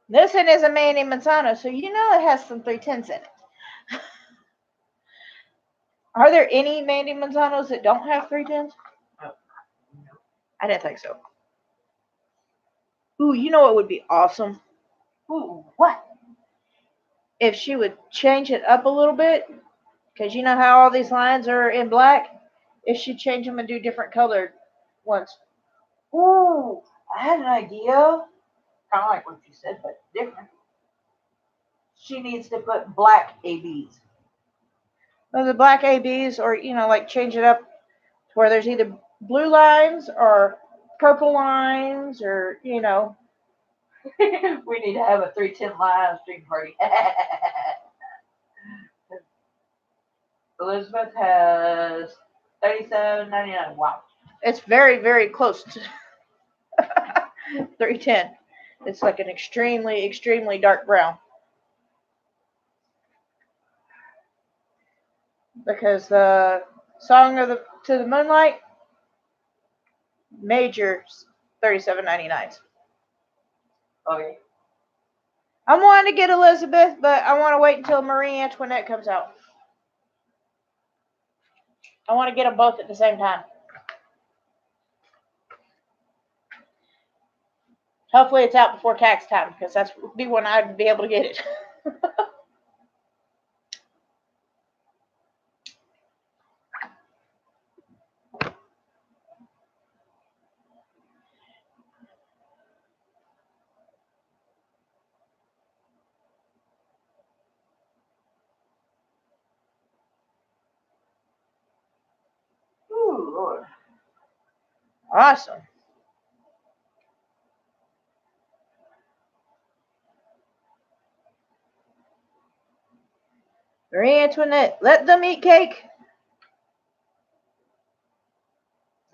This one is a Manny Manzano, so you know it has some 310s in it. Are there any Mandy Manzanos that don't have 310s? I didn't think so. Ooh, you know what would be awesome? Ooh, what? If she would change it up a little bit, because you know how all these lines are in black? If she change them and do different colored ones. Ooh, I had an idea. Kind of like what you said, but different. She needs to put black ABs. Well, the black ABs, or, you know, like change it up to where there's either blue lines or purple lines, or, you know. We need to have a 310 live stream party. Elizabeth has 37.99. Wow. It's very, very close to 310. It's like an extremely, extremely dark brown. Because the Song of the to the Moonlight, major 37.99s. Okay. I'm wanting to get Elizabeth, but I want to wait until Marie Antoinette comes out. I want to get them both at the same time. Hopefully it's out before tax time, because that's would be when I'd be able to get it. Ooh, Lord. Awesome. Marie Antoinette, let them eat cake.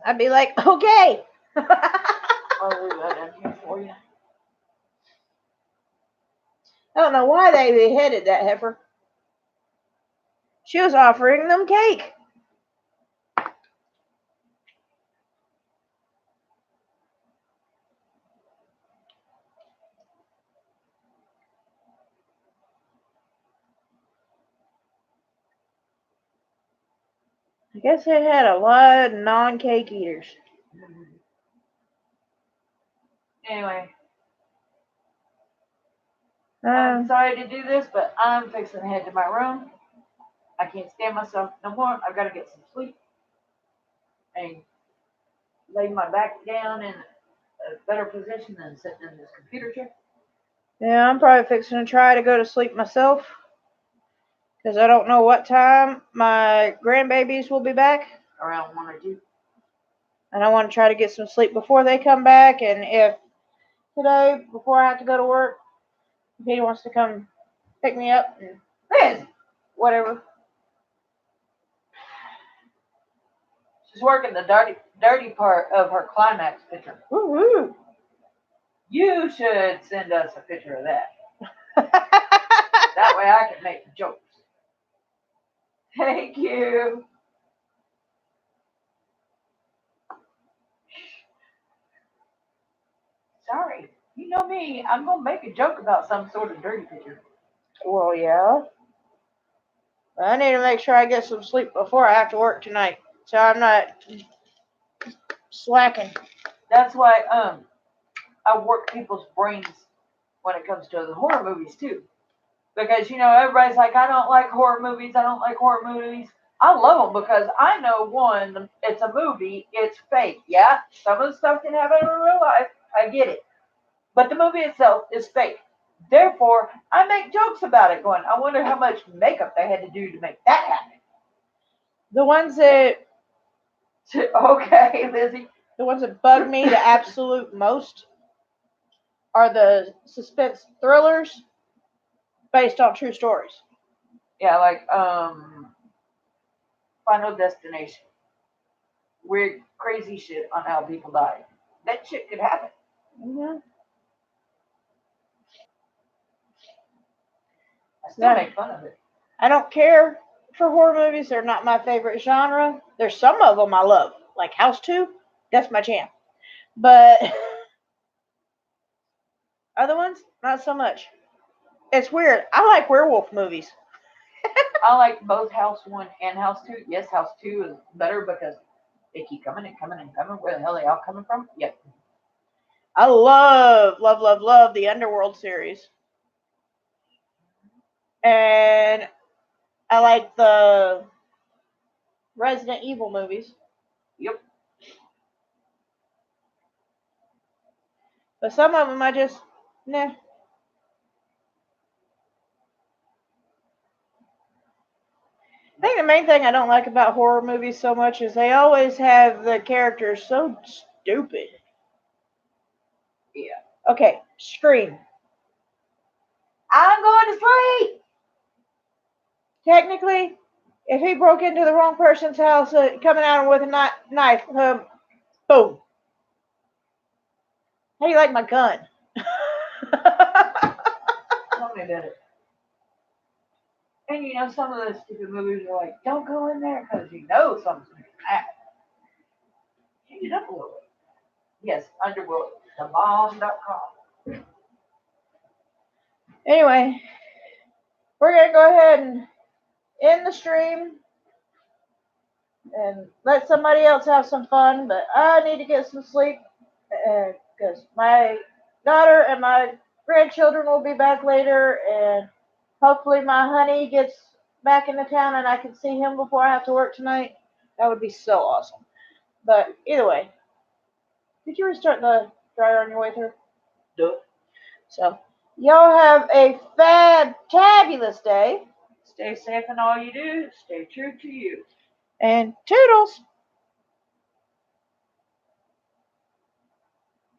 I'd be like, okay. I'll leave that in here for you. I don't know why they beheaded that heifer. She was offering them cake. I guess they had a lot of non-cake eaters. Anyway, I'm Um, sorry to do this, but I'm fixing to head to my room. I can't stand myself no more. I've got to get some sleep and lay my back down in a better position than sitting in this computer chair. yeah, I'm probably fixing to try to go to sleep myself, because I don't know what time my grandbabies will be back, Around 1 or 2. and I want to try to get some sleep before they come back. And if today, before I have to go to work, if he wants to come pick me up and Liz, whatever. she's working the dirty part of her climax picture. Woo-hoo. You should send us a picture of that. That way I can make jokes. Thank you. Sorry. You know me. I'm going to make a joke about some sort of dirty picture. Well, yeah. I need to make sure I get some sleep before I have to work tonight, so I'm not slacking. That's why I work people's brains when it comes to the horror movies too. Because, everybody's like, I don't like horror movies. I don't like horror movies. I love them because I know, one, it's a movie. It's fake. Yeah, some of the stuff can happen in real life. I get it. But the movie itself is fake. Therefore, I make jokes about it going, I wonder how much makeup they had to do to make that happen. The ones that Okay, Lizzie. the ones that bug me the absolute most are the suspense thrillers based on true stories. Yeah, like Final Destination. Weird, crazy shit on how people die. That shit could happen. Mm-hmm. I still make fun of it. I don't care for horror movies. They're not my favorite genre. There's some of them I love, like House 2. That's my jam. But other ones, not so much. It's weird. I like werewolf movies. I like both House 1 and House 2. Yes, House 2 is better because they keep coming and coming and coming. Where the hell are they all coming from? Yep. I love the Underworld series. And I like the Resident Evil movies. Yep. But some of them I just, nah. I think the main thing I don't like about horror movies so much is they always have the characters so stupid. Yeah. Okay, Scream. I'm going to sleep. Technically, if he broke into the wrong person's house, coming out with a knife, boom. How do you like my gun? Tell me about it. And you know, some of those stupid movies are like, don't go in there because you know something's going to happen. Change it up a little bit. Yes, Underworld, thebomb.com. Anyway, we're going to go ahead and end the stream and let somebody else have some fun, but I need to get some sleep because my daughter and my grandchildren will be back later, and hopefully my honey gets back into town and I can see him before I have to work tonight. That would be so awesome. But either way, did you restart the dryer on your way through? Duh. So, y'all have a fabulous day. Stay safe in all you do. Stay true to you. And toodles!